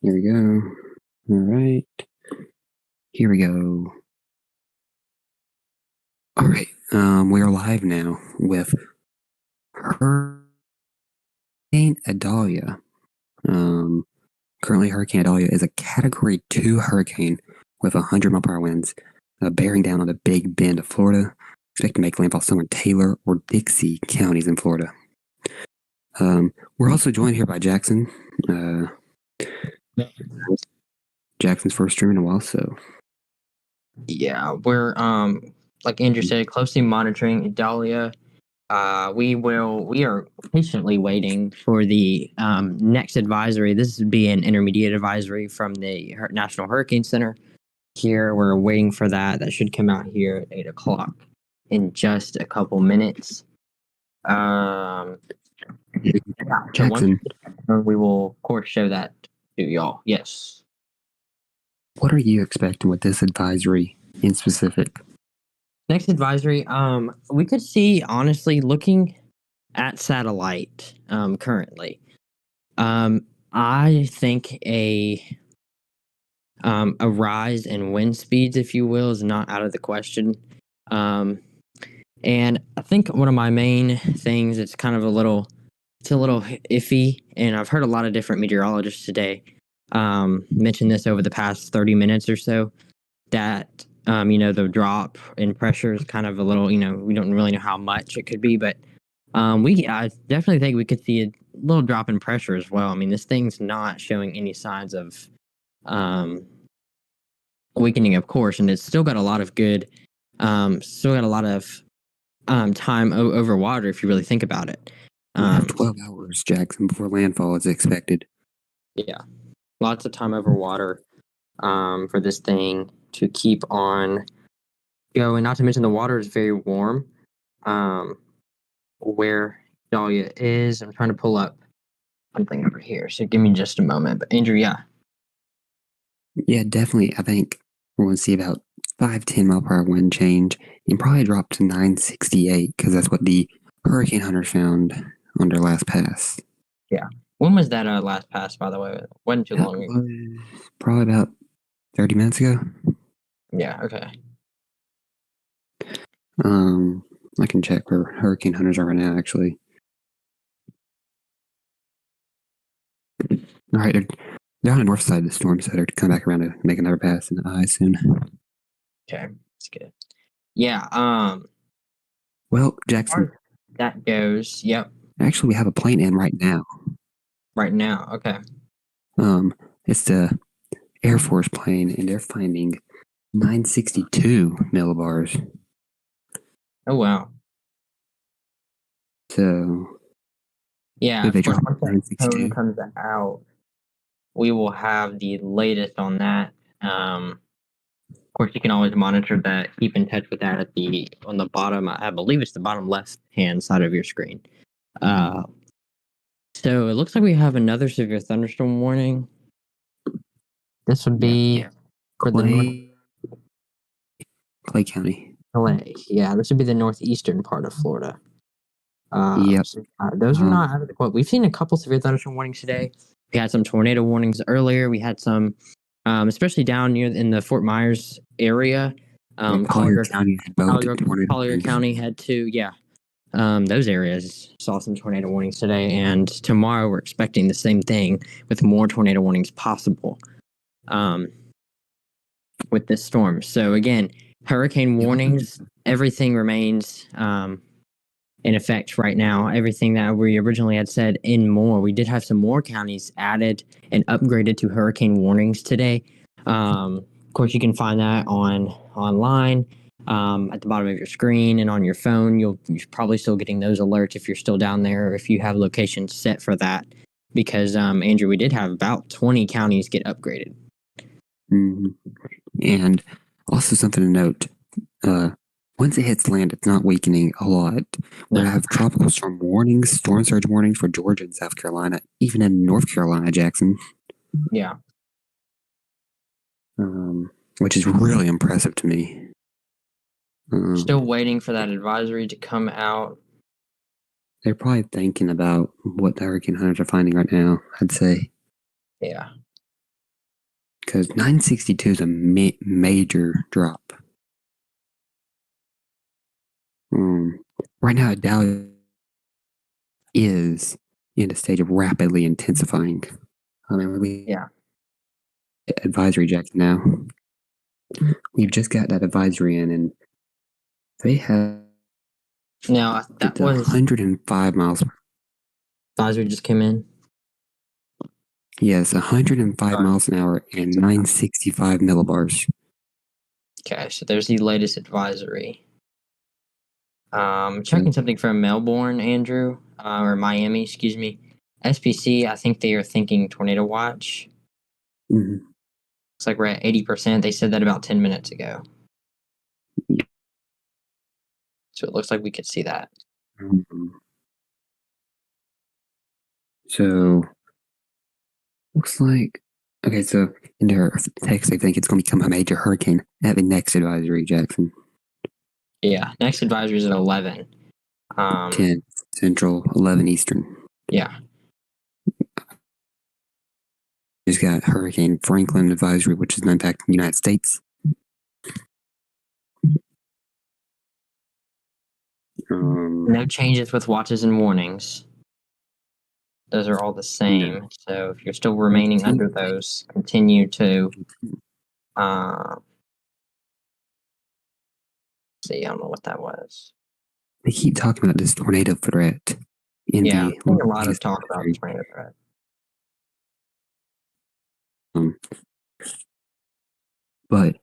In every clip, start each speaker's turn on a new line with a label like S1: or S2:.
S1: Here we go. All right. Here we go. All right. We are live now with Hurricane Idalia. Currently, Hurricane Idalia is a Category 2 hurricane with 100-mile-per-hour winds, bearing down on the Big Bend of Florida. Expect to make landfall somewhere in Taylor or Dixie counties in Florida. We're also joined here by Jackson. Jackson's first stream in a while, so
S2: yeah, we're like Andrew said, closely monitoring Idalia. We are patiently waiting for the next advisory. This would be an intermediate advisory from the National Hurricane Center. Here, we're waiting for that. That should come out here at 8:00 in just a couple minutes.
S1: Jackson,
S2: we will of course show that to y'all. Yes.
S1: What are you expecting with this advisory in specific?
S2: Next advisory, we could see, honestly, looking at satellite currently, I think a rise in wind speeds, if you will, is not out of the question. And I think one of my main things, it's a little iffy, and I've heard a lot of different meteorologists today mention this over the past 30 minutes or so, that the drop in pressure is kind of a little, we don't really know how much it could be, but I definitely think we could see a little drop in pressure as well. I mean, this thing's not showing any signs of weakening, of course, and it's still got a lot of time over water if you really think about it.
S1: We have 12 hours, Jackson, before landfall is expected.
S2: Yeah, lots of time over water for this thing to keep on going. Not to mention the water is very warm. Where Dahlia is, I'm trying to pull up something over here, so give me just a moment. But Andrew, yeah,
S1: definitely. I think we're going to see about 5-10 mile per hour wind change and probably drop to 968 because that's what the hurricane hunters found on their last pass.
S2: Yeah. When was that last pass, by the way? It wasn't too long ago.
S1: Probably about 30 minutes ago.
S2: Yeah, okay.
S1: I can check where hurricane hunters are right now, actually. All right, they're on the north side of the storm, so they're coming back around to make another pass in the eye soon.
S2: Okay, that's good. Yeah.
S1: Well, Jackson,
S2: that goes. Yep.
S1: Actually, we have a plane in right now.
S2: Right now, okay.
S1: It's the Air Force plane, and they're finding 962 millibars.
S2: Oh wow.
S1: So
S2: yeah, of course, once that tone comes out, we will have the latest on that. Of course, you can always monitor that. Keep in touch with that on the bottom. I believe it's the bottom left hand side of your screen. So it looks like we have another severe thunderstorm warning. This would be for the
S1: Clay County.
S2: Clay, yeah, this would be the northeastern part of Florida.
S1: Yep.
S2: So, those are not out of the quote. We've seen a couple severe thunderstorm warnings today. We had some tornado warnings earlier. We had some, especially down near in the Fort Myers area.
S1: Collier County had both.
S2: Collier County had two. Yeah. Those areas saw some tornado warnings today, and tomorrow we're expecting the same thing with more tornado warnings possible with this storm. So again, hurricane warnings, everything remains in effect right now. Everything that we originally had said and more. We did have some more counties added and upgraded to hurricane warnings today. Of course, you can find that online. At the bottom of your screen and on your phone. You're probably still getting those alerts if you're still down there or if you have locations set for that. Because, Andrew, we did have about 20 counties get upgraded.
S1: Mm-hmm. And also something to note, once it hits land, it's not weakening a lot. We're going to have tropical storm warnings, storm surge warnings for Georgia and South Carolina, even in North Carolina, Jackson.
S2: Yeah.
S1: Which is really impressive to me.
S2: Still waiting for that advisory to come out.
S1: They're probably thinking about what the hurricane hunters are finding right now, I'd say.
S2: Yeah.
S1: because 962 is a major drop. Right now, Idalia is in a stage of rapidly intensifying. We advisory Jackson now. We've just got that advisory in, and they have
S2: now that was
S1: 105 miles.
S2: Advisory just came in.
S1: Yes, 105 miles an hour and 965 millibars.
S2: Okay, so there's the latest advisory. Checking something from Melbourne, Andrew, or Miami, excuse me. SPC, I think they are thinking tornado watch.
S1: Mm-hmm.
S2: Looks like we're at 80%. They said that about 10 minutes ago.
S1: Yeah.
S2: So it looks like we could see that.
S1: So, looks like, okay, so in their text, they think it's going to become a major hurricane at the next advisory, Jackson.
S2: Yeah, next advisory is at 11.
S1: 10 Central, 11 Eastern.
S2: Yeah.
S1: Just got Hurricane Franklin advisory, which is not impacting the United States.
S2: No changes with watches and warnings. Those are all the same. No. So if you're still remaining under those, continue to see. I don't know what that was.
S1: They keep talking about this tornado threat.
S2: A lot of talk about the tornado threat.
S1: But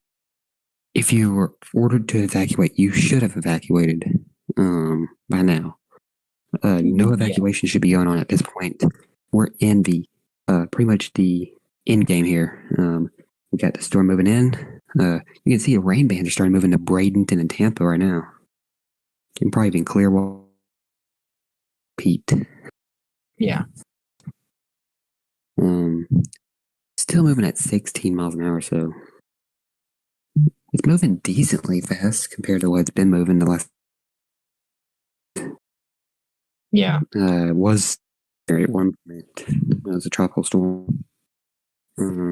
S1: if you were ordered to evacuate, you should have evacuated by now. No evacuation should be going on at this point. We're in the pretty much the end game here. We got the storm moving in. You can see the rain bands are starting moving to Bradenton and Tampa right now. And probably even Clearwater. Pete.
S2: Yeah.
S1: Still moving at 16 miles an hour, so it's moving decently fast compared to what it's been moving the last.
S2: Yeah.
S1: It was there at one point. It was a tropical storm.
S2: Let's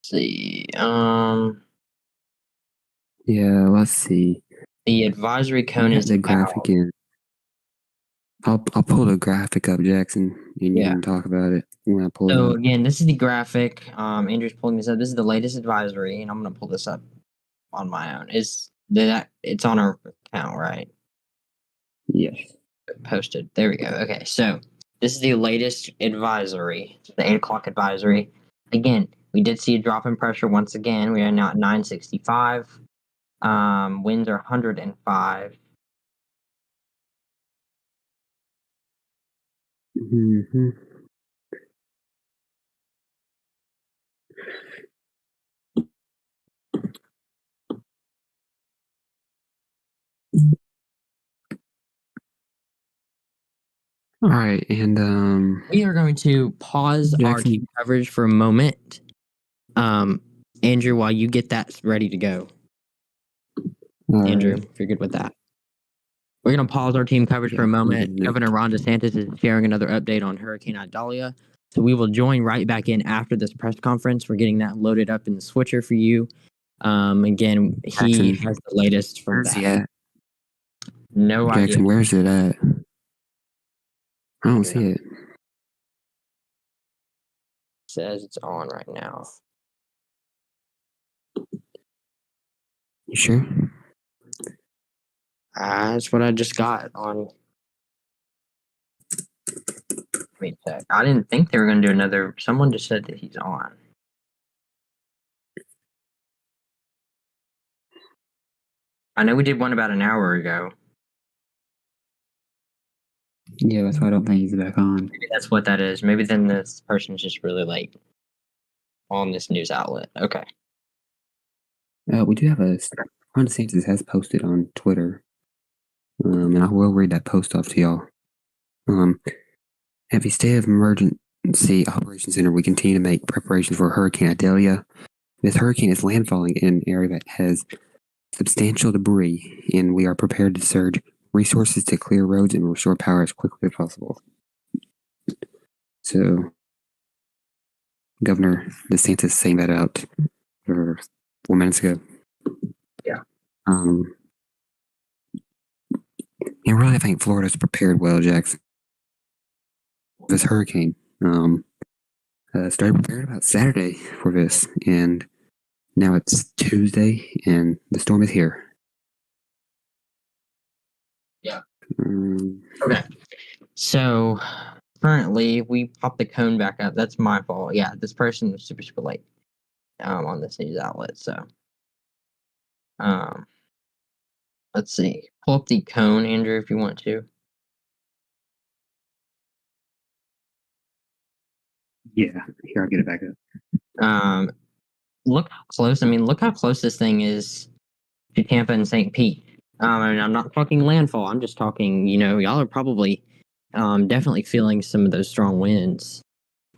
S2: see.
S1: Yeah, let's see.
S2: The advisory cone is
S1: the graphic in. I'll pull the graphic up, Jackson, and you can talk about it when I pull it up.
S2: So again, this is the graphic. Andrew's pulling this up. This is the latest advisory, and I'm gonna pull this up on my own. Is that it's on our account, right?
S1: Yes.
S2: Posted. There we go. Okay, so this is the latest advisory, the 8:00 advisory. Again, we did see a drop in pressure once again. We are now at 965. Winds are 105.
S1: Mm-hmm. All right, and
S2: we are going to pause our team coverage for a moment. Andrew, while you get that ready to go. Andrew, if you're good with that. We're going to pause our team coverage for a moment. Governor Ron DeSantis is sharing another update on Hurricane Idalia. So we will join right back in after this press conference. We're getting that loaded up in the switcher for you. Again, he has the latest from that.
S1: He at?
S2: No idea.
S1: Jackson, where's it at? I don't see it.
S2: Says it's on right now.
S1: You sure?
S2: That's what I just got on. Wait a sec. I didn't think they were going to do another. Someone just said that he's on. I know we did one about an hour ago.
S1: Yeah, that's why I don't think he's back on.
S2: Maybe that's what that is. Maybe then this person's just really late on this news outlet. Okay.
S1: We do have Ron DeSantis has posted on Twitter, and I will read that post off to y'all. At the State of Emergency Operations Center, we continue to make preparations for Hurricane Idalia. This hurricane is landfalling in an area that has substantial debris, and we are prepared to surge resources to clear roads and restore power as quickly as possible. So Governor DeSantis saying that out 4 minutes ago.
S2: Yeah.
S1: And really, I think Florida's prepared well, Jackson. This hurricane. Started preparing about Saturday for this, and now it's Tuesday, and the storm is here.
S2: Yeah. Okay. So currently, we popped the cone back up. That's my fault. Yeah, this person was super, super late on this news outlet. So, let's see. Pull up the cone, Andrew, if you want to.
S1: Yeah, here, I'll get it back up.
S2: Look how close. I mean, look how close this thing is to Tampa and St. Pete. I mean, I'm not talking landfall. I'm just talking, y'all are probably definitely feeling some of those strong winds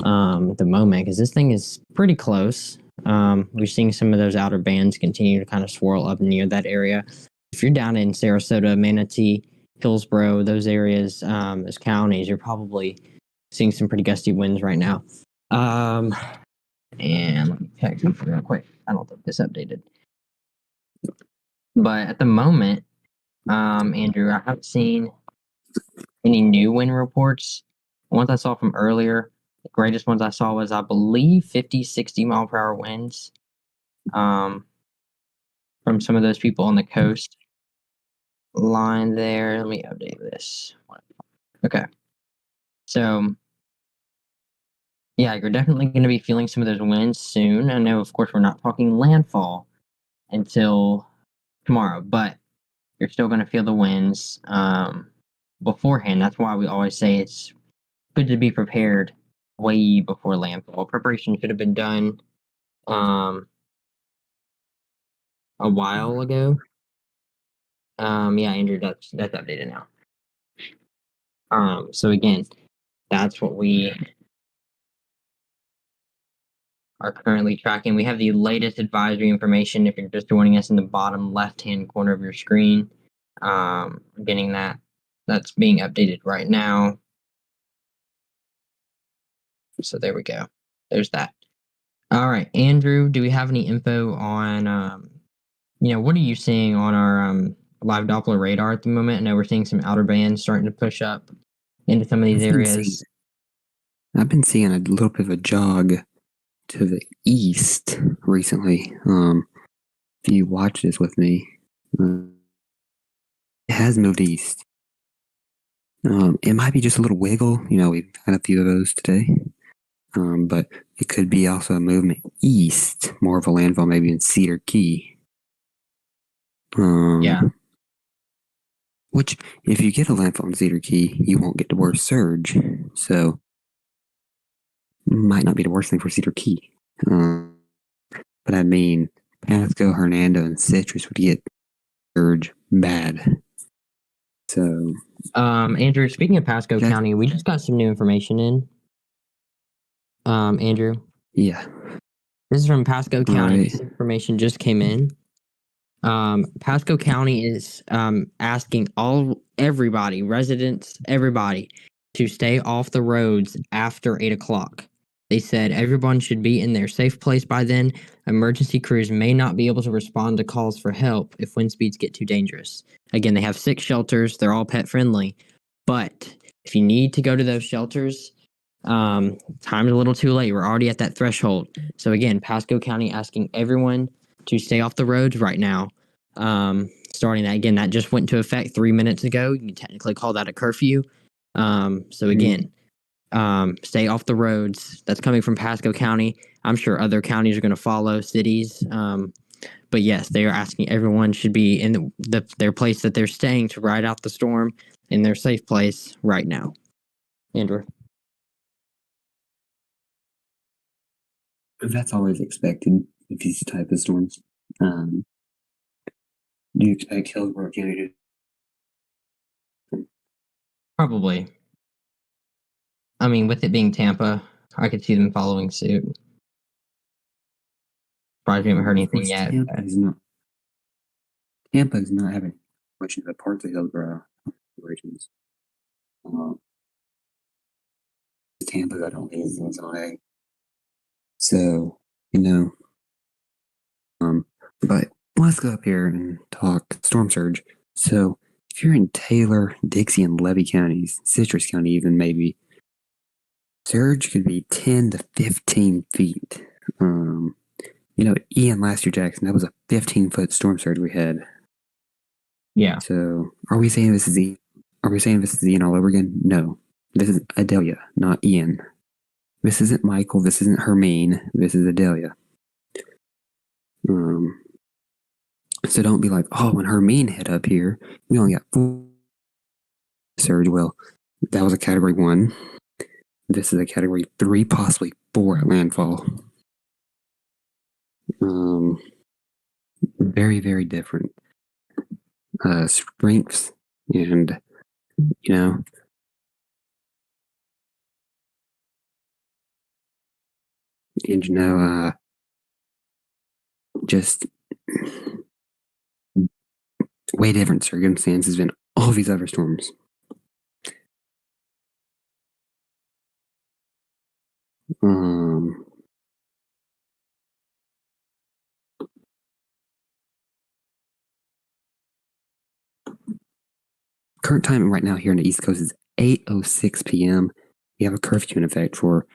S2: at the moment because this thing is pretty close. We're seeing some of those outer bands continue to kind of swirl up near that area. If you're down in Sarasota, Manatee, Hillsborough, those areas, those counties, you're probably seeing some pretty gusty winds right now. And let me check something real quick. I don't think this updated. But at the moment, Andrew, I haven't seen any new wind reports. The ones I saw from earlier, the greatest ones I saw was, I believe, 50, 60 mile per hour winds from some of those people on the coast line there. Let me update this. Okay. So, yeah, you're definitely going to be feeling some of those winds soon. I know, of course, we're not talking landfall until tomorrow, but you're still going to feel the winds beforehand. That's why we always say it's good to be prepared way before landfall. Preparation should have been done a while ago. Yeah, Andrew, that's updated now. So again, that's what we are currently tracking. We have the latest advisory information if you're just joining us in the bottom left-hand corner of your screen. Getting that's being updated right now. So there we go. There's that. All right, Andrew, do we have any info on, what are you seeing on our live Doppler radar at the moment? I know we're seeing some outer bands starting to push up into some of these areas.
S1: I've been seeing a little bit of a jog to the east recently. If you watch this with me, it has moved east. It might be just a little wiggle. We've had a few of those today. But it could be also a movement east, more of a landfall maybe in Cedar Key.
S2: Yeah.
S1: Which, if you get a landfall in Cedar Key, you won't get the worst surge. So, might not be the worst thing for Cedar Key. But I mean, Pasco, Hernando, and Citrus would get surge bad. So,
S2: Andrew, speaking of Pasco County, we just got some new information in. Andrew.
S1: Yeah.
S2: This is from Pasco County. Right. This information just came in. Pasco County is asking everybody, residents, everybody, to stay off the roads after 8 o'clock. They said everyone should be in their safe place by then. Emergency crews may not be able to respond to calls for help if wind speeds get too dangerous. Again, they have 6 shelters. They're all pet friendly. But if you need to go to those shelters, time's a little too late. We're already at that threshold. So again, Pasco County asking everyone to stay off the roads right now. Starting that again, that just went into effect 3 minutes ago. You can technically call that a curfew. So again, stay off the roads. That's coming from Pasco County. I'm sure other counties are going to follow, cities. But yes, they are asking everyone should be in their place that they're staying to ride out the storm in their safe place right now. Andrew.
S1: That's always expected with these type of storms. Do you expect Hillsborough County to?
S2: Probably. I mean, with it being Tampa, I could see them following suit. Probably haven't heard anything yet.
S1: Tampa is not having much of the parts of Hillsborough operations. Tampa that don't need things on A. So, you know, but let's go up here and talk storm surge. So, if you're in Taylor, Dixie, and Levy counties, Citrus County even maybe, surge could be 10 to 15 feet. Ian last year, Jackson, that was a 15-foot storm surge we had.
S2: Yeah.
S1: So, are we saying this is Ian? Are we saying this is Ian all over again? No. This is Idalia, not Ian. This isn't Michael. This isn't Hermine. This is Idalia. So don't be like, oh, when Hermine hit up here, we only got 4 surge. Well, that was a Category 1. This is a Category 3, possibly 4 at landfall. Very, very different strengths, and just way different circumstances than all these other storms. Current time right now here in the East Coast is 8:06 p.m. We have a curfew in effect for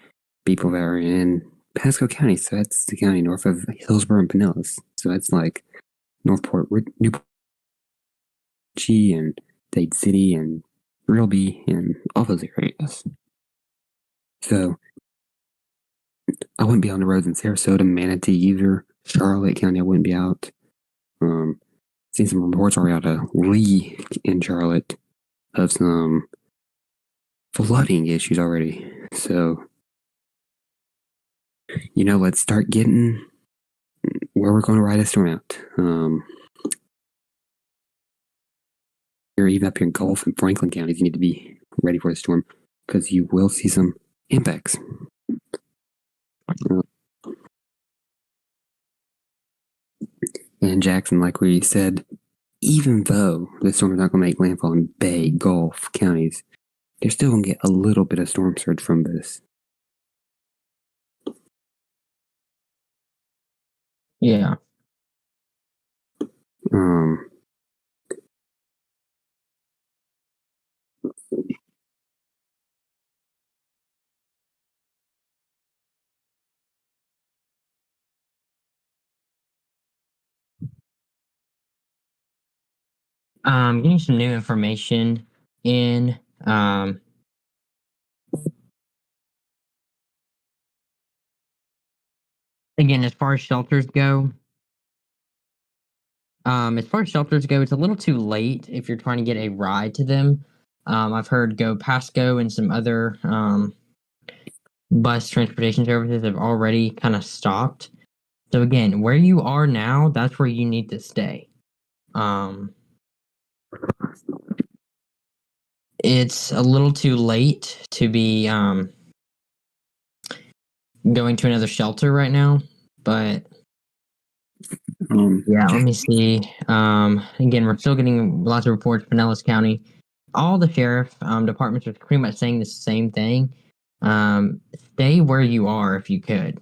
S1: people that are in Pasco County. So that's the county north of Hillsborough and Pinellas. So that's like Northport, Newport and Dade City and Rilby and all those areas. So I wouldn't be on the roads in Sarasota, Manatee either. Charlotte County, I wouldn't be out. Seen some reports already out of Lee in Charlotte of some flooding issues already. So, let's start getting where we're going to ride a storm out. Or even up here in Gulf and Franklin counties, you need to be ready for the storm because you will see some impacts. And Jackson, like we said, even though the storm is not going to make landfall in Bay, Gulf counties, they're still going to get a little bit of storm surge from this.
S2: Yeah. Getting some new information in. Again, as far as shelters go, it's a little too late if you're trying to get a ride to them. I've heard Go Pasco and some other bus transportation services have already kind of stopped. So again, where you are now, that's where you need to stay. It's a little too late to be going to another shelter right now, but let me see. Again, we're still getting lots of reports. Pinellas County, all the sheriff departments are pretty much saying the same thing. Stay where you are if you could.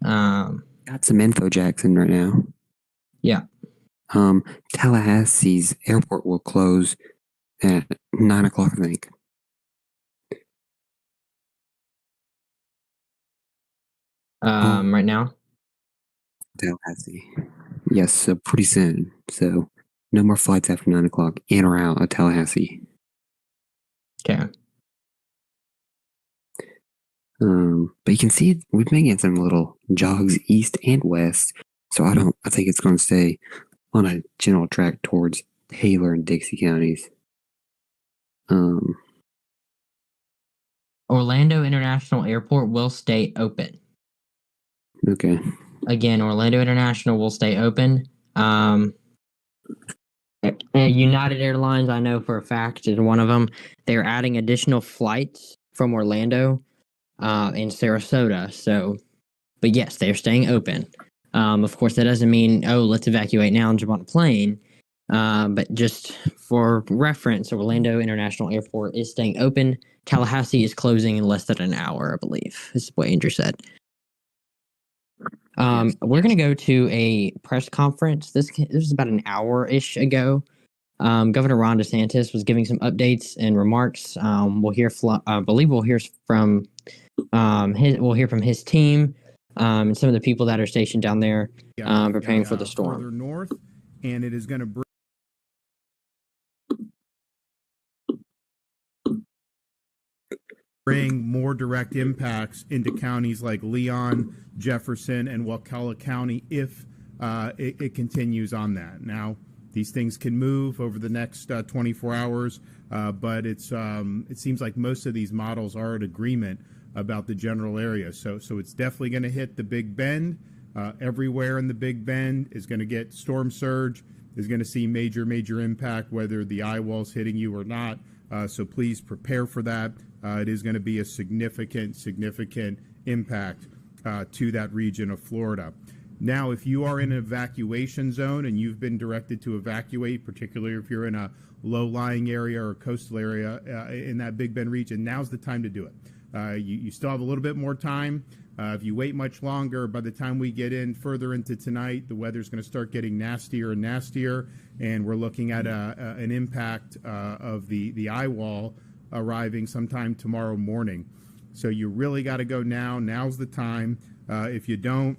S1: Got some info, Jackson, right now.
S2: Yeah.
S1: Tallahassee's airport will close at 9 o'clock, I think.
S2: Right now?
S1: Tallahassee. Yes, so pretty soon. So no more flights after 9 o'clock in or out of Tallahassee.
S2: Okay.
S1: But you can see we've been getting some little jogs east and west. So I think it's going to stay on a general track towards Taylor and Dixie counties.
S2: Orlando International Airport will stay open.
S1: Okay.
S2: Again, Orlando International will stay open. United Airlines, I know for a fact, is one of them. They're adding additional flights from Orlando and Sarasota. So, but yes, they're staying open. Of course, that doesn't mean, let's evacuate now and jump on a plane. But just for reference, Orlando International Airport is staying open. Tallahassee is closing in less than an hour, I believe. This is what Andrew said. We're going to go to a press conference. This was about an hour-ish ago. Governor Ron DeSantis was giving some updates and remarks. We'll hear. I believe we'll hear from his team and some of the people that are stationed down there preparing for the storm.
S3: Further north, and it is going to bring more direct impacts into counties like Leon, Jefferson, and Wakulla County if it continues on that. Now, these things can move over the next 24 hours, but it seems like most of these models are in agreement about the general area. So it's definitely going to hit the Big Bend. Everywhere in the Big Bend is going to get storm surge, is going to see major impact, whether the eye wall's hitting you or not. So please prepare for that. It is going to be a significant impact to that region of Florida. Now, if you are in an evacuation zone and you've been directed to evacuate, particularly if you're in a low-lying area or coastal area in that Big Bend region, now's the time to do it. You still have a little bit more time. If you wait much longer, by the time we get further into tonight, the weather's going to start getting nastier and nastier, and we're looking at an impact of the eye wall arriving sometime tomorrow morning. So you really got to go now. Now's the time. If you don't,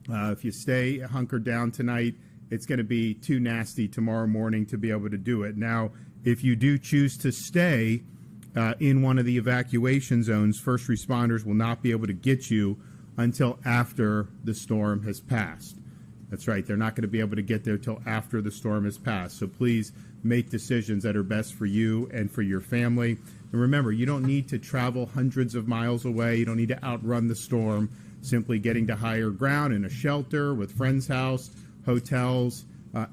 S3: if you stay hunkered down tonight, it's going to be too nasty tomorrow morning to be able to do it. Now, if you do choose to stay in one of the evacuation zones, first responders will not be able to get you until after the storm has passed. That's right. They're not going to be able to get there till after the storm has passed. So please make decisions that are best for you and for your family. And remember, you don't need to travel hundreds of miles away. You don't need to outrun the storm. Simply getting to higher ground in a shelter, with friend's house, hotels,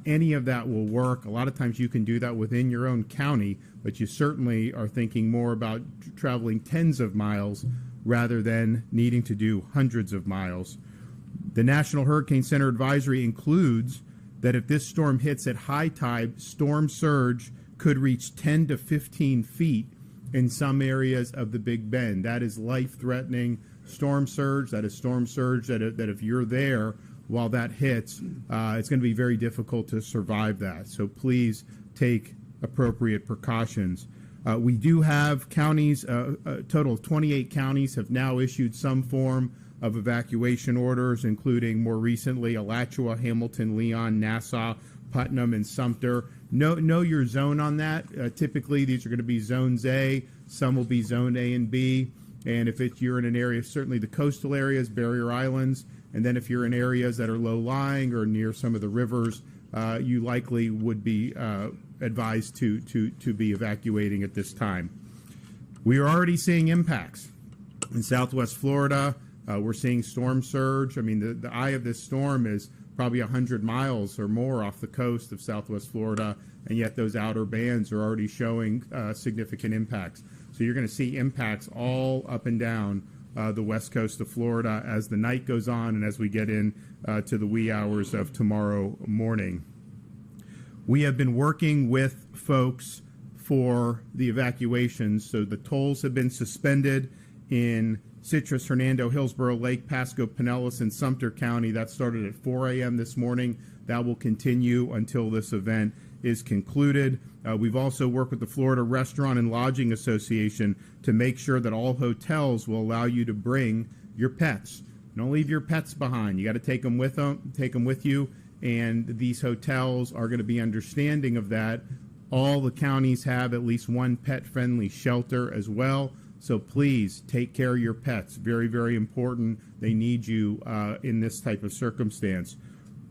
S3: any of that will work. A lot of times you can do that within your own county, but you certainly are thinking more about traveling tens of miles rather than needing to do hundreds of miles. The National Hurricane Center advisory includes that if this storm hits at high tide, storm surge could reach 10 to 15 feet in some areas of the Big Bend. That is life-threatening storm surge. That is storm surge that if you're there while that hits, it's going to be very difficult to survive that. So please take appropriate precautions. We do have counties, a total of 28 counties have now issued some form of evacuation orders, including more recently Alachua, Hamilton, Leon, Nassau, Putnam, and Sumter. Know your zone on that. Typically, these are going to be zones A. Some will be zone A and B. And if you're in an area, certainly the coastal areas, barrier islands, and then if you're in areas that are low-lying or near some of the rivers, you likely would be advised to be evacuating at this time. We are already seeing impacts. In Southwest Florida, we're seeing storm surge. I mean, the eye of this storm is probably 100 miles or more off the coast of Southwest Florida, and yet those outer bands are already showing significant impacts. So you're going to see impacts all up and down the west coast of Florida as the night goes on and as we get in to the wee hours of tomorrow morning. We have been working with folks for the evacuations. So the tolls have been suspended in Citrus, Hernando, Hillsborough, Lake, Pasco, Pinellas, and Sumter County. That started at 4 a.m. this morning. That will continue until this event is concluded. We've also worked with the Florida Restaurant and Lodging Association to make sure that all hotels will allow you to bring your pets. Don't leave your pets behind. You got to take them with you, and these hotels are going to be understanding of that. All the counties have at least one pet-friendly shelter as well. So please take care of your pets. Very, very important. They need you in this type of circumstance.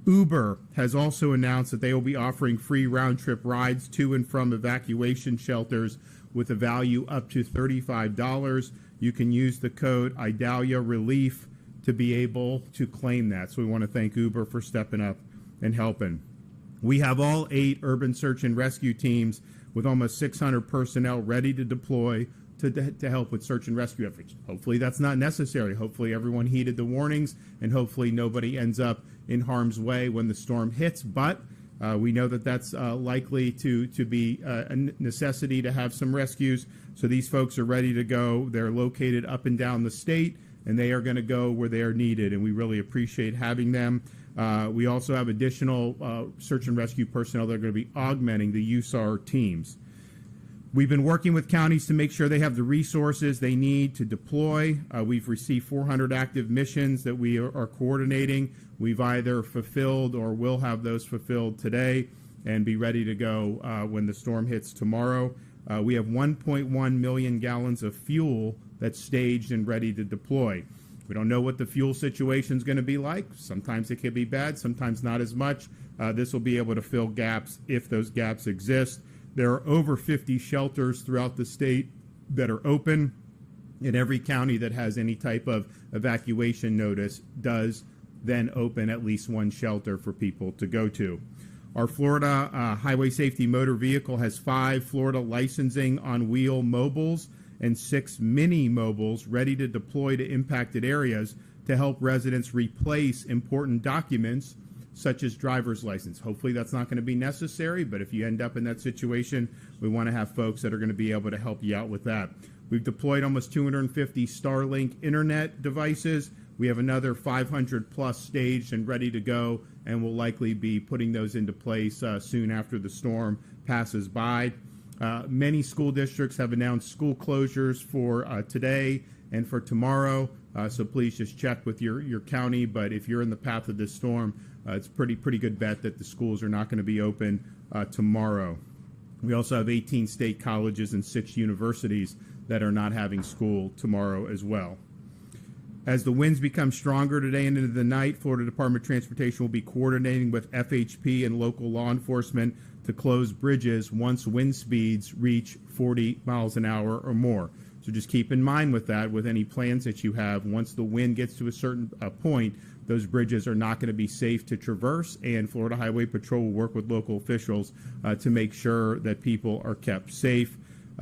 S3: Uber has also announced that they will be offering free round-trip rides to and from evacuation shelters with a value up to $35. You can use the code Idalia Relief to be able to claim that. So we want to thank Uber for stepping up and helping. We have all 8 urban search and rescue teams with almost 600 personnel ready to deploy to help with search and rescue efforts. Hopefully that's not necessary. Hopefully everyone heeded the warnings, and hopefully nobody ends up in harm's way when the storm hits. But We know that that's likely to be a necessity to have some rescues. So these folks are ready to go. They're located up and down the state, and they are going to go where they are needed, and we really appreciate having them. We also have additional search and rescue personnel that are going to be augmenting the USAR teams. We've been working with counties to make sure they have the resources they need to deploy. We've received 400 active missions that we are coordinating. We've either fulfilled or will have those fulfilled today and be ready to go when the storm hits tomorrow. We have 1.1 million gallons of fuel that's staged and ready to deploy. We don't know what the fuel situation is going to be like. Sometimes it can be bad, sometimes not as much. This will be able to fill gaps if those gaps exist. There are over 50 shelters throughout the state that are open. In every county that has any type of evacuation notice does then open at least one shelter for people to go to. Our Florida Highway Safety Motor Vehicle has 5 Florida licensing on wheel mobiles and 6 mini mobiles ready to deploy to impacted areas to help residents replace important documents such as driver's license. Hopefully that's not going to be necessary, but if you end up in that situation, we want to have folks that are going to be able to help you out with that. We've deployed almost 250 Starlink internet devices. We have another 500 plus staged and ready to go, and we'll likely be putting those into place soon after the storm passes by. Many school districts have announced school closures for today and for tomorrow, so please just check with your county. But if you're in the path of this storm, it's pretty good bet that the schools are not going to be open tomorrow. We also have 18 state colleges and 6 universities that are not having school tomorrow as well. As the winds become stronger today and into the night, Florida Department of Transportation will be coordinating with FHP and local law enforcement to close bridges once wind speeds reach 40 miles an hour or more. So just keep in mind with that, with any plans that you have, once the wind gets to a certain point, those bridges are not going to be safe to traverse, and Florida Highway Patrol will work with local officials to make sure that people are kept safe.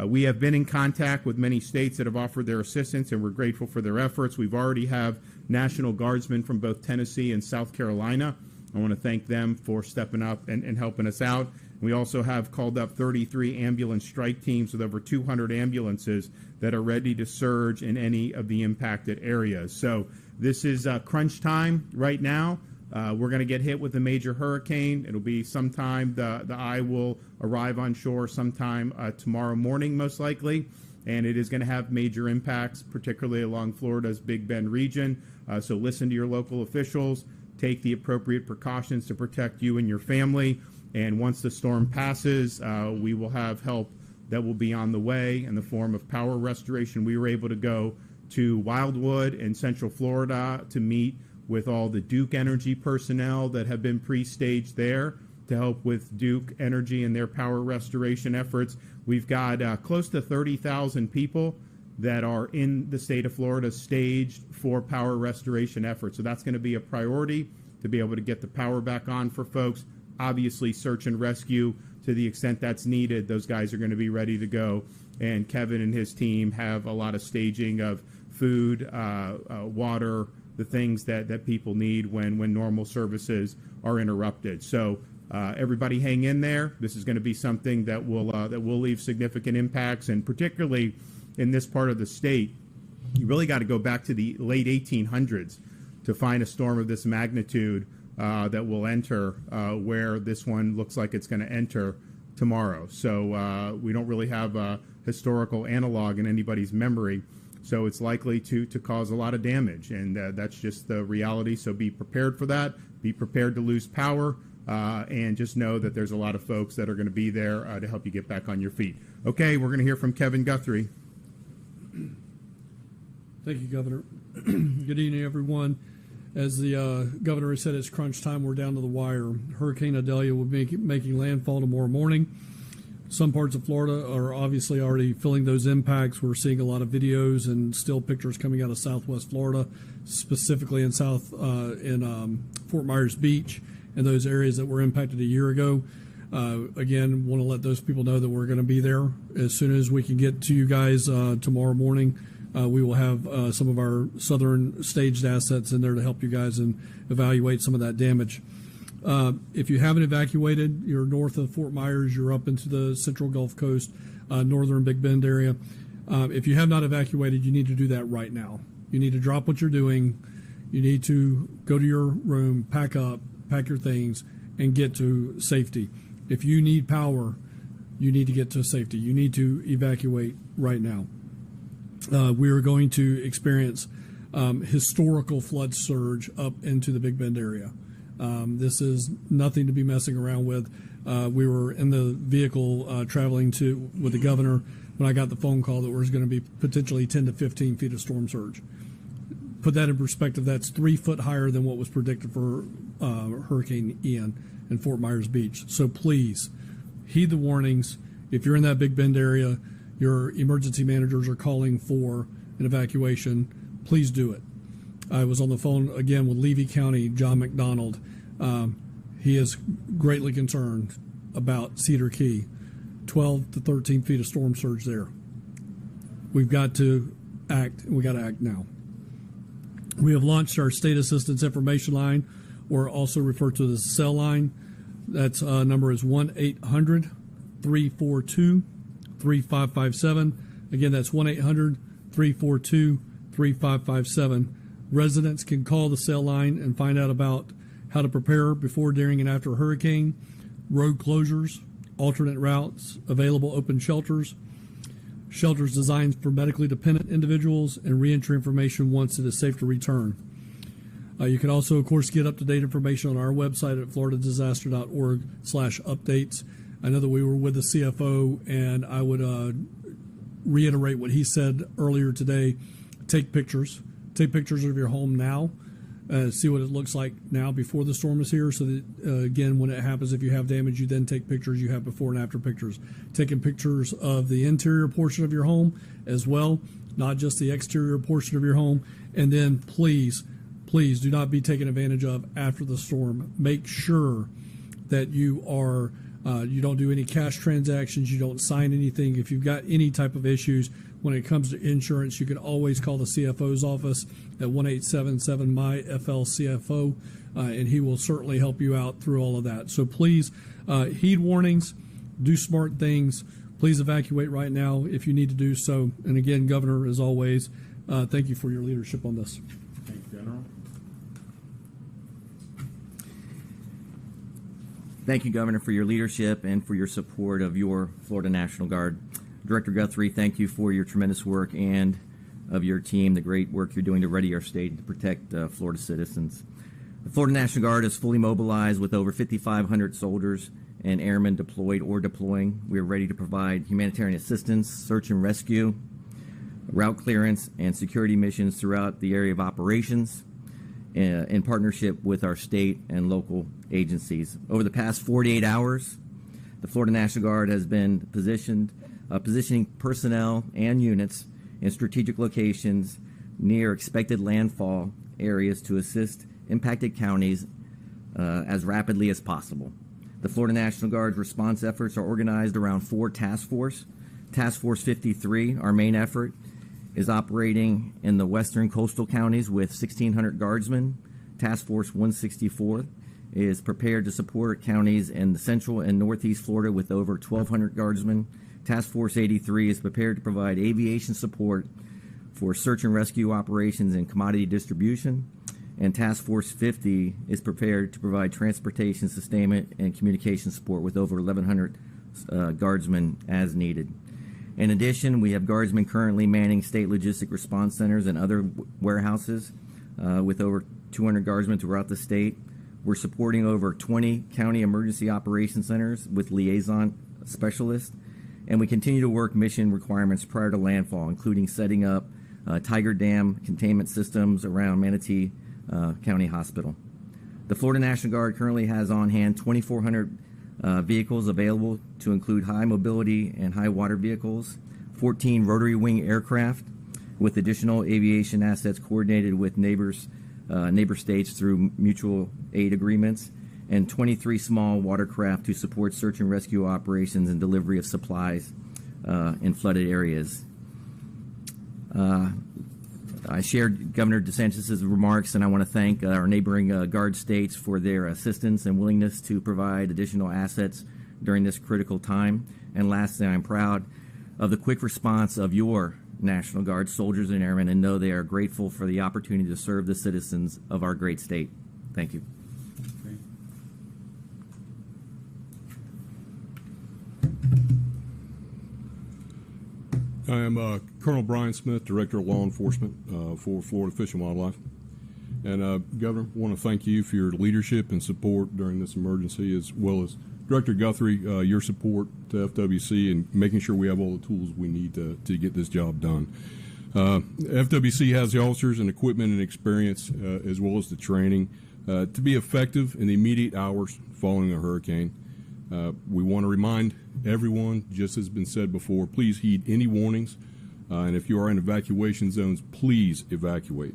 S3: We have been in contact with many states that have offered their assistance, and we're grateful for their efforts. We've already have National Guardsmen from both Tennessee and South Carolina. I want to thank them for stepping up and helping us out. We also have called up 33 ambulance strike teams with over 200 ambulances that are ready to surge in any of the impacted areas. So this is crunch time right now. We're going to get hit with a major hurricane. It'll be sometime, the eye will arrive on shore sometime tomorrow morning, most likely. And it is going to have major impacts, particularly along Florida's Big Bend region. So listen to your local officials. Take the appropriate precautions to protect you and your family. And once the storm passes, we will have help that will be on the way in the form of power restoration. We were able to go to Wildwood in Central Florida to meet with all the Duke Energy personnel that have been pre-staged there to help with Duke Energy and their power restoration efforts. We've got close to 30,000 people that are in the state of Florida staged for power restoration efforts. So that's going to be a priority to be able to get the power back on for folks. Obviously, search and rescue to the extent that's needed. Those guys are going to be ready to go. And Kevin and his team have a lot of staging of food, water, the things that people need when normal services are interrupted. So everybody hang in there. This is going to be something that will leave significant impacts, and particularly in this part of the state, you really got to go back to the late 1800s to find a storm of this magnitude that will enter where this one looks like it's going to enter tomorrow. So we don't really have a historical analog in anybody's memory. So it's likely to cause a lot of damage, and that's just the reality. So be prepared for that. Be prepared to lose power, and just know that there's a lot of folks that are going to be there to help you get back on your feet. Okay, we're going to hear from Kevin Guthrie.
S4: Thank you, Governor. Good evening, everyone. As the governor said, it's crunch time. We're down to the wire. Hurricane Idalia will be making landfall tomorrow morning. Some parts of Florida are obviously already feeling those impacts. We're seeing a lot of videos and still pictures coming out of Southwest Florida, specifically in Fort Myers Beach and those areas that were impacted a year ago. Again, want to let those people know that we're going to be there as soon as we can get to you guys tomorrow morning. We will have some of our southern staged assets in there to help you guys and evaluate some of that damage. If you haven't evacuated, you're north of Fort Myers, you're up into the central Gulf Coast, northern Big Bend area. If you have not evacuated, you need to do that right now. You need to drop what you're doing. You need to go to your room, pack up, pack your things, and get to safety. If you need power, you need to get to safety. You need to evacuate right now. We are going to experience historical flood surge up into the Big Bend area. This is nothing to be messing around with. We were in the vehicle traveling with the governor when I got the phone call that there was going to be potentially 10 to 15 feet of storm surge. Put that in perspective, that's 3 foot higher than what was predicted for Hurricane Ian in Fort Myers Beach. So please heed the warnings. If you're in that Big Bend area, your emergency managers are calling for an evacuation. Please do it. I was on the phone again with Levy County, John McDonald. He is greatly concerned about Cedar Key. 12 to 13 feet of storm surge there. We've got to act, and we got to act now. We have launched our state assistance information line, or also referred to as the cell line. That's number is 1-800-342-3557. Again, that's 1-800-342-3557. Residents can call the cell line and find out about how to prepare before, during, and after a hurricane, road closures, alternate routes, available open shelters, shelters designed for medically dependent individuals, and reentry information once it is safe to return. You can also, of course, get up-to-date information on our website at floridadisaster.org/updates. I know that we were with the CFO, and I would reiterate what he said earlier today. Take pictures. Take pictures of your home now. See what it looks like now before the storm is here, so that, again, when it happens, if you have damage, you then take pictures. You have before and after pictures. Taking pictures of the interior portion of your home as well, not just the exterior portion of your home. And then please do not be taken advantage of after the storm. Make sure that you are you don't do any cash transactions, you don't sign anything. If you've got any type of issues when it comes to insurance, you can always call the CFO's office at 1-877-MY-FL-CFO, and he will certainly help you out through all of that. So please heed warnings, do smart things. Please evacuate right now if you need to do so. And again, Governor, as always, thank you for your leadership on this.
S3: Thank you, General.
S5: Thank you, Governor, for your leadership and for your support of your Florida National Guard. Director Guthrie, thank you for your tremendous work and of your team, the great work you're doing to ready our state and to protect Florida citizens. The Florida National Guard is fully mobilized with over 5,500 soldiers and airmen deployed or deploying. We are ready to provide humanitarian assistance, search and rescue, route clearance, and security missions throughout the area of operations in partnership with our state and local agencies. Over the past 48 hours, the Florida National Guard has been positioning personnel and units in strategic locations near expected landfall areas to assist impacted counties as rapidly as possible. The Florida National Guard's response efforts are organized around 4 task forces. Task Force 53, our main effort, is operating in the western coastal counties with 1,600 guardsmen. Task Force 164 is prepared to support counties in the central and northeast Florida with over 1,200 guardsmen. Task Force 83 is prepared to provide aviation support for search and rescue operations and commodity distribution. And Task Force 50 is prepared to provide transportation, sustainment, and communication support with over 1,100 guardsmen as needed. In addition, we have guardsmen currently manning state logistic response centers and other warehouses with over 200 guardsmen throughout the state. We're supporting over 20 county emergency operations centers with liaison specialists, and we continue to work mission requirements prior to landfall, including setting up Tiger Dam containment systems around Manatee County Hospital. The Florida National Guard currently has on hand 2,400 vehicles available to include high mobility and high water vehicles, 14 rotary wing aircraft with additional aviation assets coordinated with neighbor states through mutual aid agreements, and 23 small watercraft to support search and rescue operations and delivery of supplies in flooded areas. I shared Governor DeSantis' remarks, and I want to thank our neighboring Guard states for their assistance and willingness to provide additional assets during this critical time. And lastly, I'm proud of the quick response of your National Guard soldiers and airmen, and know they are grateful for the opportunity to serve the citizens of our great state. Thank you.
S6: I am Colonel Brian Smith, Director of Law Enforcement for Florida Fish and Wildlife. And Governor, I want to thank you for your leadership and support during this emergency, as well as Director Guthrie, your support to FWC and making sure we have all the tools we need to get this job done. FWC has the officers and equipment and experience, as well as the training, to be effective in the immediate hours following a hurricane. We want to remind everyone, just as has been said before, please heed any warnings, and if you are in evacuation zones, please evacuate.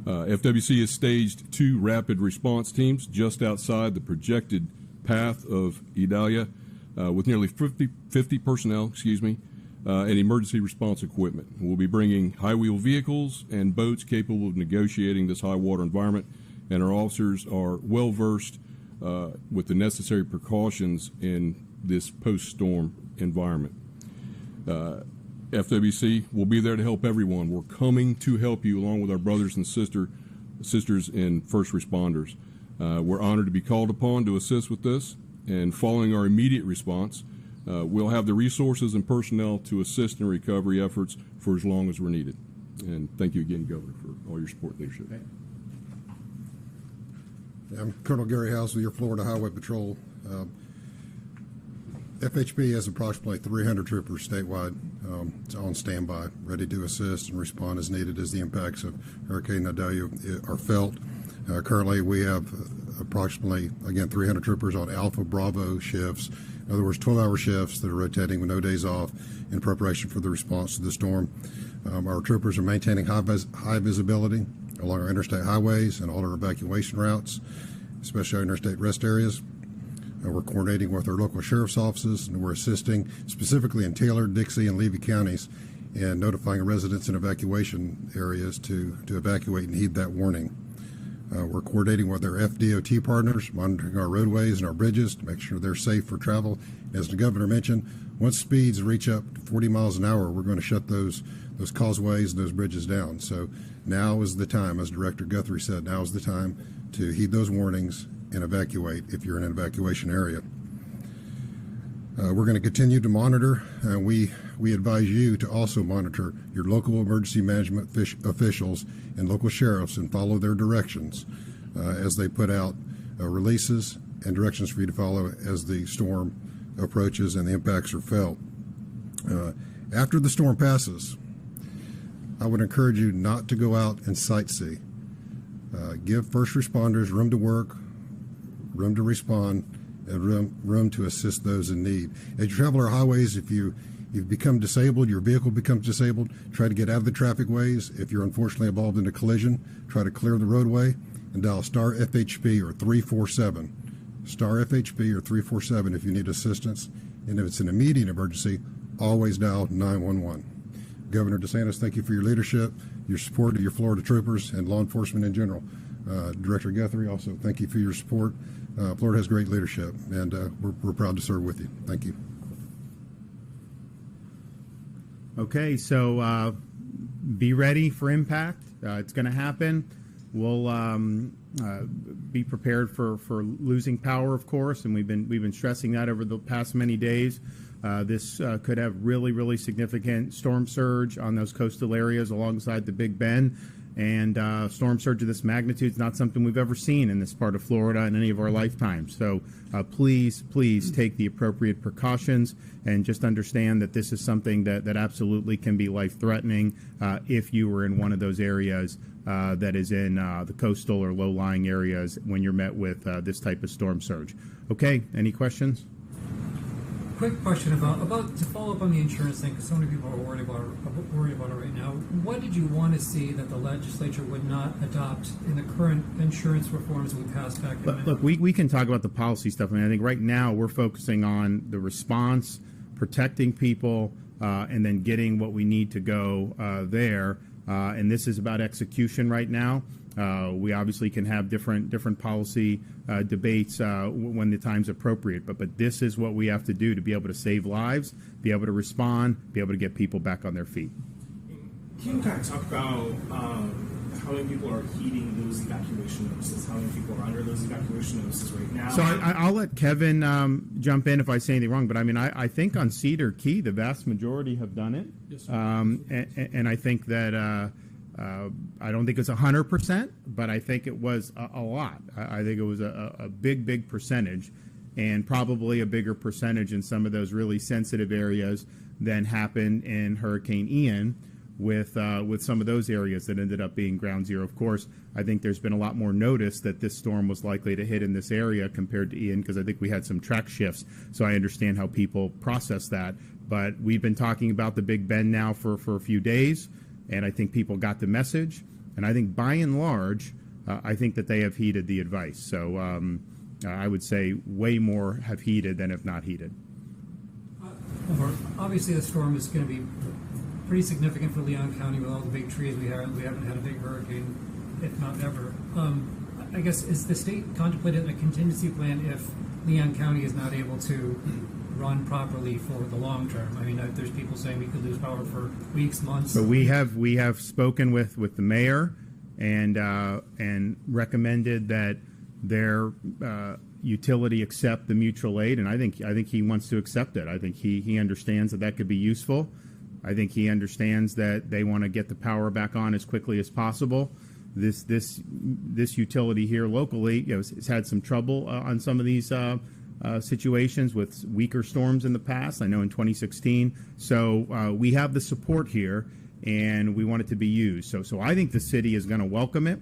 S6: FWC has staged 2 rapid response teams just outside the projected path of Idalia, with nearly 50 personnel, and emergency response equipment. We'll be bringing high-wheel vehicles and boats capable of negotiating this high-water environment, and our officers are well-versed with the necessary precautions in this post-storm environment. FWC will be there to help everyone. We're coming to help you along with our brothers and sisters and first responders. We're honored to be called upon to assist with this, and following our immediate response, we'll have the resources and personnel to assist in recovery efforts for as long as we're needed. And thank you again, Governor, for all your support and leadership.
S3: Okay.
S7: I'm Colonel Gary House with your Florida Highway Patrol. FHP has approximately 300 troopers statewide. It's on standby, ready to assist and respond as needed as the impacts of Hurricane Idalia are felt. Currently, we have approximately, again, 300 troopers on Alpha Bravo shifts. In other words, 12-hour shifts that are rotating with no days off in preparation for the response to the storm. Our troopers are maintaining high visibility along our interstate highways and all our evacuation routes, especially our interstate rest areas. We're coordinating with our local sheriff's offices, and we're assisting specifically in Taylor, Dixie, and Levy counties, and notifying residents in evacuation areas to evacuate and heed that warning. We're coordinating with our FDOT partners, monitoring our roadways and our bridges to make sure they're safe for travel. As the governor mentioned, once speeds reach up to 40 miles an hour, we're going to shut those causeways and those bridges down. So now is the time, as Director Guthrie said, now is the time to heed those warnings and evacuate if you're in an evacuation area. We're going to continue to monitor, and we advise you to also monitor your local emergency management officials and local sheriffs and follow their directions as they put out releases and directions for you to follow as the storm approaches and the impacts are felt. After the storm passes, I would encourage you not to go out and sightsee. Give first responders room to work, room to respond, and room to assist those in need. As you travel our highways, if you've become disabled, your vehicle becomes disabled, try to get out of the traffic ways. If you're unfortunately involved in a collision, try to clear the roadway and dial star FHP or 347. Star FHP or 347 if you need assistance. And if it's an immediate emergency, always dial 911. Governor DeSantis, thank you for your leadership, your support of your Florida troopers and law enforcement in general. Director Guthrie, also thank you for your support. Florida has great leadership, and we're proud to serve with you. Thank you.
S3: Okay, so be ready for impact. It's going to happen. We'll be prepared for losing power, of course, and we've been stressing that over the past many days. This could have really significant storm surge on those coastal areas alongside the Big Bend. And storm surge of this magnitude is not something we've ever seen in this part of Florida in any of our lifetimes. So please take the appropriate precautions and just understand that this is something that absolutely can be life-threatening if you were in one of those areas that is in the coastal or low-lying areas when you're met with this type of storm surge. Okay, any questions?
S8: Quick question about to follow up on the insurance thing, because so many people are worried about it right now. What did you want to see that the legislature would not adopt in the current insurance reforms we passed back in May?
S3: Look, we can talk about the policy stuff. I mean, I think right now we're focusing on the response, protecting people, and then getting what we need to go there. and this is about execution right now. We obviously can have different policy debates when the time's appropriate, but this is what we have to do to be able to save lives, be able to respond, be able to get people back on their feet.
S9: Can you kind of talk about how many people are heeding those evacuation notices? How many people are under those evacuation notices right now?
S3: So I'll let Kevin jump in if I say anything wrong, but I mean, I think on Cedar Key, the vast majority have done it.
S4: Yes, sir.
S3: And I think that I don't think it's 100%, but I think it was a lot. I think it was a big percentage, and probably a bigger percentage in some of those really sensitive areas than happened in Hurricane Ian, with some of those areas that ended up being ground zero. Of course, I think there's been a lot more notice that this storm was likely to hit in this area compared to Ian, because I think we had some track shifts. So I understand how people process that. But we've been talking about the Big Bend now for a few days, and I think people got the message. And I think by and large, I think that they have heeded the advice. So I would say way more have heeded than have not heeded.
S8: Obviously, the storm is going to be pretty significant for Leon County with all the big trees we have. We haven't had a big hurricane, if not ever. I guess, is the state contemplating a contingency plan if Leon County is not able to run properly for the long term? I mean, there's people saying we could lose power for weeks, months.
S3: But we have spoken with the mayor and recommended that their utility accept the mutual aid, and I think he wants to accept it. I think he understands that could be useful. I think he understands that they want to get the power back on as quickly as possible. This utility here locally, has had some trouble on some of these situations with weaker storms in the past. I know in 2016. So we have the support here, and we want it to be used. So I think the city is going to welcome it,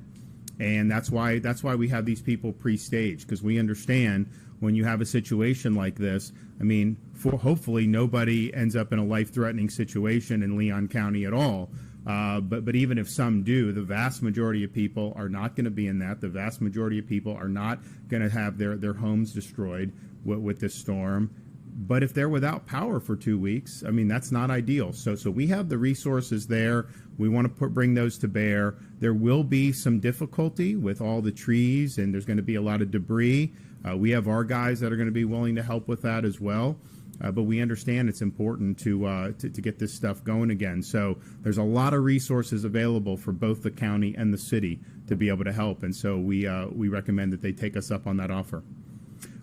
S3: and that's why we have these people pre-staged, because we understand when you have a situation like this. I mean, hopefully nobody ends up in a life-threatening situation in Leon County at all. But even if some do, the vast majority of people are not going to be in that. The vast majority of people are not going to have their homes destroyed with this storm. But if they're without power for 2 weeks, I mean, that's not ideal. So we have the resources there. We want to bring those to bear. There will be some difficulty with all the trees, and there's going to be a lot of debris. We have our guys that are going to be willing to help with that as well. But we understand it's important to get this stuff going again. So there's a lot of resources available for both the county and the city to be able to help. And so we recommend that they take us up on that offer.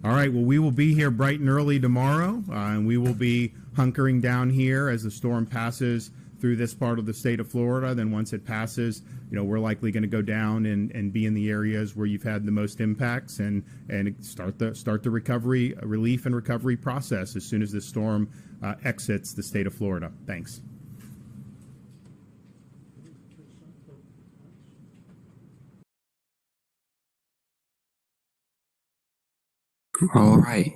S3: All right, well, we will be here bright and early tomorrow, and we will be hunkering down here as the storm passes through this part of the state of Florida. Then once it passes, we're likely going to go down and be in the areas where you've had the most impacts and start the recovery, relief and recovery process as soon as this storm exits the state of Florida. Thanks.
S1: All right.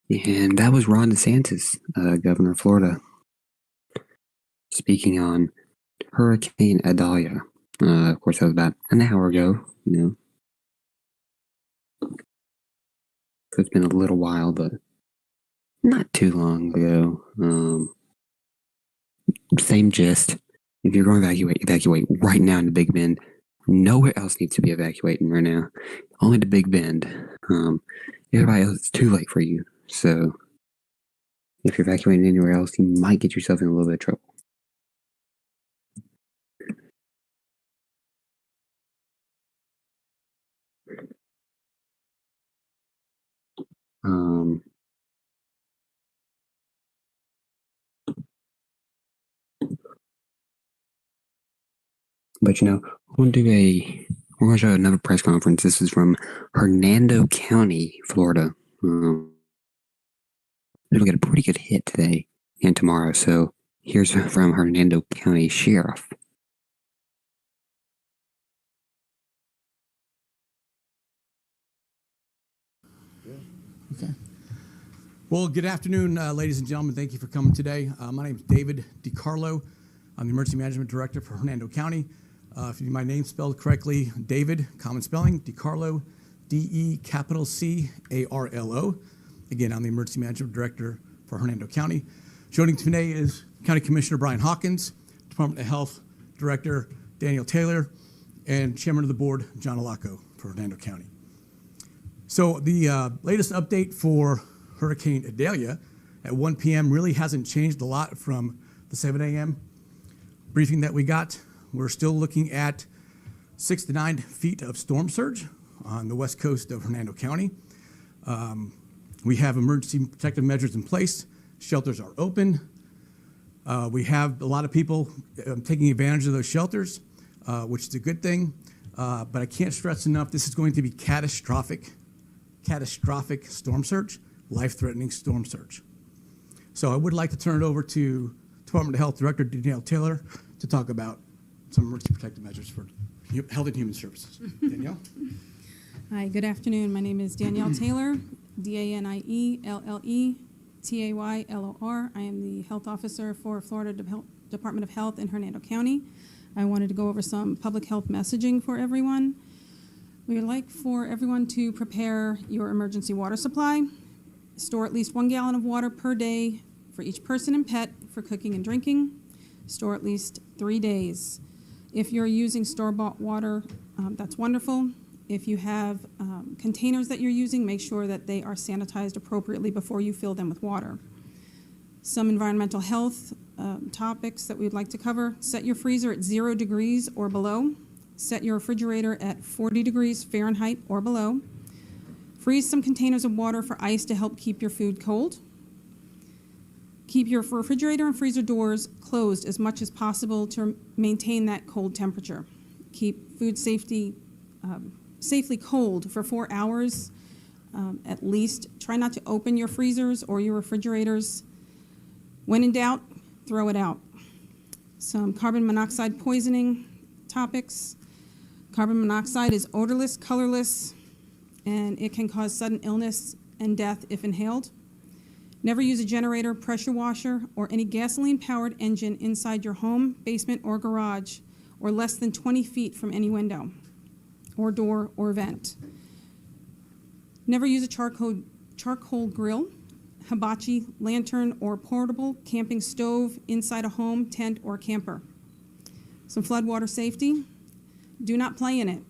S1: And that was Ron DeSantis, governor of Florida, speaking on Hurricane Idalia. Of course, that was about an hour ago, So it's been a little while, but not too long ago. Same gist. If you're going to evacuate right now in the Big Bend. Nowhere else needs to be evacuating right now. Only the Big Bend. Everybody else, it's too late for you. So if you're evacuating anywhere else, you might get yourself in a little bit of trouble. But we're going to show another press conference. This is from Hernando County, Florida. It'll get a pretty good hit today and tomorrow. So here's from Hernando County Sheriff.
S10: Okay. Well, good afternoon, ladies and gentlemen. Thank you for coming today. My name is David DiCarlo. I'm the Emergency Management Director for Hernando County. If you need my name spelled correctly, David, common spelling, DiCarlo, D-E-C-A-R-L-O. Again, I'm the Emergency Management Director for Hernando County. Joining today is County Commissioner Brian Hawkins, Department of Health Director Daniel Taylor, and Chairman of the Board John Alaco for Hernando County. So the latest update for Hurricane Idalia at 1 p.m. really hasn't changed a lot from the 7 a.m. briefing that we got. We're still looking at 6 to 9 feet of storm surge on the west coast of Hernando County. We have emergency protective measures in place. Shelters are open. We have a lot of people taking advantage of those shelters, which is a good thing. But I can't stress enough, this is going to be catastrophic storm surge, life-threatening storm surge. So I would like to turn it over to Department of Health Director Danielle Taylor to talk about some emergency protective measures for Health and Human Services. Danielle?
S11: Hi, good afternoon. My name is Danielle Taylor, DANIELLETAYLOR. I am the Health Officer for Florida Department of Health in Hernando County. I wanted to go over some public health messaging for everyone. We would like for everyone to prepare your emergency water supply. Store at least 1 gallon of water per day for each person and pet for cooking and drinking. Store at least 3 days. If you're using store-bought water, that's wonderful. If you have containers that you're using, make sure that they are sanitized appropriately before you fill them with water. Some environmental health topics that we'd like to cover. Set your freezer at 0 degrees or below. Set your refrigerator at 40 degrees Fahrenheit or below. Freeze some containers of water for ice to help keep your food cold. Keep your refrigerator and freezer doors closed as much as possible to maintain that cold temperature. Keep food safely cold for 4 hours at least. Try not to open your freezers or your refrigerators. When in doubt, throw it out. Some carbon monoxide poisoning topics. Carbon monoxide is odorless, colorless, and it can cause sudden illness and death if inhaled. Never use a generator, pressure washer, or any gasoline-powered engine inside your home, basement, or garage, or less than 20 feet from any window, or door, or vent. Never use a charcoal grill, hibachi, lantern, or portable camping stove inside a home, tent, or camper. Some floodwater safety. Do not play in it.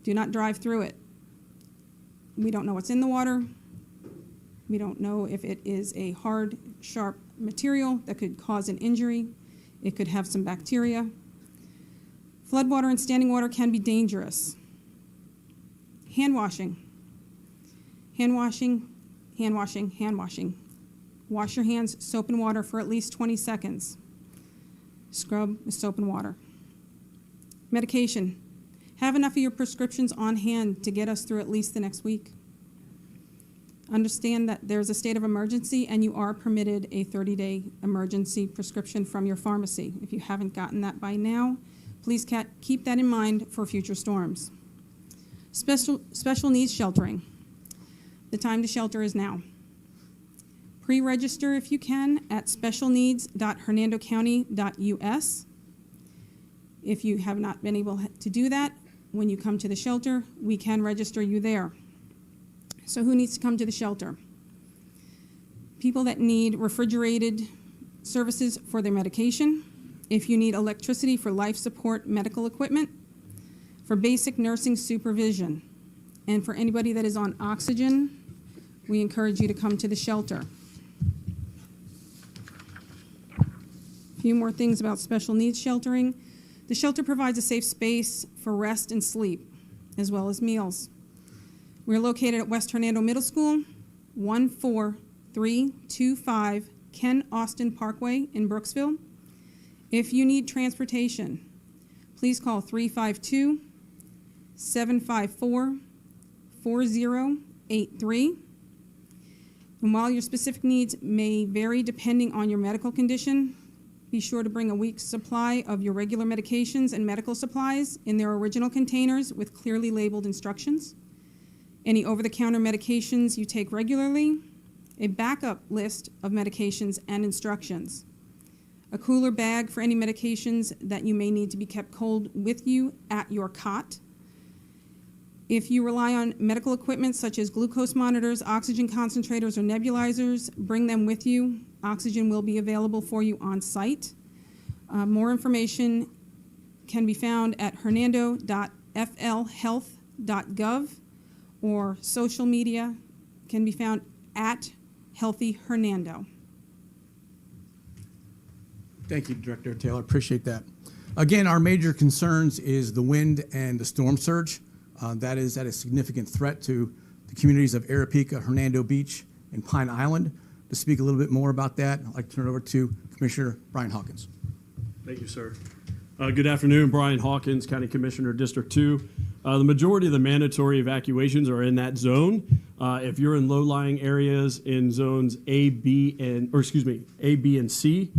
S11: Do not drive through it. We don't know what's in the water. We don't know if it is a hard, sharp material that could cause an injury. It could have some bacteria. Floodwater and standing water can be dangerous. Hand washing. Hand washing, hand washing, hand washing. Wash your hands, soap and water for at least 20 seconds. Scrub with soap and water. Medication. Have enough of your prescriptions on hand to get us through at least the next week. Understand that there's a state of emergency and you are permitted a 30-day emergency prescription from your pharmacy. If you haven't gotten that by now, please keep that in mind for future storms. Special needs sheltering. The time to shelter is now. Pre-register if you can at specialneeds.hernandocounty.us. If you have not been able to do that, when you come to the shelter, we can register you there. So who needs to come to the shelter? People that need refrigerated services for their medication, if you need electricity for life support medical equipment, for basic nursing supervision, and for anybody that is on oxygen, we encourage you to come to the shelter. A few more things about special needs sheltering. The shelter provides a safe space for rest and sleep, as well as meals. We're located at West Hernando Middle School, 14325 Ken Austin Parkway in Brooksville. If you need transportation, please call 352-754-4083. And while your specific needs may vary depending on your medical condition, be sure to bring a week's supply of your regular medications and medical supplies in their original containers with clearly labeled instructions. Any over-the-counter medications you take regularly, a backup list of medications and instructions, a cooler bag for any medications that you may need to be kept cold with you at your cot. If you rely on medical equipment such as glucose monitors, oxygen concentrators, or nebulizers, bring them with you. Oxygen will be available for you on site. More information can be found at hernando.flhealth.gov, or social media can be found at Healthy Hernando.
S10: Thank you, Director Taylor. Appreciate that. Again, our major concerns is the wind and the storm surge. That is at a significant threat to the communities of Arapaika, Hernando Beach, and Pine Island. To speak a little bit more about that, I'd like to turn it over to Commissioner Brian Hawkins.
S12: Thank you, sir. Good afternoon, Brian Hawkins, County Commissioner, District 2. The majority of the mandatory evacuations are in that zone. If you're in low-lying areas in zones A, B, and C,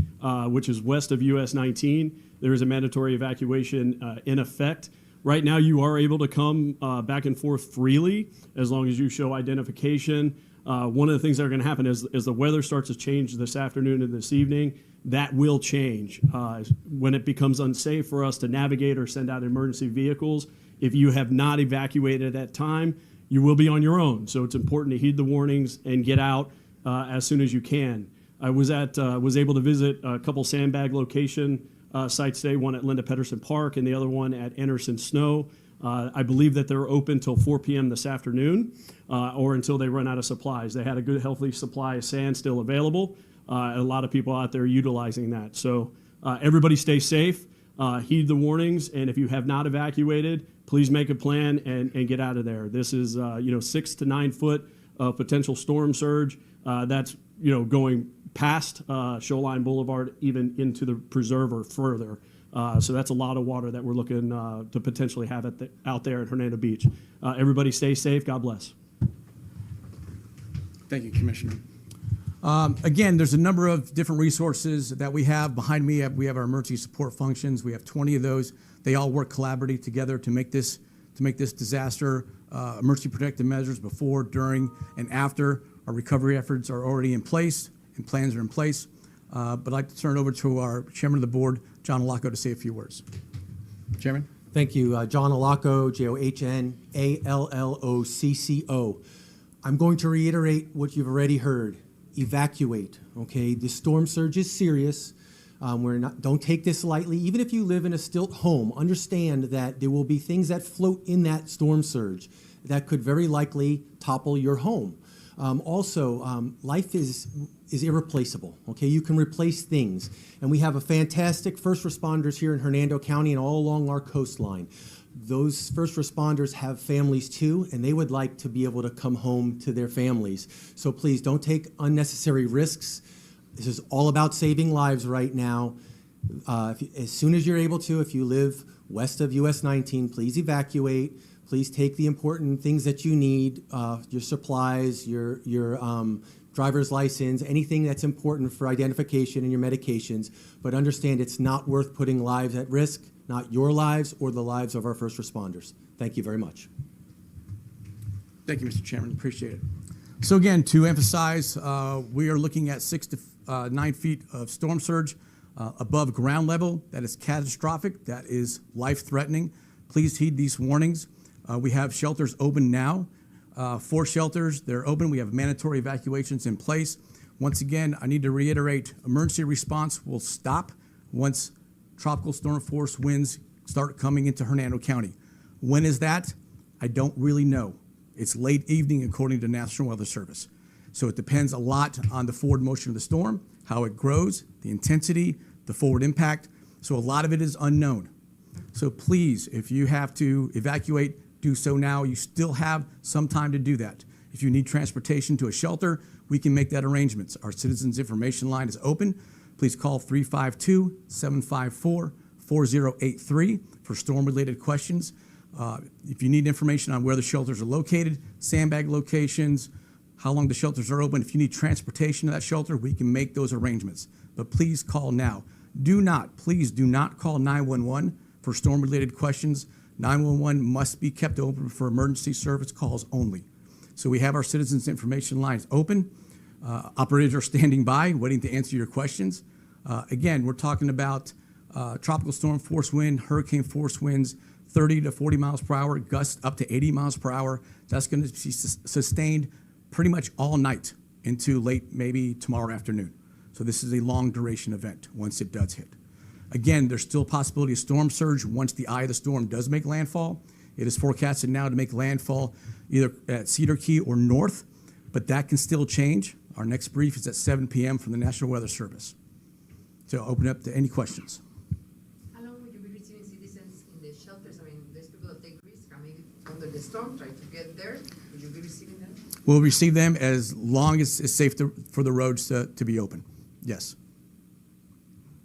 S12: which is west of US 19, there is a mandatory evacuation in effect. Right now, you are able to come back and forth freely as long as you show identification. One of the things that are going to happen is as the weather starts to change this afternoon and this evening, that will change. When it becomes unsafe for us to navigate or send out emergency vehicles, if you have not evacuated at that time, you will be on your own. So it's important to heed the warnings and get out as soon as you can. I was able to visit a couple sandbag location sites today, one at Linda Pedersen Park and the other one at Anderson Snow. I believe that they're open till 4 p.m. this afternoon or until they run out of supplies. They had a good, healthy supply of sand still available. A lot of people out there utilizing that. So everybody stay safe, heed the warnings, and if you have not evacuated, please make a plan and get out of there. This is 6 to 9 foot of potential storm surge. That's going past Shoreline Boulevard, even into the preserve or further. So that's a lot of water that we're looking to potentially have out there at Hernando Beach. Everybody stay safe. God bless.
S10: Thank you, Commissioner. Again, there's a number of different resources that we have. Behind me, we have our emergency support functions. We have 20 of those. They all work collaboratively together to make this disaster emergency protective measures before, during, and after. Our recovery efforts are already in place and plans are in place. But I'd like to turn it over to our Chairman of the Board, John Alacco, to say a few words. Chairman?
S13: Thank you. John Alacco, JOHN-ALLOCCO. I'm going to reiterate what you've already heard. Evacuate, okay? The storm surge is serious. Don't take this lightly. Even if you live in a stilt home, understand that there will be things that float in that storm surge that could very likely topple your home. Life is irreplaceable, okay? You can replace things. And we have a fantastic first responders here in Hernando County and all along our coastline. Those first responders have families too, and they would like to be able to come home to their families. So please don't take unnecessary risks. This is all about saving lives right now. As soon as you're able to, if you live west of US 19, please evacuate. Please take the important things that you need, your supplies, your driver's license, anything that's important for identification and your medications. But understand it's not worth putting lives at risk, not your lives or the lives of our first responders. Thank you very much.
S10: Thank you, Mr. Chairman. Appreciate it. So again, to emphasize, we are looking at 6 to 9 feet of storm surge above ground level. That is catastrophic. That is life-threatening. Please heed these warnings. We have shelters open now. 4 shelters, they're open. We have mandatory evacuations in place. Once again, I need to reiterate, emergency response will stop once tropical storm force winds start coming into Hernando County. When is that? I don't really know. It's late evening according to National Weather Service. So it depends a lot on the forward motion of the storm, how it grows, the intensity, the forward impact. So a lot of it is unknown. So please, if you have to evacuate, do so now. You still have some time to do that. If you need transportation to a shelter, we can make that arrangements. Our Citizens Information Line is open. Please call 352-754-4083 for storm-related questions. If you need information on where the shelters are located, sandbag locations, how long the shelters are open, if you need transportation to that shelter, we can make those arrangements. But please call now. Please do not call 911 for storm-related questions. 911 must be kept open for emergency service calls only. So we have our Citizens Information Lines open. Operators are standing by, waiting to answer your questions. Again, we're talking about tropical storm force wind, hurricane force winds, 30 to 40 miles per hour, gusts up to 80 miles per hour. That's going to be sustained pretty much all night into late, maybe tomorrow afternoon. So this is a long duration event once it does hit. Again, there's still a possibility of storm surge once the eye of the storm does make landfall. It is forecasted now to make landfall either at Cedar Key or north, but that can still change. Our next brief is at 7 p.m. from the National Weather Service. So I'll open up to any questions.
S14: How long will you be receiving citizens in the shelters? I mean, there's people that take risks. I mean, under the storm, try to get there. Will you be receiving them?
S10: We'll receive them as long as it's safe for the roads to be open. Yes.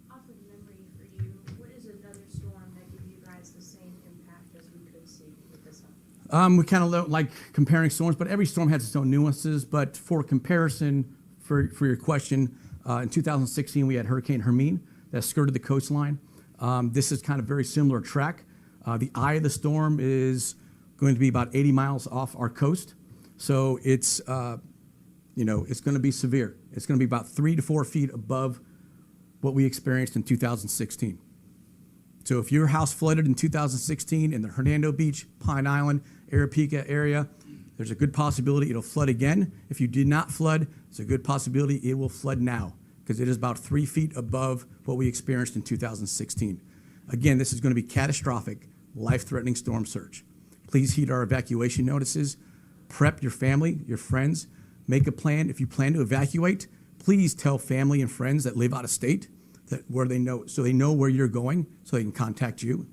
S15: Off of memory for you, what is another storm that give you guys the same impact as we could see with this one?
S10: We kind of don't like comparing storms, but every storm has its own nuances. But for comparison, for your question, in 2016 we had Hurricane Hermine that skirted the coastline. This is kind of very similar track. The eye of the storm is going to be about 80 miles off our coast, so it's it's going to be severe. It's going to be about 3 to 4 feet above what we experienced in 2016. So if your house flooded in 2016 in the Hernando Beach, Pine Island, Arapaca area, there's a good possibility it'll flood again. If you did not flood, it's a good possibility it will flood now because it is about 3 feet above what we experienced in 2016. Again, this is going to be catastrophic, life-threatening storm surge. Please heed our evacuation notices. Prep your family, your friends. Make a plan. If you plan to evacuate, please tell family and friends that live out of state where they know, so they know where you're going, so they can contact you.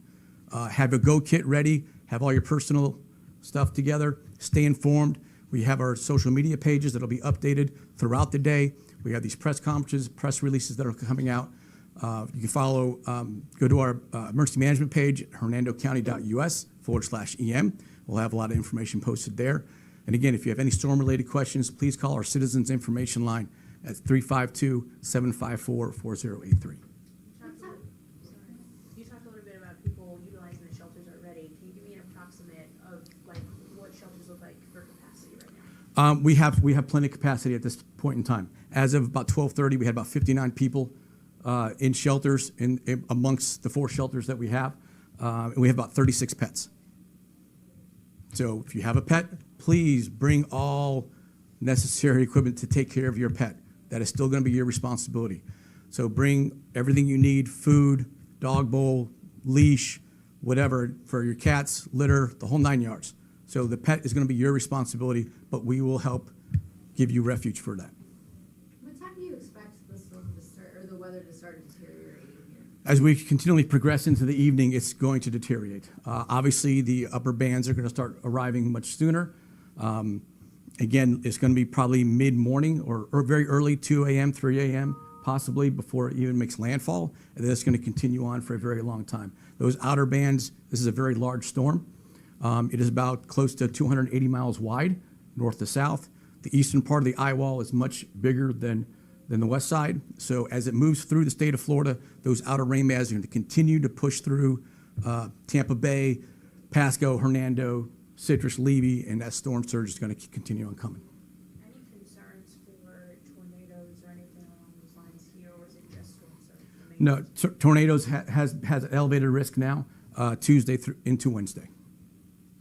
S10: Have a go kit ready. Have all your personal stuff together. Stay informed. We have our social media pages that'll be updated throughout the day. We have these press conferences, press releases that are coming out. You can follow, go to our emergency management page at hernandocounty.us/EM. We'll have a lot of information posted there. And again, if you have any storm-related questions, please call our Citizens Information Line at 352-754-4083.
S15: You talked a little bit about people utilizing the shelters already. Can you give me an approximate of like what shelters look like for capacity right now?
S10: We have plenty of capacity at this point in time. As of about 12:30, we had about 59 people in shelters amongst the 4 shelters that we have. And we have about 36 pets. So if you have a pet, please bring all necessary equipment to take care of your pet. That is still going to be your responsibility. So bring everything you need, food, dog bowl, leash, whatever, for your cats, litter, the whole 9 yards. So the pet is going to be your responsibility, but we will help give you refuge for that.
S14: What time do you expect the storm to start, or the weather to start deteriorating here?
S10: As we continually progress into the evening, it's going to deteriorate. Obviously, the upper bands are going to start arriving much sooner. Again, it's going to be probably mid-morning or very early, 2 a.m., 3 a.m., possibly, before it even makes landfall. And then it's going to continue on for a very long time. Those outer bands, this is a very large storm. It is about close to 280 miles wide, north to south. The eastern part of the eye wall is much bigger than the west side. So as it moves through the state of Florida, those outer rain bands are going to continue to push through Tampa Bay, Pasco, Hernando, Citrus, Levy, and that storm surge is going to continue on coming.
S15: Any concerns for tornadoes or anything along those lines here, or is it just storm surge?
S10: No, tornadoes has elevated risk now, Tuesday into Wednesday.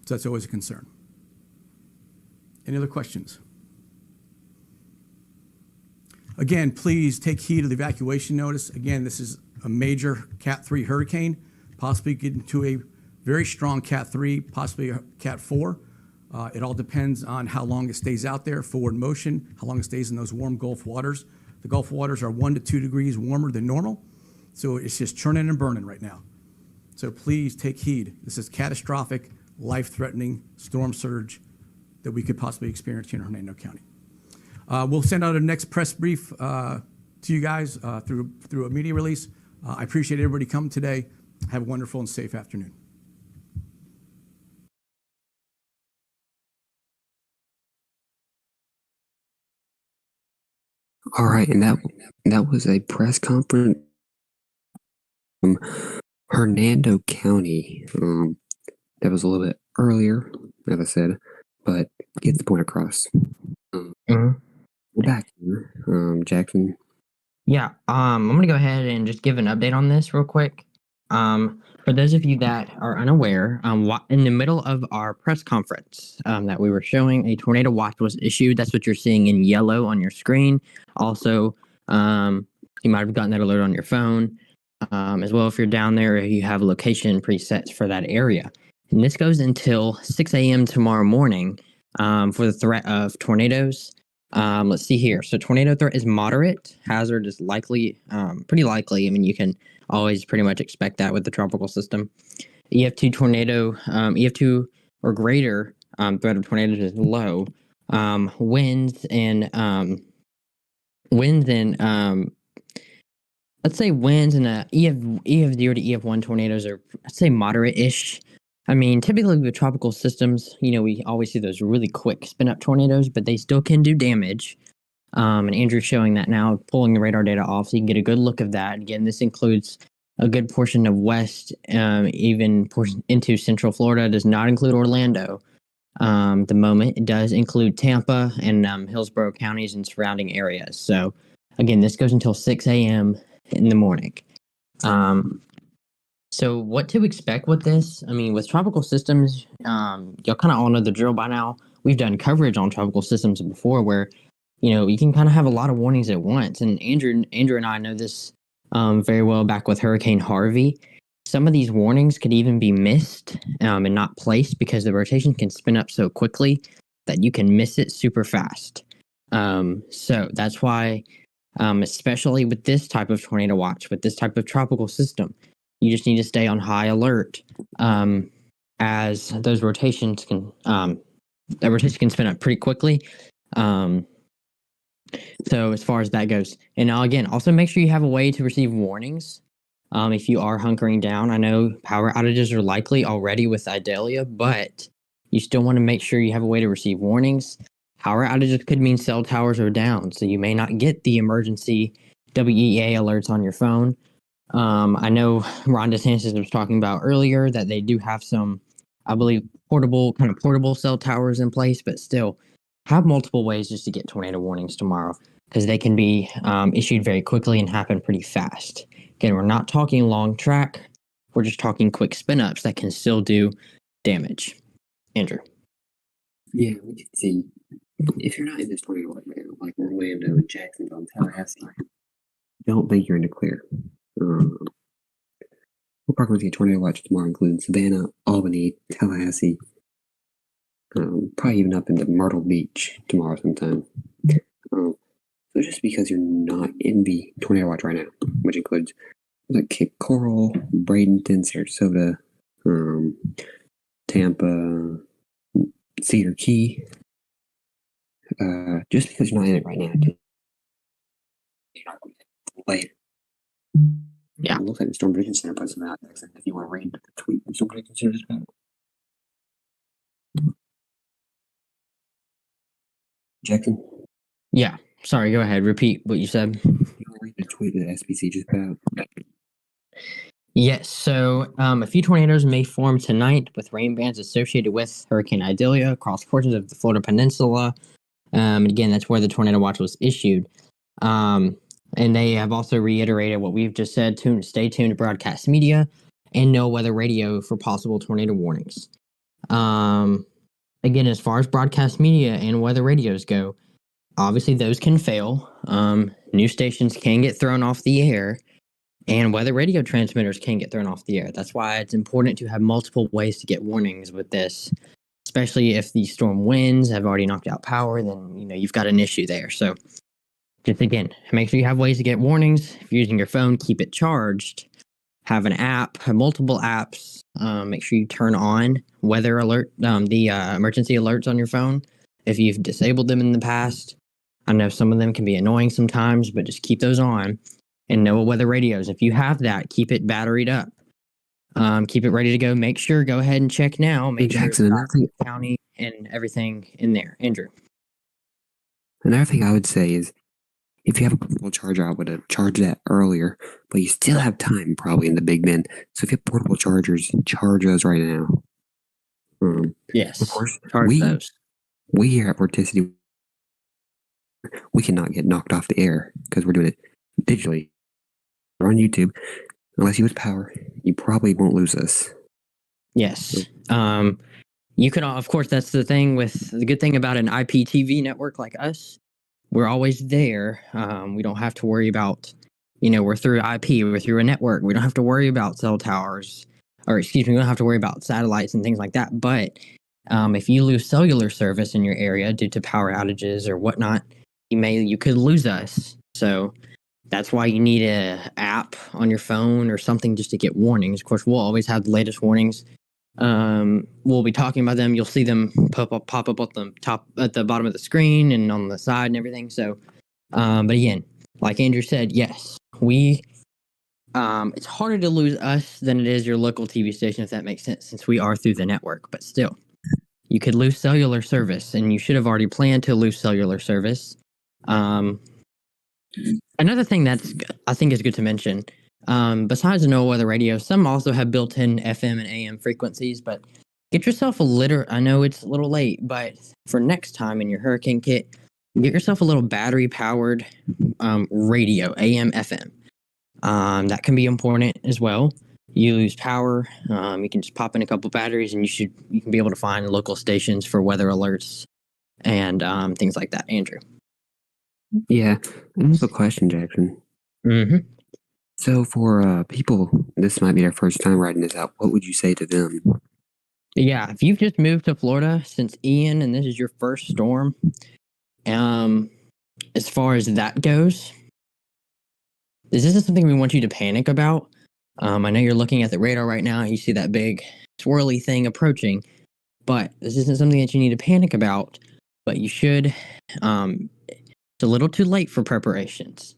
S10: So that's always a concern. Any other questions? Again, please take heed of the evacuation notice. Again, this is a major Cat 3 hurricane, possibly getting to a very strong Cat 3, possibly a Cat 4. It all depends on how long it stays out there, forward motion, how long it stays in those warm Gulf waters. The Gulf waters are 1 to 2 degrees warmer than normal, so it's just churning and burning right now. So please take heed. This is catastrophic, life-threatening storm surge that we could possibly experience here in Hernando County. We'll send out a next press brief to you guys through a media release. I appreciate everybody coming today. Have a wonderful and safe afternoon.
S1: All right, and that was a press conference from Hernando County. That was a little bit earlier, as I said, but get the point across. We're back here, Jackson.
S2: Yeah, I'm going to go ahead and just give an update on this real quick. For those of you that are unaware, in the middle of our press conference that we were showing, a tornado watch was issued. That's what you're seeing in yellow on your screen. Also, you might have gotten that alert on your phone. as well if you're down there, you have location presets for that area. And this goes until 6 a.m. tomorrow morning for the threat of tornadoes. Let's see here. So tornado threat is moderate. Hazard is likely, pretty likely. I mean, you can always pretty much expect that with the tropical system. EF2 tornado, EF2 or greater threat of tornadoes is low. Winds and let's say winds and EF0 to EF1 tornadoes are, I'd say, moderate-ish. I mean, typically with tropical systems, we always see those really quick spin-up tornadoes, but they still can do damage. And Andrew's showing that now, pulling the radar data off, so you can get a good look of that. Again, this includes a good portion of west, even portion into central Florida. It does not include Orlando. The moment it does include Tampa and Hillsborough counties and surrounding areas. So, again, this goes until 6 a.m. in the morning. So what to expect with this? I mean, with tropical systems, y'all kind of all know the drill by now. We've done coverage on tropical systems before where, you can kind of have a lot of warnings at once. And Andrew and I know this very well back with Hurricane Harvey. Some of these warnings could even be missed and not placed because the rotation can spin up so quickly that you can miss it super fast. So that's why, especially with this type of tornado watch, with this type of tropical system, you just need to stay on high alert as those rotations can spin up pretty quickly. So as far as that goes, and now again, also make sure you have a way to receive warnings if you are hunkering down. I know power outages are likely already with Idalia, but you still want to make sure you have a way to receive warnings. Power outages could mean cell towers are down, so you may not get the emergency WEA alerts on your phone. I know Ron DeSantis was talking about earlier that they do have some, I believe, portable cell towers in place, but still have multiple ways just to get tornado warnings tomorrow because they can be issued very quickly and happen pretty fast. Again, we're not talking long track. We're just talking quick spin-ups that can still do damage. Andrew.
S1: Yeah, we can see. If you're not in this tornado right now, like Orlando and Jacksonville and Tallahassee, don't think you're in the clear. We're probably going to get tornado watch tomorrow, including Savannah, Albany, Tallahassee, probably even up into Myrtle Beach tomorrow sometime. So just because you're not in the tornado watch right now, which includes like Cape Coral, Bradenton, Sarasota, Tampa, Cedar Key, just because you're not in it right now, you're not going to later.
S2: Yeah.
S1: It looks like the Storm Prediction Center put some out. If you want to read the tweet, the Storm Prediction Center is about. Jackson?
S2: Yeah. Sorry, go ahead. Repeat what you said.
S1: You want to read the tweet that SPC just put out?
S2: Yes. So a few tornadoes may form tonight with rain bands associated with Hurricane Idalia across portions of the Florida Peninsula. And again, that's where the tornado watch was issued. And they have also reiterated what we've just said, stay tuned to broadcast media and know weather radio for possible tornado warnings. Again, as far as broadcast media and weather radios go, obviously those can fail. News stations can get thrown off the air and weather radio transmitters can get thrown off the air. That's why it's important to have multiple ways to get warnings with this, especially if the storm winds have already knocked out power, then you've got an issue there. So just again, make sure you have ways to get warnings. If you're using your phone, keep it charged. Have an app, have multiple apps. Make sure you turn on weather alert, the emergency alerts on your phone. If you've disabled them in the past, I know some of them can be annoying sometimes, but just keep those on and know weather radios. If you have that, keep it batteried up. Keep it ready to go. Make sure, go ahead and check now. Make sure it's got the county and everything in there. Andrew.
S1: Another thing I would say is, if you have a portable charger, I would have charged that earlier, but you still have time probably in the Big Bend. So if you have portable chargers, charge those right now.
S2: Yes,
S1: of course,
S2: charge those.
S1: We here at Vorticity, we cannot get knocked off the air because we're doing it digitally. We're on YouTube. Unless you have power, you probably won't lose us.
S2: Yes. You can, of course, that's the thing with the good thing about an IPTV network like us. We're always there. We don't have to worry about we're through IP, we're through a network. We don't have to worry about cell towers, we don't have to worry about satellites and things like that. But if you lose cellular service in your area due to power outages or whatnot, you could lose us. So that's why you need a app on your phone or something just to get warnings. Of course, we'll always have the latest warnings. We'll be talking about them. You'll see them pop up at the bottom of the screen and on the side and everything. So, but again, like Andrew said, yes, it's harder to lose us than it is your local TV station, if that makes sense, since we are through the network. But still, you could lose cellular service, and you should have already planned to lose cellular service. Another thing that's I think is good to mention, besides the NOAA weather radio, some also have built-in FM and AM frequencies, but get yourself I know it's a little late, but for next time in your hurricane kit, get yourself a little battery-powered radio, AM, FM. That can be important as well. You lose power, you can just pop in a couple batteries, and you can be able to find local stations for weather alerts and things like that. Andrew.
S1: Yeah, I have a question, Jackson.
S2: Mm-hmm.
S1: So for people, this might be their first time writing this out, what would you say to them?
S2: Yeah, if you've just moved to Florida since Ian and this is your first storm, as far as that goes, this isn't something we want you to panic about. I know you're looking at the radar right now. You see that big swirly thing approaching, but this isn't something that you need to panic about, but you should. It's a little too late for preparations.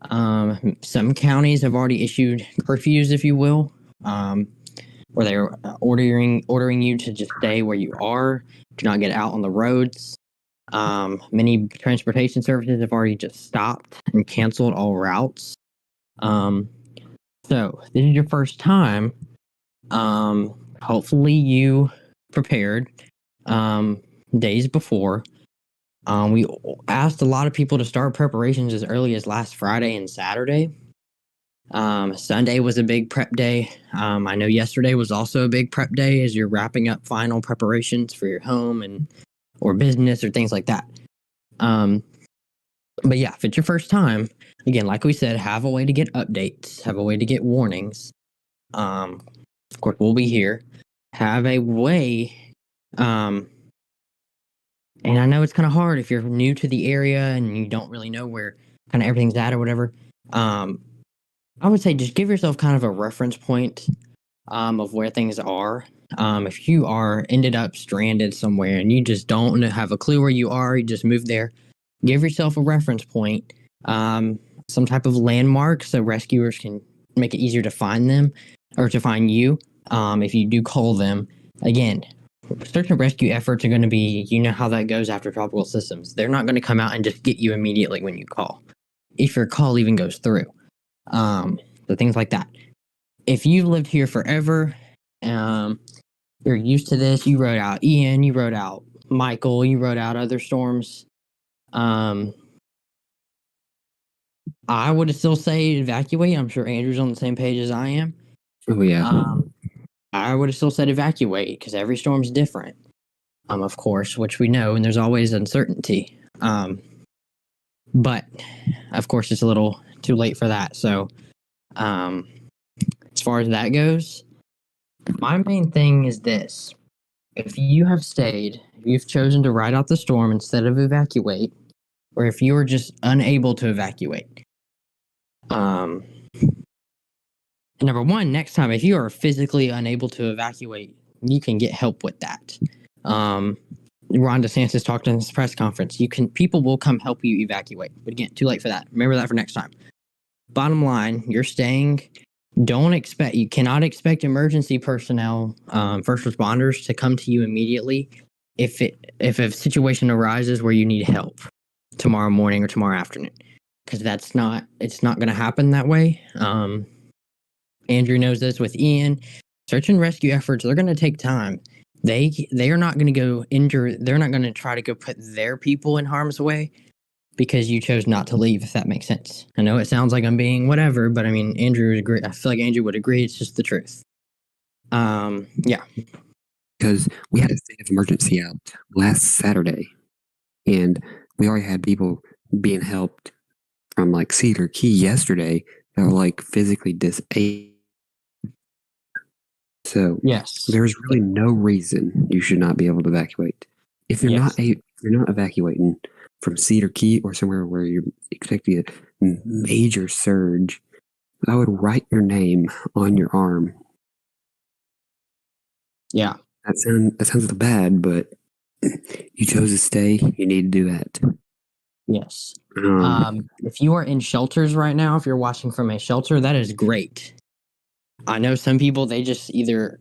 S2: Some counties have already issued curfews, if you will, where they're ordering you to just stay where you are, do not get out on the roads. Many transportation services have already just stopped and canceled all routes. So this is your first time. Hopefully you prepared days before. We asked a lot of people to start preparations as early as last Friday and Saturday. Sunday was a big prep day. I know yesterday was also a big prep day as you're wrapping up final preparations for your home or business or things like that. But yeah, if it's your first time, again, like we said, have a way to get updates, have a way to get warnings. Of course, we'll be here. Have a way, and I know it's kind of hard if you're new to the area and you don't really know where kind of everything's at or whatever. I would say just give yourself kind of a reference point of where things are. If you ended up stranded somewhere and you just don't have a clue where you are, you just moved there, give yourself a reference point, some type of landmark so rescuers can make it easier to find them or to find you if you do call them. Again, search and rescue efforts are going to be, you know how that goes after tropical systems. They're not going to come out and just get you immediately when you call, if your call even goes through. So things like that. If you've lived here forever, you're used to this, you wrote out Ian, you wrote out Michael, you wrote out other storms. I would still say evacuate. I'm sure Andrew's on the same page as I am.
S1: Oh, yeah.
S2: I would have still said evacuate because every storm's different, of course, which we know, and there's always uncertainty. But, of course, it's a little too late for that. So, as far as that goes, my main thing is this. If you have stayed, if you've chosen to ride out the storm instead of evacuate, or if you are just unable to evacuate, number one, next time, if you are physically unable to evacuate, you can get help with that. Ron DeSantis talked in this press conference. People will come help you evacuate. But again, too late for that. Remember that for next time. Bottom line, you're staying. You cannot expect emergency personnel, first responders to come to you immediately if a situation arises where you need help tomorrow morning or tomorrow afternoon, because it's not going to happen that way. Andrew knows this with Ian. Search and rescue efforts, they're going to take time. They are not going to go injure. They're not going to try to go put their people in harm's way because you chose not to leave, if that makes sense. I know it sounds like I'm being whatever, but I mean, Andrew would agree. I feel like Andrew would agree. It's just the truth. Yeah.
S1: Because we had a state of emergency out last Saturday, and we already had people being helped from like Cedar Key yesterday that are like physically disabled. So
S2: Yes.
S1: there's really no reason you should not be able to evacuate. If you're if you're not evacuating from Cedar Key or somewhere where you're expecting a major surge, I would write your name on your arm.
S2: Yeah.
S1: That sounds a little bad, but you chose to stay. You need to do that.
S2: Yes. If you are in shelters right now, if you're watching from a shelter, that is great. I know some people, they just either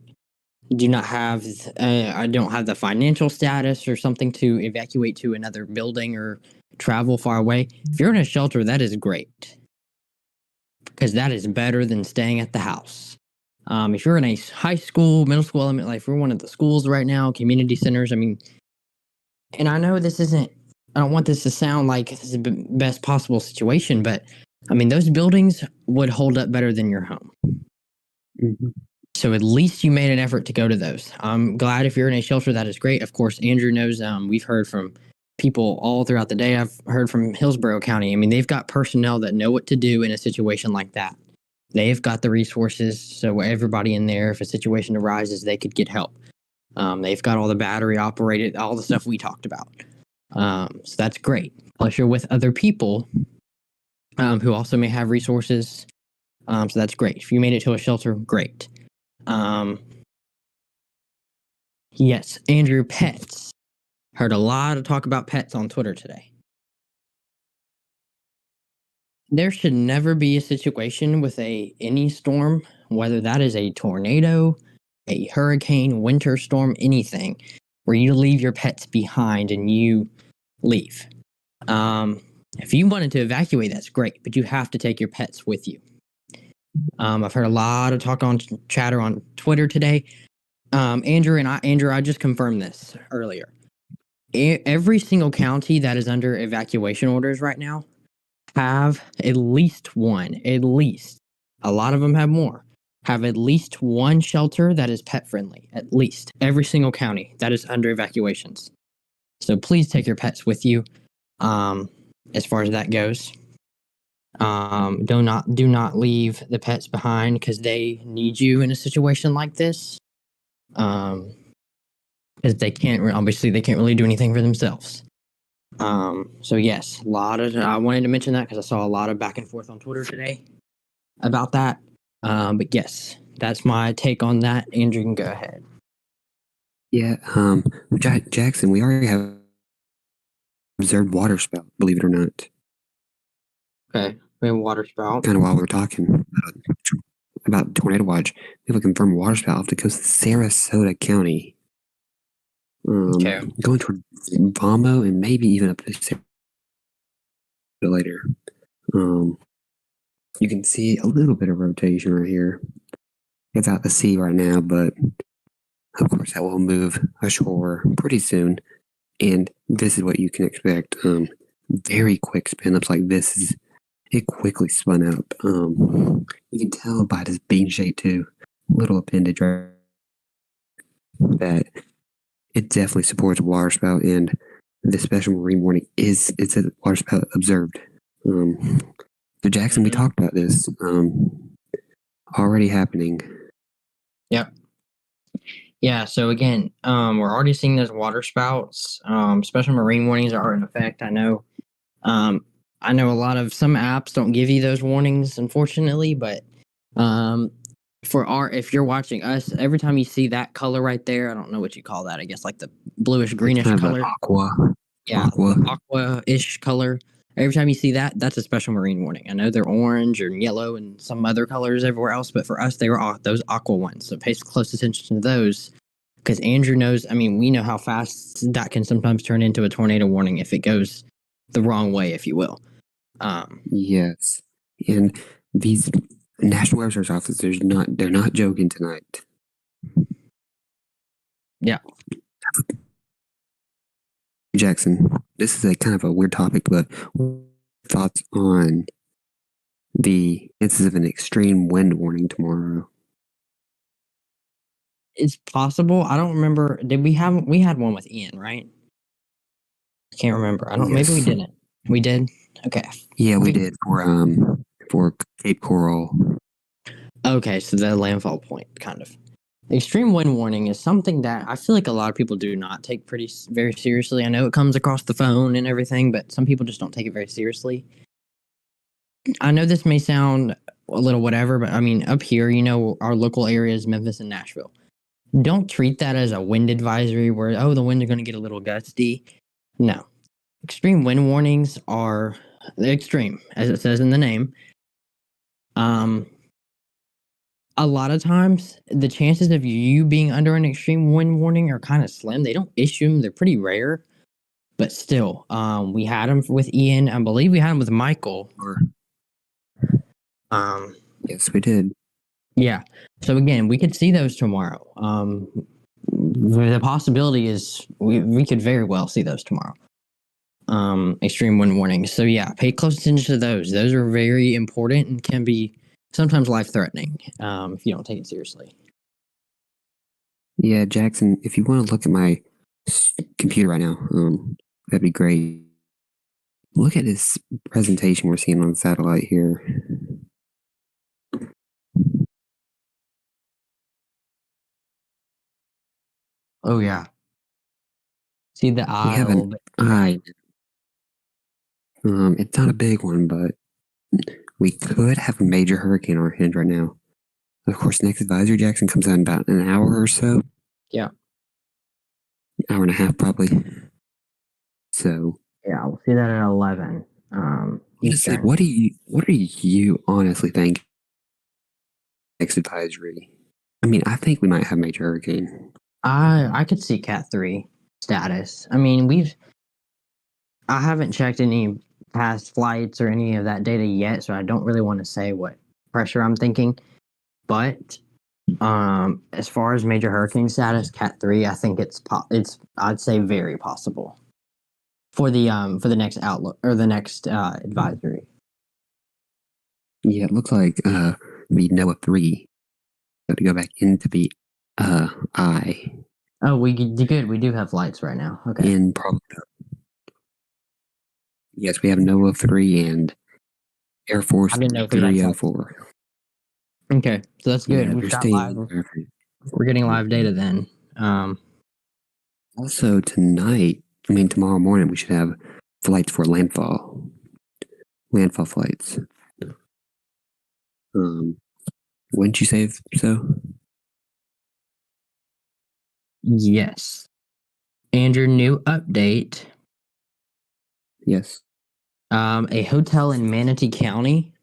S2: do not have, I don't have the financial status or something to evacuate to another building or travel far away. If you're in a shelter, that is great, because that is better than staying at the house. If you're in a high school, middle school, elementary, like if we're one of the schools right now, community centers, I mean, and I know this isn't, I don't want this to sound like this is the best possible situation, but I mean, those buildings would hold up better than your home.
S1: Mm-hmm.
S2: So at least you made an effort to go to those. I'm glad if you're in a shelter, that is great. Of course, Andrew knows, we've heard from people all throughout the day. I've heard from Hillsborough County. I mean, they've got personnel that know what to do in a situation like that. They've got the resources, so everybody in there, if a situation arises, they could get help. They've got all the battery operated, all the stuff we talked about. So that's great. Plus, you're with other people who also may have resources. So that's great. If you made it to a shelter, great. Yes, Andrew, pets. Heard a lot of talk about pets on Twitter today. There should never be a situation with any storm, whether that is a tornado, a hurricane, winter storm, anything, where you leave your pets behind and you leave. If you wanted to evacuate, that's great, but you have to take your pets with you. I've heard a lot of talk on chatter on Twitter today. Andrew, I just confirmed this earlier. Every single county that is under evacuation orders right now have at least one, a lot of them have more, have at least one shelter that is pet friendly, at least every single county that is under evacuations. So please take your pets with you. As far as that goes, do not leave the pets behind, because they need you in a situation like this. Because they can't really do anything for themselves. So yes, I wanted to mention that because I saw a lot of back and forth on Twitter today about that. But yes, that's my take on that. Andrew, can go ahead.
S1: Yeah, Jackson, we already have observed water spout, believe it or not.
S2: Okay, we have water spout.
S1: Kind of while we were talking about tornado watch, we have a confirmed water spout off the coast of Sarasota County.
S2: Okay.
S1: Going toward Vamo and maybe even up to Sarasota later. You can see a little bit of rotation right here. It's out to sea right now, but of course that will move ashore pretty soon. And this is what you can expect. Very quick spin ups like this. It quickly spun up. You can tell by this bean shape too. Little appendage right, that it definitely supports water spout, and the special marine warning it's a water spout observed. So Jackson, we talked about this already happening.
S2: Yep. Yeah, so again, we're already seeing those water spouts. Special marine warnings are in effect. I know some apps don't give you those warnings, unfortunately, but if you're watching us, every time you see that color right there, I don't know what you call that. I guess like the bluish greenish
S1: kind of
S2: color.
S1: Aqua.
S2: Yeah, aqua-ish color. Every time you see that, that's a special marine warning. I know they're orange or yellow and some other colors everywhere else, but for us, they were those aqua ones. So pay close attention to those, because Andrew knows, we know how fast that can sometimes turn into a tornado warning if it goes the wrong way, if you will.
S1: Yes. And these National Weather Service officers, they're not joking tonight.
S2: Yeah.
S1: Jackson, this is a kind of a weird topic, but thoughts on the instance of an extreme wind warning tomorrow?
S2: It's possible. I don't remember. We had one with Ian, right? I can't remember. Maybe we didn't. We did? Okay.
S1: Yeah, we did for for Cape Coral.
S2: Okay, so the landfall point, kind of. Extreme wind warning is something that I feel like a lot of people do not take very seriously. I know it comes across the phone and everything, but some people just don't take it very seriously. I know this may sound a little whatever, but I mean, up here, our local areas, Memphis and Nashville. Don't treat that as a wind advisory where, the winds are going to get a little gusty. No. Extreme wind warnings are extreme, as it says in the name. A lot of times, the chances of you being under an extreme wind warning are kind of slim. They don't issue them; they're pretty rare. But still, we had them with Ian. I believe we had them with Michael.
S1: Yes, we did.
S2: Yeah. So again, we could see those tomorrow. The possibility is we could very well see those tomorrow. Extreme wind warnings. So yeah, pay close attention to those. Those are very important and can be sometimes life-threatening if you don't take it seriously.
S1: Yeah, Jackson, if you want to look at my computer right now, that'd be great. Look at this presentation we're seeing on the satellite here.
S2: Oh yeah. See the eye.
S1: We have an eye. It's not a big one, but we could have a major hurricane on our hands right now. Of course, next advisory, Jackson, comes out in about an hour or so.
S2: Yeah.
S1: Hour and a half, probably. So.
S2: Yeah, we'll see that at 11.
S1: Honestly, what do you honestly think? Next advisory. I mean, I think we might have major hurricane.
S2: I could see Cat 3 status. I mean, I haven't checked any past flights or any of that data yet, so I don't really want to say what pressure I'm thinking. But as far as major hurricane status, Cat 3, I think it's I'd say very possible for the next outlook or the next advisory.
S1: Yeah, it looks like the NOAA 3 got to go back into the I.
S2: Oh, we good. We do have lights right now. Okay.
S1: And probably yes, we have NOAA 3 and Air Force 304.
S2: Okay, so that's good.
S1: Yeah,
S2: we're getting live data then.
S1: Also tomorrow morning we should have flights for landfall flights. Wouldn't you say so?
S2: Yes. And your new update.
S1: Yes.
S2: A hotel in Manatee County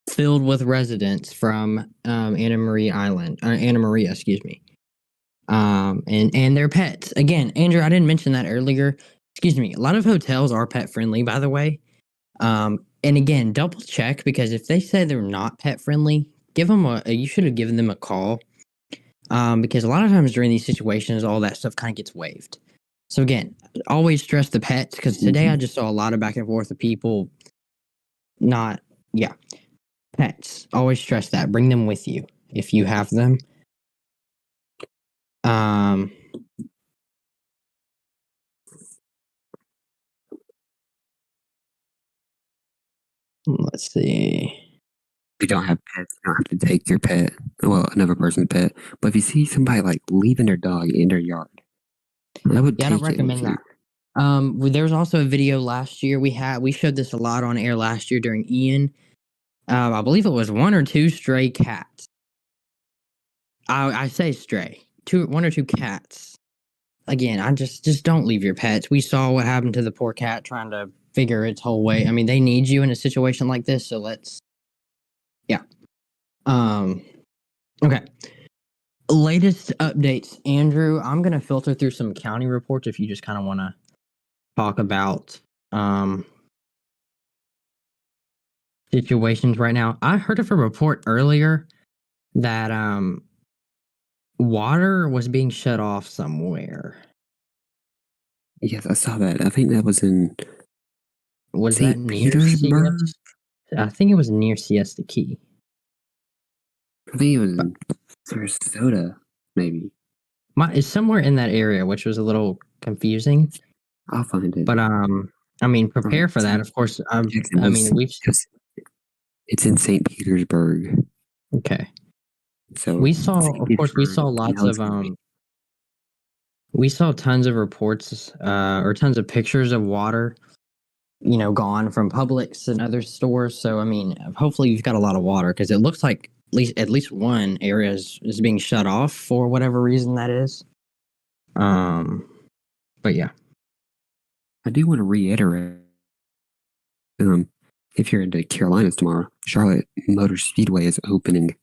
S2: filled with residents from Anna Maria, excuse me. And their pets. Again, Andrew, I didn't mention that earlier. Excuse me. A lot of hotels are pet friendly, by the way. And again, double check, because if they say they're not pet friendly, you should have given them a call. Because a lot of times during these situations, all that stuff kind of gets waived. So again, always stress the pets, because today I just saw a lot of back and forth of people pets. Always stress that. Bring them with you if you have them. Let's see.
S1: If you don't have pets, you don't have to take your pet. Well, another person's pet. But if you see somebody like leaving their dog in their yard, I would take
S2: I don't recommend that. There was also a video last year we showed this a lot on air last year during Ian. I believe it was 1 or 2 stray cats. I say stray. 1 or 2 cats. Again, I just don't leave your pets. We saw what happened to the poor cat trying to figure its whole way. I mean, they need you in a situation like this, so let's okay. Latest updates, Andrew. I'm gonna filter through some county reports if you just kind of want to talk about situations right now. I heard of a report earlier that water was being shut off somewhere.
S1: Yes, I saw that. I think that was in
S2: St. Petersburg. I think it was near Siesta Key.
S1: I think it was in Sarasota, maybe.
S2: It's somewhere in that area, which was a little confusing.
S1: I'll find it.
S2: But I mean, prepare for that. Of course,
S1: It's in St. Petersburg.
S2: Okay.
S1: So
S2: We saw,
S1: St.
S2: of course, we
S1: Petersburg,
S2: saw lots
S1: now
S2: of
S1: it's gonna be-
S2: we saw tons of reports or tons of pictures of water, gone from Publix and other stores. So I mean, hopefully you've got a lot of water because it looks like at least one area is being shut off for whatever reason that is. But yeah.
S1: I do want to reiterate. If you're in the Carolinas tomorrow, Charlotte Motor Speedway is opening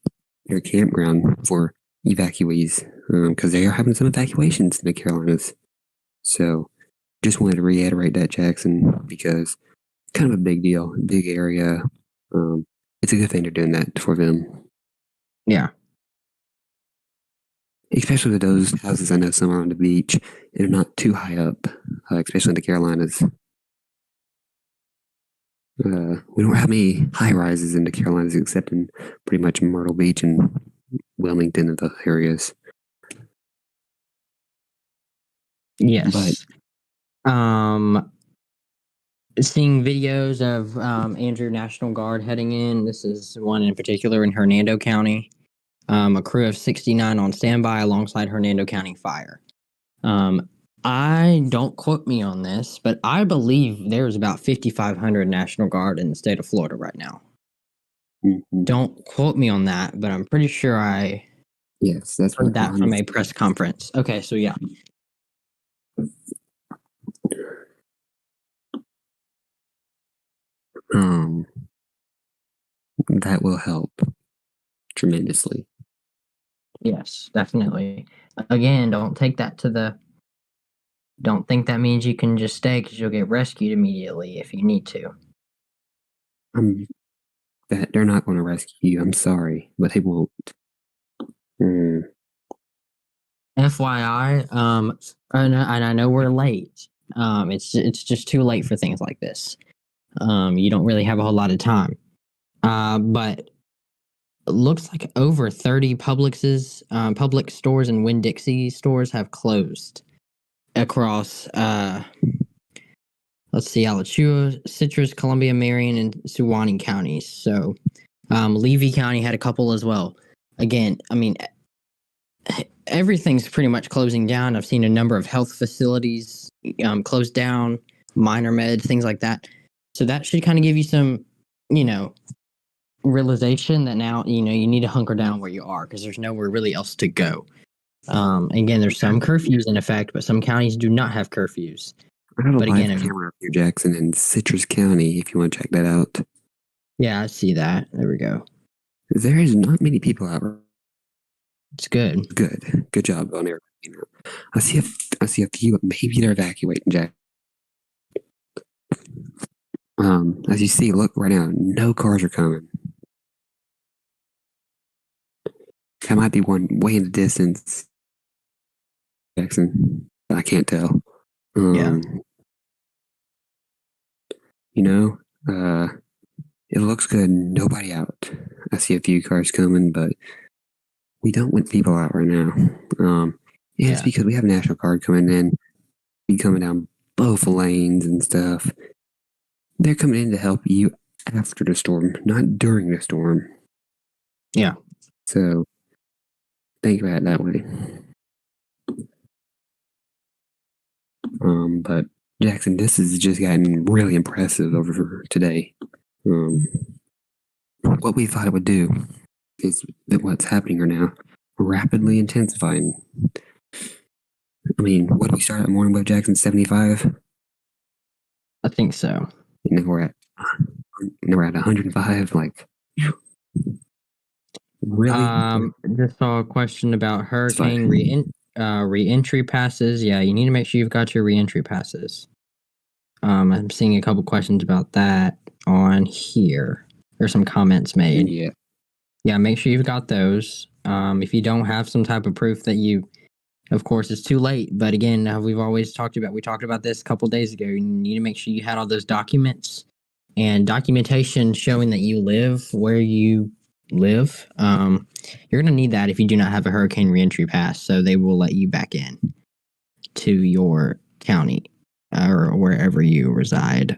S1: their campground for evacuees because they are having some evacuations in the Carolinas. So just wanted to reiterate that, Jackson, because kind of a big deal, big area. It's a good thing they're doing that for them.
S2: Yeah.
S1: Especially with those houses, I know some are on the beach and are not too high up, especially in the Carolinas. We don't have any high rises in the Carolinas except in pretty much Myrtle Beach and Wilmington and those areas.
S2: Yes. Seeing videos of Andrew National Guard heading in. This is one in particular in Hernando County. A crew of 69 on standby alongside Hernando County Fire. I don't quote me on this, but I believe there's about 5,500 National Guard in the state of Florida right now.
S1: Mm-hmm.
S2: Don't quote me on that, but I'm pretty sure I
S1: that's
S2: heard that from a press conference. Okay, so yeah.
S1: That will help tremendously.
S2: Yes, definitely. Again, don't think that means you can just stay because you'll get rescued immediately if you need to.
S1: That they're not going to rescue you. I'm sorry, but they won't.
S2: FYI, and I know we're late. It's just too late for things like this. You don't really have a whole lot of time. But it looks like over 30 public stores and Winn-Dixie stores have closed across, let's see, Alachua, Citrus, Columbia, Marion, and Suwannee counties. So, Levy County had a couple as well. Again, I mean, everything's pretty much closing down. I've seen a number of health facilities closed down, minor meds, things like that. So that should kind of give you some, realization that now, you need to hunker down where you are because there's nowhere really else to go. Again, there's some curfews in effect, but some counties do not have curfews.
S1: I have a live camera up here, Jackson, in Citrus County, if you want to check that out.
S2: Yeah, I see that. There we go.
S1: There is not many people out.
S2: It's good.
S1: Good job on there. I see a few, but maybe they're evacuating, Jack. As you see, look right now, no cars are coming. That might be one way in the distance, Jackson. I can't tell.
S2: Yeah.
S1: It looks good. Nobody out. I see a few cars coming, but we don't want people out right now. It's because we have National Guard coming in, coming down both lanes and stuff. They're coming in to help you after the storm, not during the storm.
S2: Yeah.
S1: So think about it that way. But Jackson, this has just gotten really impressive over today. What we thought it would do is that what's happening right now, rapidly intensifying. I mean, what did we start at morning with, Jackson? 75?
S2: I think so.
S1: And then we're at 105. Like, really?
S2: Just saw a question about hurricane re-entry passes. Yeah, you need to make sure you've got your re-entry passes. I'm seeing a couple questions about that on here. There's some comments made. Yeah, make sure you've got those. If you don't have some type of proof that you, of course, it's too late. But again, we talked about this a couple days ago. You need to make sure you had all those documents and documentation showing that you live where you live. You're going to need that if you do not have a hurricane reentry pass, so they will let you back in to your county or wherever you reside.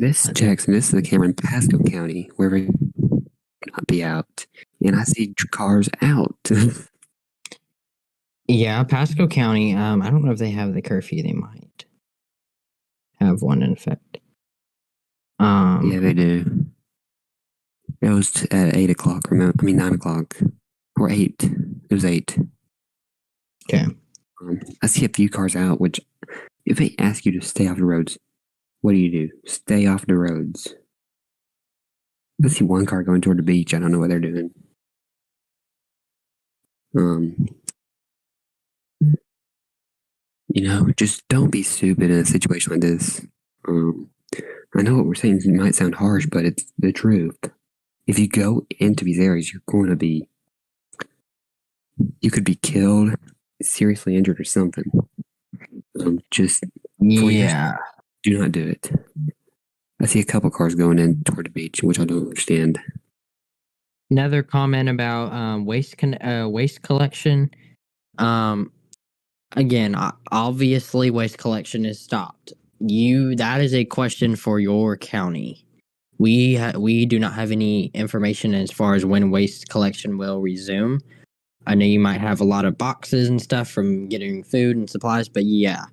S1: This Jackson, this is the camera in Pasco County where we not be out, and I see cars out.
S2: Yeah, Pasco County. I don't know if they have the curfew. They might have one in effect.
S1: Yeah, they do. It was at 8 o'clock. Remember? I mean 9 o'clock or 8. It was 8.
S2: Okay.
S1: I see a few cars out. Which, if they ask you to stay off the roads, what do? Stay off the roads. I see one car going toward the beach. I don't know what they're doing. Just don't be stupid in a situation like this. I know what we're saying might sound harsh, but it's the truth. If you go into these areas, you could be killed, seriously injured, or something.
S2: Yeah.
S1: Do not do it. I see a couple cars going in toward the beach, which I don't understand.
S2: Another comment about waste collection. Again, obviously, waste collection is stopped. That is a question for your county. We do not have any information as far as when waste collection will resume. I know you might have a lot of boxes and stuff from getting food and supplies, but yeah.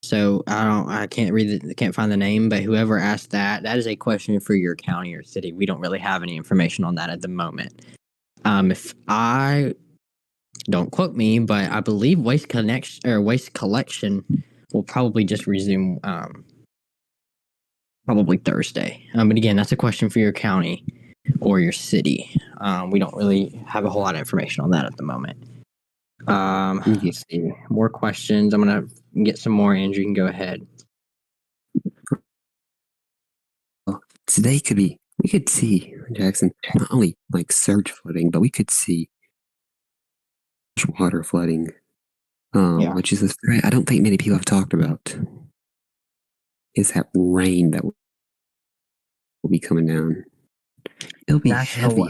S2: So I can't find the name, but whoever asked that is a question for your county or city. We don't really have any information on that at the moment. If I don't quote me, but I believe waste collection will probably just resume probably Thursday. But again, that's a question for your county or your city. We don't really have a whole lot of information on that at the moment. Let's see. More questions. I'm gonna get some more. Andrew, you can go ahead.
S1: Today we could see, Jackson, not only like surge flooding, but we could see water flooding, which is a threat I don't think many people have talked about. Is that rain that will be coming down? It'll be heavy.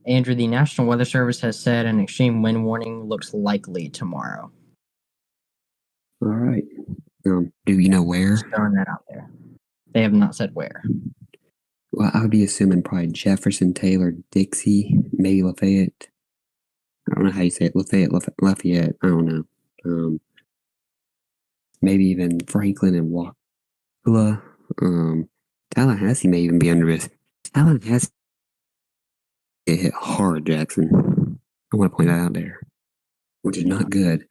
S2: Andrew, the National Weather Service has said an extreme wind warning looks likely tomorrow.
S1: All right. Do you know where?
S2: Just throwing that out there. They have not said where.
S1: Well, I would be assuming probably Jefferson, Taylor, Dixie, maybe Lafayette. I don't know how you say it. Lafayette. I don't know. Maybe even Franklin and Waukesha. Tallahassee may even be under this. Tallahassee get hit hard, Jackson. I want to point that out there, which is not good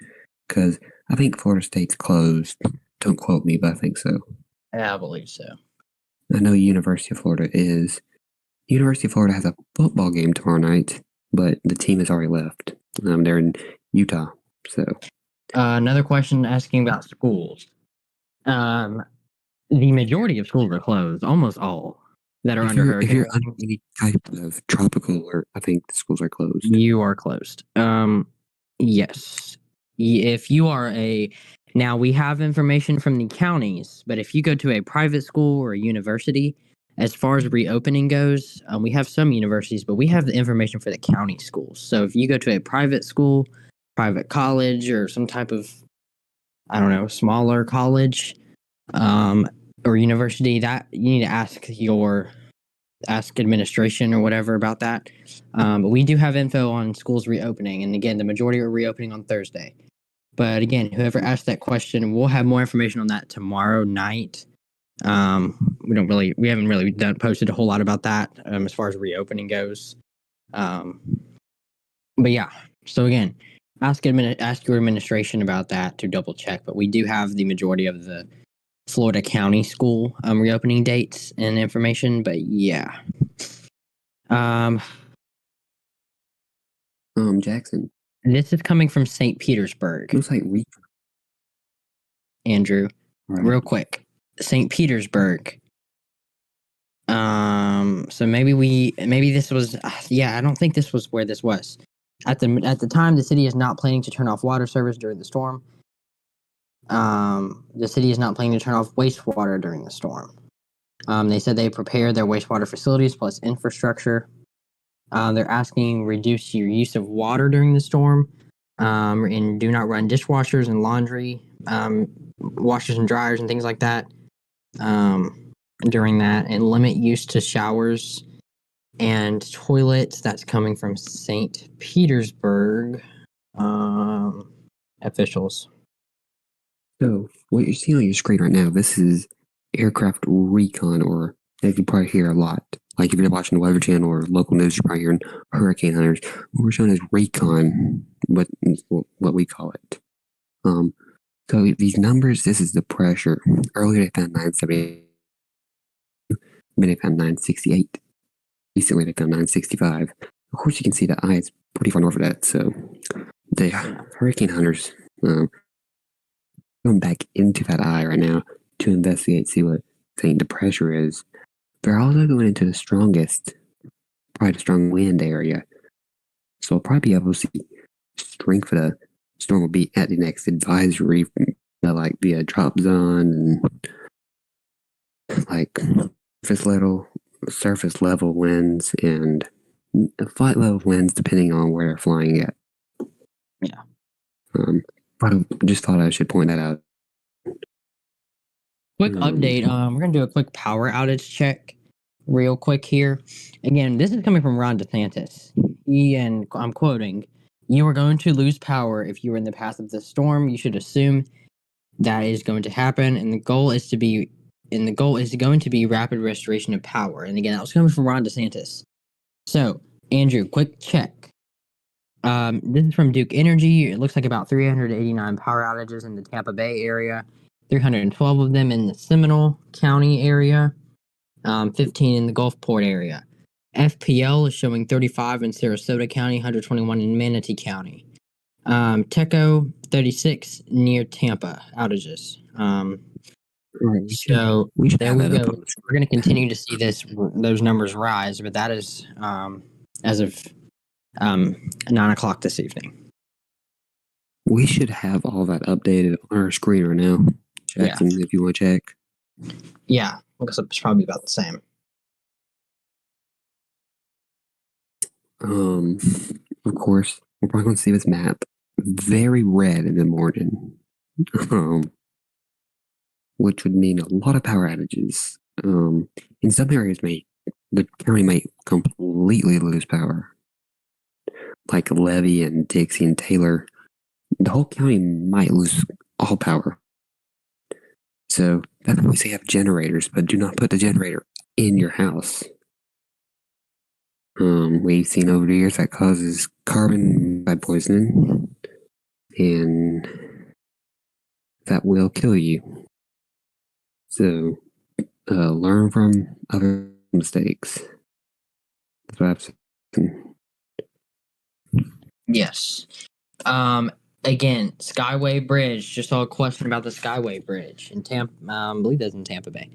S1: because I think Florida State's closed. Don't quote me, but I think so.
S2: Yeah, I believe so.
S1: I know University of Florida is. University of Florida has a football game tomorrow night, but the team has already left. They're in Utah. So,
S2: another question asking about schools. The majority of schools are closed, almost all that are under hurricane.
S1: If you're under any type of tropical alert, I think the schools are closed.
S2: You are closed. Yes. If you are now we have information from the counties, but if you go to a private school or a university, as far as reopening goes, we have some universities, but we have the information for the county schools. So if you go to a private school, private college, or some type of, I don't know, smaller college or university, that you need to ask administration or whatever about that. But we do have info on schools reopening, and again, the majority are reopening on Thursday. But again, whoever asked that question, we'll have more information on that tomorrow night. We haven't really posted a whole lot about that as far as reopening goes. But yeah, so again, ask your administration about that to double check. But we do have the majority of the Florida County school reopening dates and information. But yeah,
S1: Jackson.
S2: This is coming from St. Petersburg.
S1: Looks like
S2: Andrew,
S1: right.
S2: Real quick. St. Petersburg. So maybe this was. I don't think this was where this was. At the time, the city is not planning to turn off water service during the storm. The city is not planning to turn off wastewater during the storm. They said they prepared their wastewater facilities plus infrastructure. They're asking reduce your use of water during the storm, and do not run dishwashers and laundry washers and dryers and things like that during that, and limit use to showers and toilets. That's coming from St. Petersburg officials.
S1: So what you're seeing on your screen right now, this is aircraft recon, or as you probably hear a lot. Like if you're watching the Weather Channel or local news, you're probably hearing hurricane hunters. What we're showing is recon, what we call it. So these numbers, this is the pressure. Earlier they found 978. Then they found 968. Recently they found 965. Of course, you can see the eye is pretty far north of that. So the hurricane hunters going back into that eye right now to investigate, see what the pressure is. They're also going into the strongest, probably the strong wind area. So we'll probably be able to see strength of the storm will be at the next advisory, like the drop zone and like surface level winds and flight level winds depending on where they're flying at.
S2: Yeah.
S1: But I just thought I should point that out.
S2: Quick update. We're gonna do a quick power outage check, real quick here. Again, this is coming from Ron DeSantis. And I'm quoting: "You are going to lose power if you are in the path of the storm. You should assume that is going to happen, and the goal is going to be rapid restoration of power." And again, that was coming from Ron DeSantis. So, Andrew, quick check. This is from Duke Energy. It looks like about 389 power outages in the Tampa Bay area, 312 of them in the Seminole County area, 15 in the Gulfport area. FPL is showing 35 in Sarasota County, 121 in Manatee County. Teco, 36 near Tampa outages. So there we go. We're going to continue to see those numbers rise, but that is as of 9 o'clock this evening.
S1: We should have all that updated on our screen right now, Jackson, if you want to check.
S2: Yeah, I guess it's probably about the same.
S1: Of course, we're probably going to see this map very red in the morning, which would mean a lot of power outages. In some areas, the county might completely lose power, like Levy and Dixie and Taylor. The whole county might lose all power. So that's why we say have generators, but do not put the generator in your house. We've seen over the years that causes carbon by poisoning, and that will kill you. So, learn from other mistakes. That's what I've said.
S2: Yes. Again, Skyway Bridge. Just saw a question about the Skyway Bridge in Tampa. I believe that's in Tampa Bay.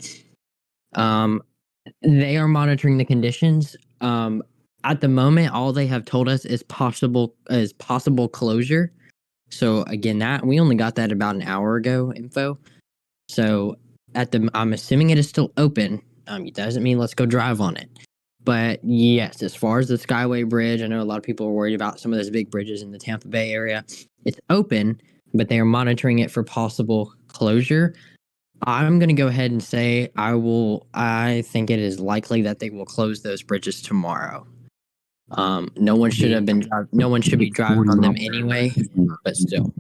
S2: They are monitoring the conditions. At the moment, all they have told us is possible closure. So again, that we only got that about an hour ago info. So I'm assuming it is still open. It doesn't mean let's go drive on it. But yes, as far as the Skyway Bridge, I know a lot of people are worried about some of those big bridges in the Tampa Bay area. It's open, but they are monitoring it for possible closure. I'm going to go ahead and say I think it is likely that they will close those bridges tomorrow. No one should be driving on them anyway, but still.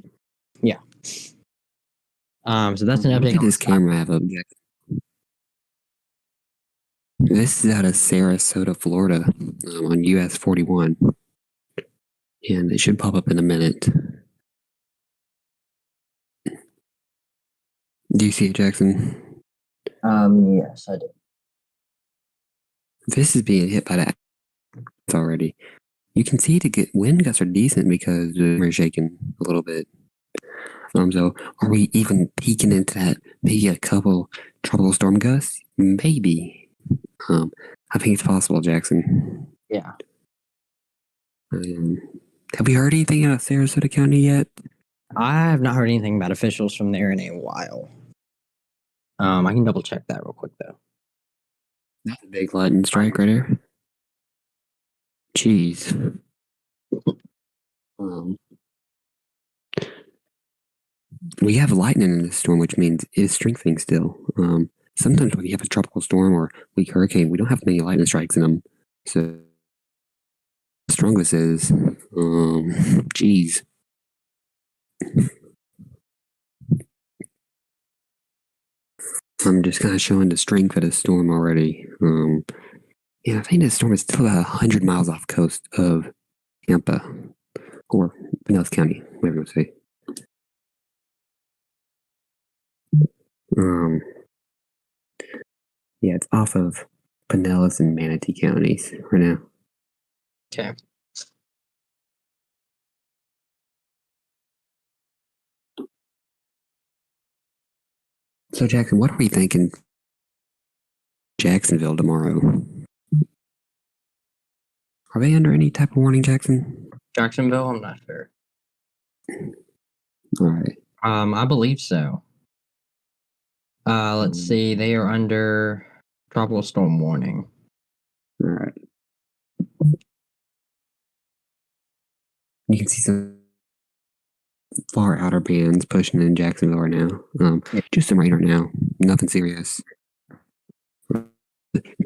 S2: Yeah. So that's an update.
S1: Look at this camera I have up, Jackson. This is out of Sarasota, Florida, on US 41. And it should pop up in a minute. Do you see it, Jackson?
S2: Yes, I do.
S1: This is being hit by that already. You can see the wind gusts are decent because we're shaking a little bit. So are we even peeking into that? Maybe a couple tropical storm gusts? Maybe. I think it's possible, Jackson.
S2: Yeah.
S1: Have we heard anything out of Sarasota County yet?
S2: I have not heard anything about officials from there in a while. I can double check that real quick though.
S1: That's a big lightning strike right there. Jeez. we have lightning in this storm, which means it is strengthening still. Sometimes when you have a tropical storm or weak hurricane, we don't have many lightning strikes in them. So the strongest is, geez. I'm just kind of showing the strength of the storm already. I think the storm is still about 100 miles off coast of Tampa or Pinellas County, whatever you want to say. Yeah, it's off of Pinellas and Manatee counties right now.
S2: Okay.
S1: So, Jackson, what are we thinking Jacksonville tomorrow? Are they under any type of warning, Jackson?
S2: Jacksonville, I'm not sure.
S1: All right.
S2: I believe so. Let's see. They are under tropical storm warning.
S1: All right. You can see some far outer bands pushing in Jacksonville right now. Just some rain right now. Nothing serious.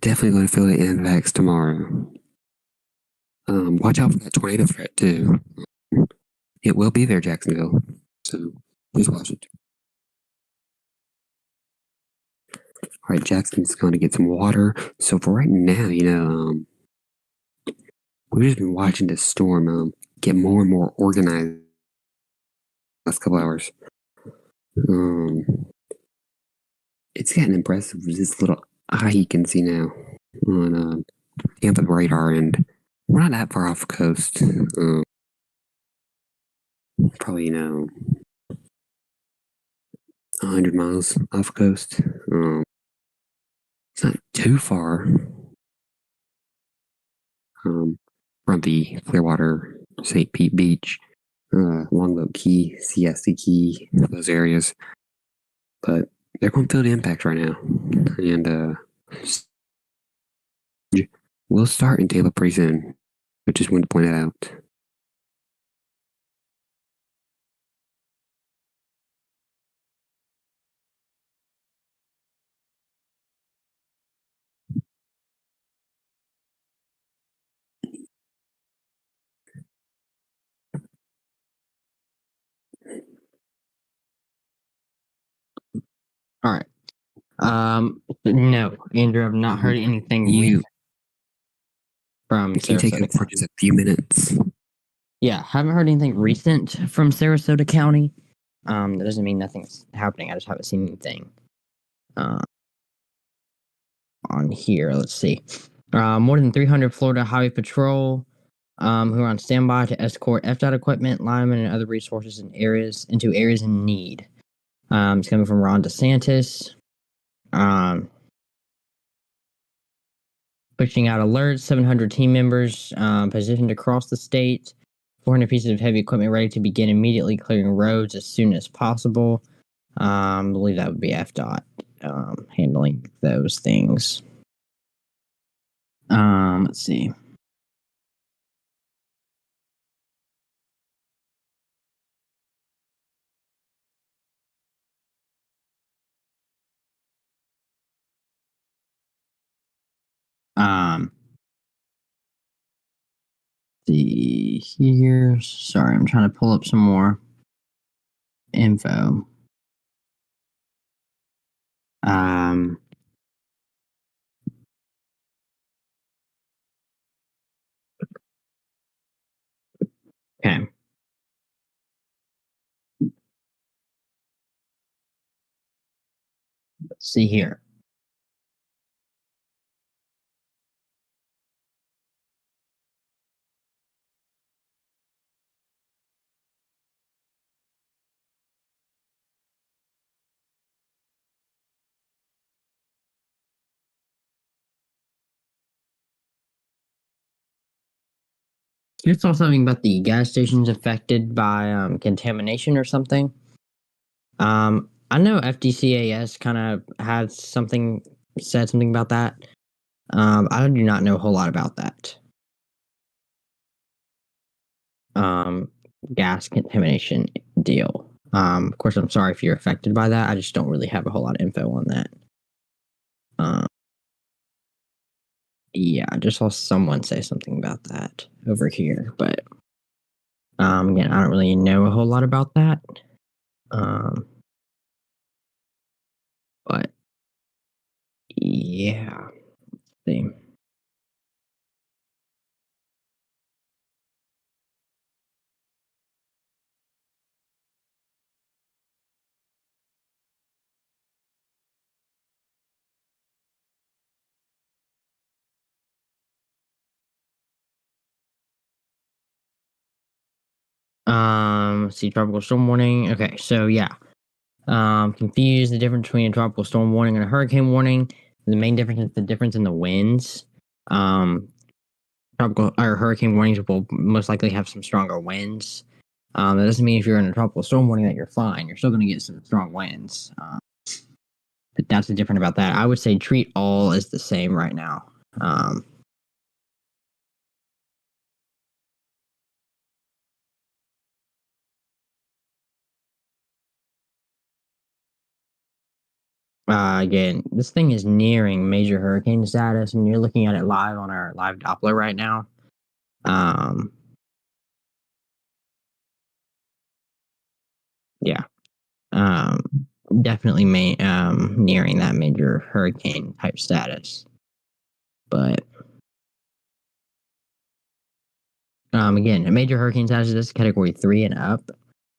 S1: Definitely going to feel the impacts tomorrow. Watch out for that tornado threat too. It will be there, Jacksonville. So just watch it. All right, Jackson's going to get some water. So for right now, we've just been watching this storm get more and more organized last couple hours. It's getting impressive with this little eye you can see now on Tampa radar, and we're not that far off the coast. Probably 100 miles off the coast. It's not too far from the Clearwater, St. Pete Beach, Longboat Key, Siesta Key, those areas. But they're going to feel the impact right now. And we'll start in Tampa pretty soon. I just wanted to point that out.
S2: All right. No, Andrew, I've not heard anything recent from
S1: Can you take
S2: Sarasota
S1: it for
S2: County.
S1: just a few minutes?
S2: Yeah, haven't heard anything recent from Sarasota County. That doesn't mean nothing's happening. I just haven't seen anything on here. Let's see. More than 300 Florida Highway Patrol who are on standby to escort FDOT equipment, linemen, and other resources into areas in need. It's coming from Ron DeSantis. Pushing out alerts, 700 team members positioned across the state, 400 pieces of heavy equipment ready to begin immediately clearing roads as soon as possible. I believe that would be FDOT handling those things. Let's see. See here. Sorry, I'm trying to pull up some more info. Okay. Let's see here. You saw something about the gas stations affected by contamination or something. I know FDCAS kind of said something about that. I do not know a whole lot about that. Gas contamination deal. Of course, I'm sorry if you're affected by that. I just don't really have a whole lot of info on that. Yeah, I just saw someone say something about that over here, but again, I don't really know a whole lot about that. But yeah, let's see. Let's see, tropical storm warning. Okay, so yeah. Confused the difference between a tropical storm warning and a hurricane warning. The main difference is the difference in the winds. Tropical or hurricane warnings will most likely have some stronger winds. That doesn't mean if you're in a tropical storm warning that you're fine. You're still going to get some strong winds. But that's the difference about that. I would say treat all as the same right now. Again, this thing is nearing major hurricane status, and you're looking at it live on our live Doppler right now. Yeah. Definitely nearing that major hurricane type status. But again, a major hurricane status is category 3 and up.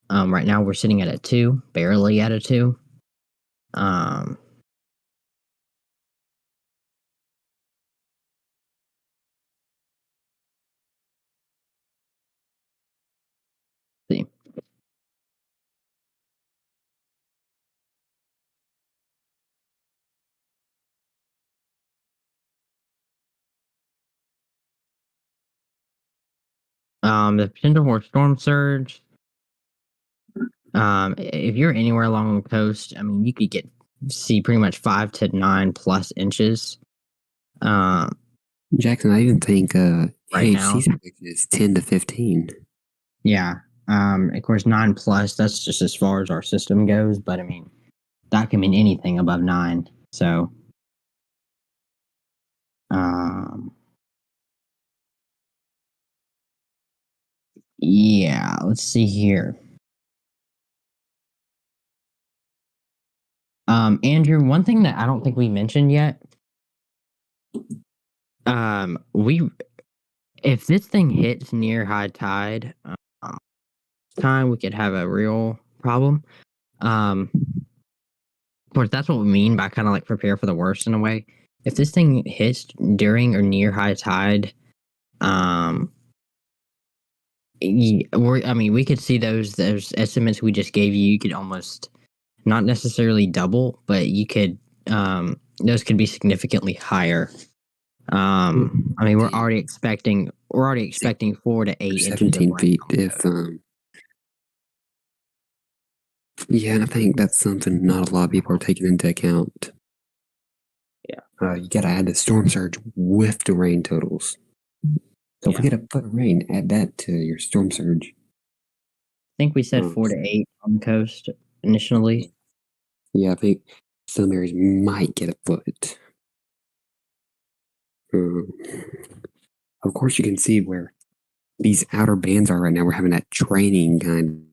S2: Right now we're sitting at a 2, barely at a 2. See. The potential for storm surge. If you're anywhere along the coast, I mean, you could see pretty much 5 to 9 plus inches.
S1: Jackson, I even think
S2: right
S1: HC's prediction is 10 to 15.
S2: Yeah. Of course, 9 plus, that's just as far as our system goes, but I mean, that can mean anything above 9. So, yeah, let's see here. Andrew, one thing that I don't think we mentioned yet, if this thing hits near high tide, time we could have a real problem. Of course, that's what we mean by kind of like prepare for the worst in a way. If this thing hits during or near high tide, we could see those estimates we just gave you. You could almost not necessarily double, but you could those could be significantly higher. We're already expecting 4 to 8
S1: 17 feet. If yeah, and I think that's something not a lot of people are taking into account.
S2: Yeah,
S1: you got to add the storm surge with the rain totals. So if we get a foot of rain, add that to your storm surge.
S2: I think we said 4 to 8 on the coast initially.
S1: Yeah, I think some areas might get a foot. Of course, you can see where these outer bands are right now. We're having that training kind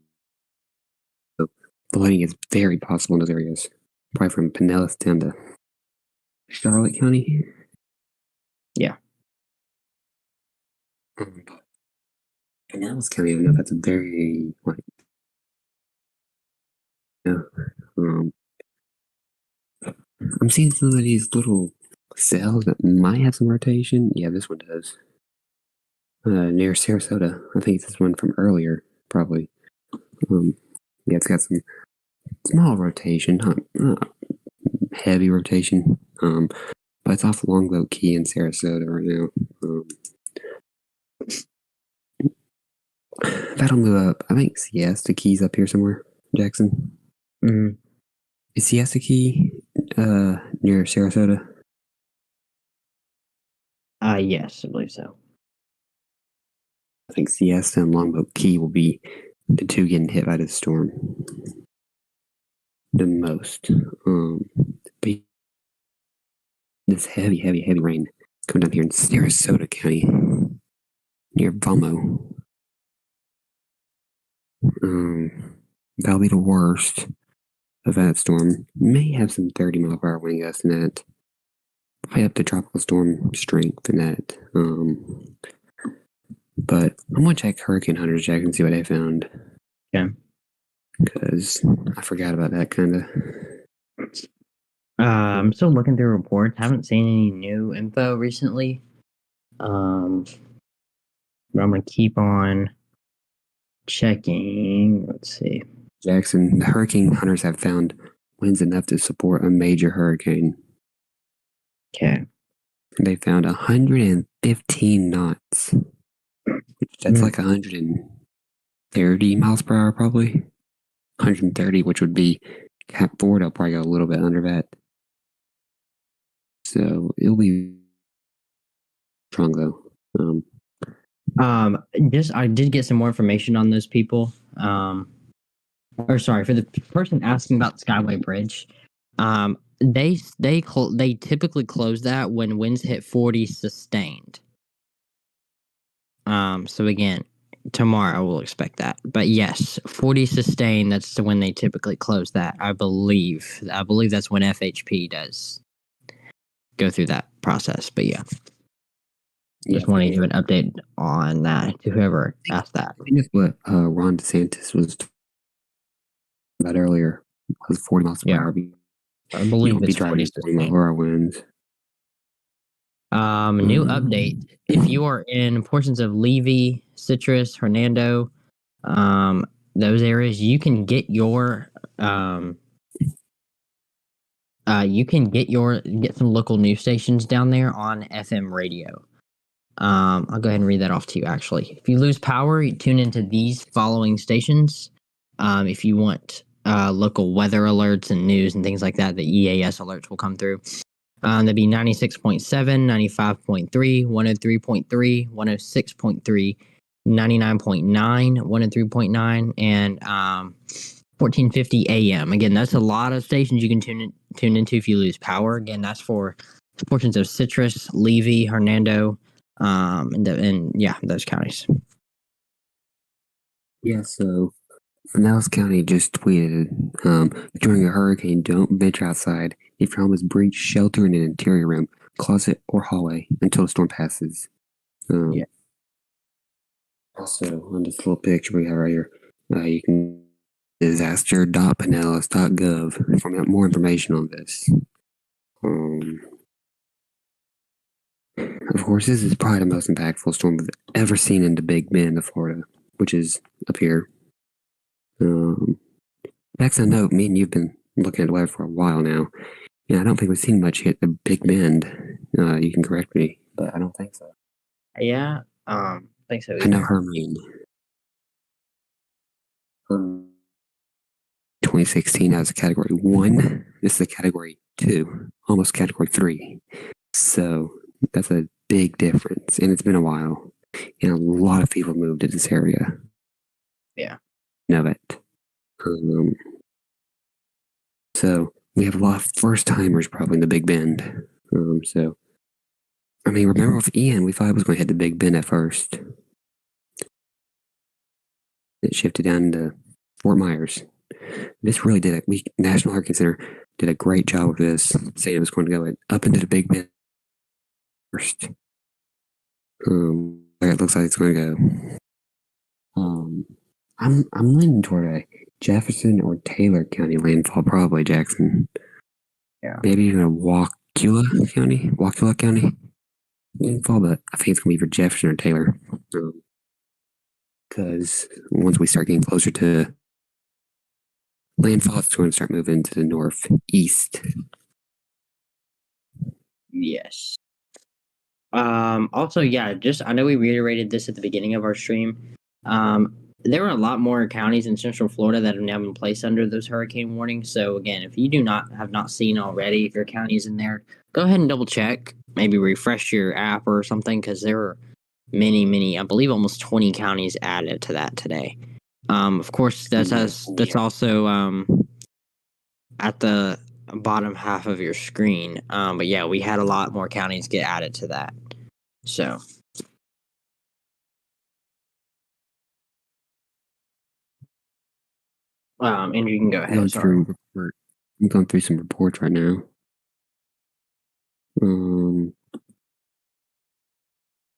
S1: of flooding is very possible in those areas. Probably from Pinellas down to Charlotte County.
S2: Yeah.
S1: Pinellas County, I know that's a very I'm seeing some of these little cells that might have some rotation. Yeah, this one does. Near Sarasota. I think it's this one from earlier, probably. Yeah, it's got some small rotation, not heavy rotation. But it's off Longboat Key in Sarasota right now. That'll move up. I think Siesta Key's up here somewhere, Jackson.
S2: Mm-hmm.
S1: Is Siesta Key near Sarasota?
S2: Yes, I believe so.
S1: I think Siesta and Longboat Key will be the two getting hit by this storm the most. But this heavy rain coming down here in Sarasota County near Vamo. That'll be the worst of that storm. May have some 30-mile-per-hour wind gusts in that. Probably up to tropical storm strength in that. But I'm going to check Hurricane Hunters, Jack, and see what they found.
S2: Yeah.
S1: Because I forgot about that kind of.
S2: I'm still looking through reports. Haven't seen any new info recently. But I'm going to keep on checking. Let's see.
S1: Jackson, the hurricane hunters have found winds enough to support a major hurricane.
S2: Okay.
S1: They found 115 knots. That's like 130 miles per hour, probably. 130, which would be Cat 4. They'll probably go a little bit under that. So it'll be strong, though.
S2: I did get some more information on those people. For the person asking about Skyway Bridge, they typically close that when winds hit 40 sustained. So again, tomorrow we'll expect that. But yes, 40 sustained, that's when they typically close that. I believe that's when FHP does go through that process. But yeah. Just wanted to give an update on that to whoever asked that.
S1: I think that's what Ron DeSantis was talking about earlier. Was 40 miles per hour.
S2: I believe it's 40
S1: miles winds.
S2: New update. If you are in portions of Levy, Citrus, Hernando, those areas, you can get your get some local news stations down there on FM radio. I'll go ahead and read that off to you, actually. If you lose power, you tune into these following stations. If you want local weather alerts and news and things like that, the EAS alerts will come through. That'd be 96.7, 95.3, 103.3, 106.3, 99.9, 103.9, and 1450 AM. Again, that's a lot of stations you can tune into if you lose power. Again, that's for portions of Citrus, Levy, Hernando, and those counties.
S1: Yeah, so Pinellas County just tweeted, during a hurricane, don't venture outside. If your home is breached, shelter in an interior room, closet, or hallway until the storm passes. Also, on this little picture we have right here, you can disaster.pinellas.gov find out more information on this. Of course, this is probably the most impactful storm we've ever seen in the Big Bend of Florida, which is up here. Next, I know me and you've been looking at the weather for a while now, and I don't think we've seen much hit the Big Bend. You can correct me, but I don't think so.
S2: Yeah, I think so.
S1: I know Hurricane 2016 as a Category 1. This is a Category 2, almost Category 3. So that's a big difference, and it's been a while, and a lot of people moved to this area.
S2: Yeah.
S1: Know it. So we have a lot of first timers probably in the Big Bend. So I mean, remember with Ian, we thought it was going to hit the Big Bend at first. It shifted down to Fort Myers. This really did it. National Hurricane Center did a great job with this, saying it was going to go up into the Big Bend first. Where it looks like it's going to go. I'm leaning toward a Jefferson or Taylor County landfall, probably Jackson.
S2: Yeah.
S1: Maybe even a Wauchula County landfall, but I think it's going to be for Jefferson or Taylor. Because once we start getting closer to landfall, it's going to start moving to the northeast.
S2: Yes. Also, I know we reiterated this at the beginning of our stream. There are a lot more counties in Central Florida that have now been placed under those hurricane warnings. So again, if you have not seen already, if your county is in there, go ahead and double check. Maybe refresh your app or something, because there are many, I believe almost 20 counties added to that today. Of course, that's also at the bottom half of your screen. But yeah, we had a lot more counties get added to that. So. Andrew, you can go ahead. Sorry.
S1: I'm going through some reports right now.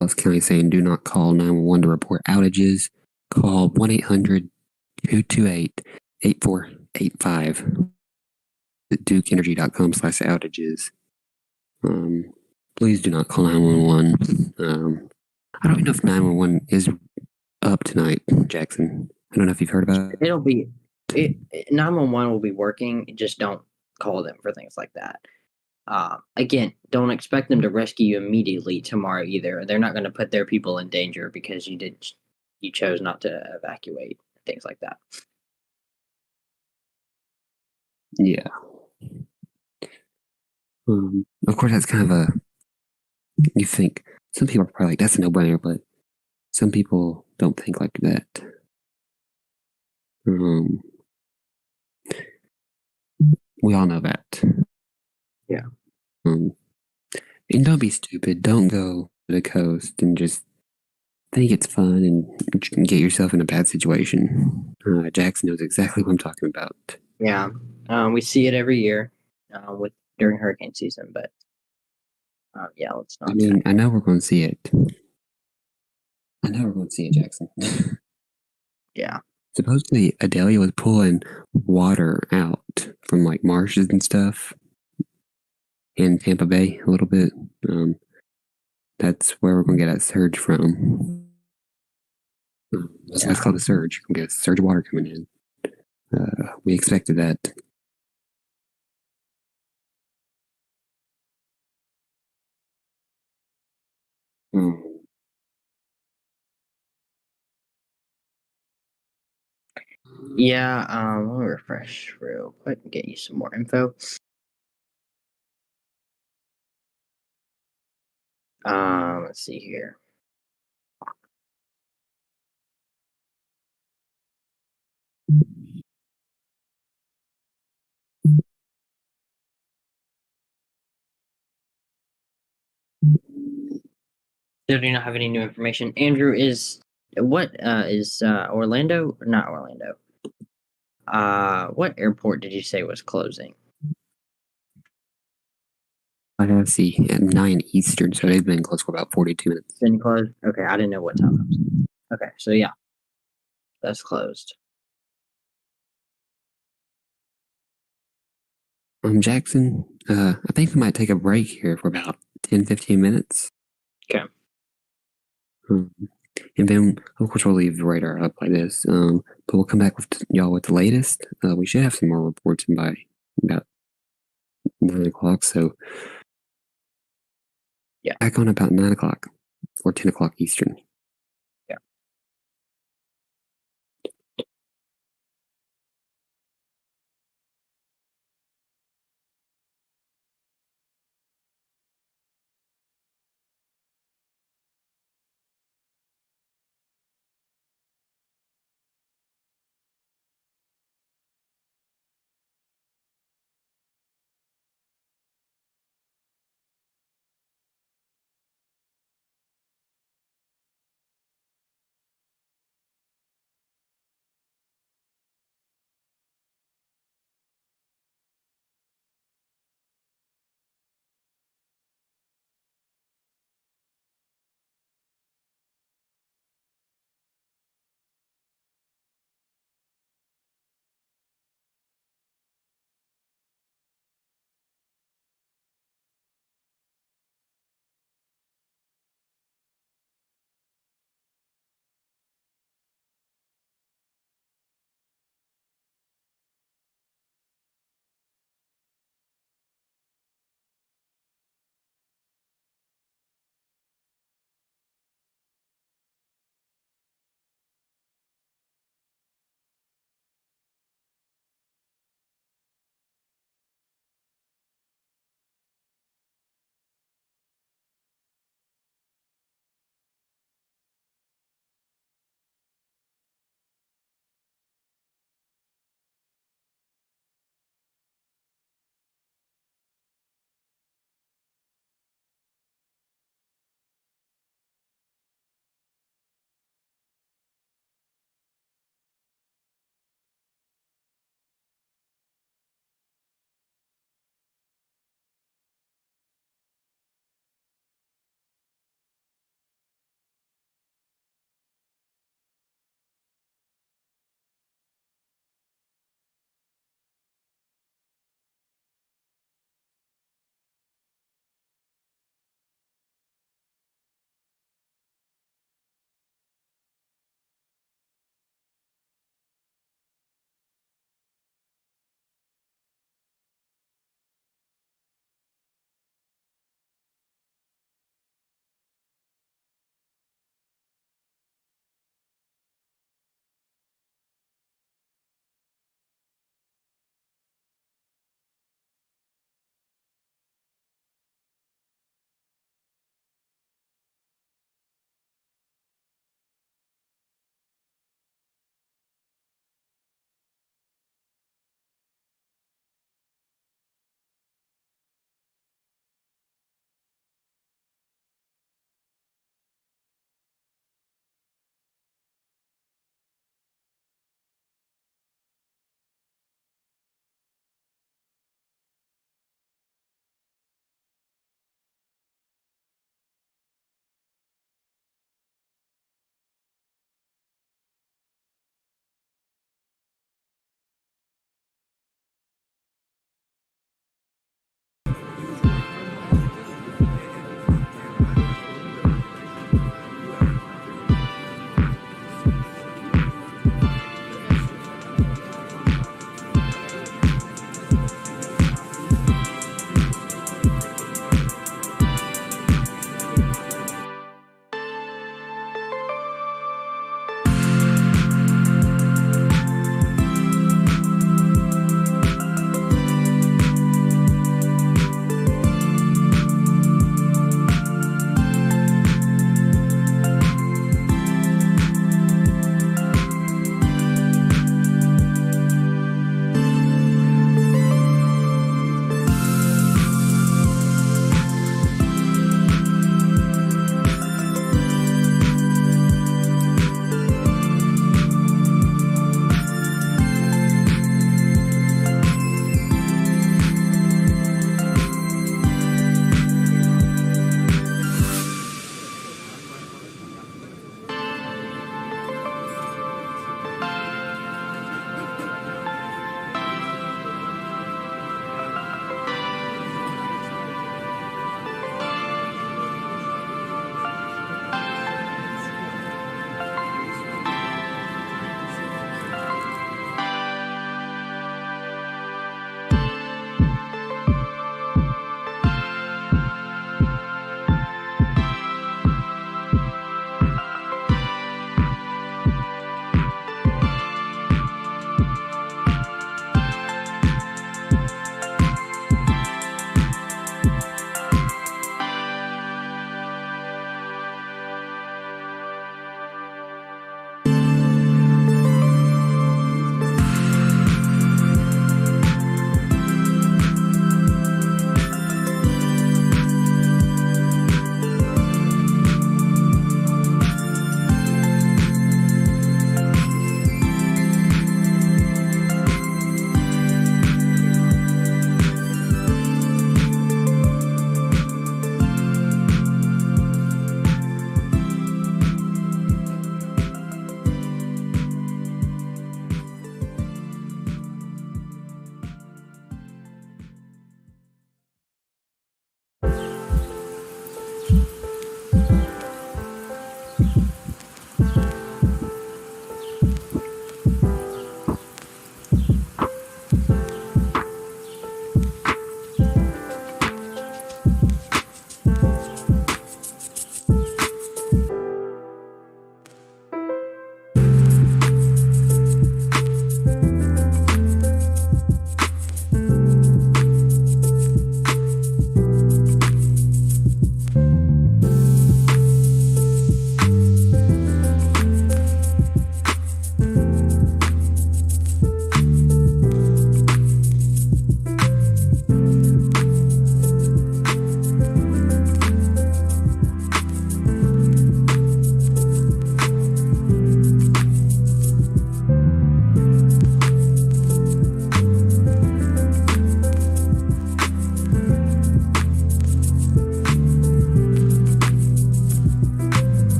S1: Dallas County saying do not call 911 to report outages. Call 1-800-228-8485 at dukeenergy.com/outages. Please do not call 911. I don't know if 911 is up tonight, Jackson. I don't know if you've heard about it.
S2: It'll be 911 will be working. Just don't call them for things like that. Again, don't expect them to rescue you immediately tomorrow either. They're not going to put their people in danger because you chose not to evacuate, things like that.
S1: Yeah. Of course, that's kind of you think some people are probably like, that's a no-brainer, but some people don't think like that. We all know that.
S2: Yeah.
S1: And don't be stupid. Don't go to the coast and just think it's fun and get yourself in a bad situation. Jackson knows exactly what I'm talking about.
S2: Yeah. We see it every year during hurricane season, but yeah, let's not.
S1: I mean, I know we're going to see it. Jackson.
S2: Yeah.
S1: Supposedly, Idalia was pulling water out from like marshes and stuff in Tampa Bay a little bit. That's where we're going to get that surge from. That's why it's called a surge. We're going to get a surge of water coming in. We expected that.
S2: Yeah, let me refresh real quick and get you some more info. Let's see here. Still do not have any new information. Andrew, is Orlando? Not Orlando. What airport did you say was closing?
S1: I gotta see at 9 Eastern, so they've been closed for about 42 minutes.
S2: Been closed? Okay, I didn't know what time. Okay, so yeah, that's closed.
S1: Jackson, I think we might take a break here for about 10-15 minutes.
S2: Okay.
S1: And then, of course, we'll leave the radar up like this. But we'll come back with y'all with the latest. We should have some more reports in by about 9 o'clock. So,
S2: yeah,
S1: back on about 9 o'clock or 10 o'clock Eastern.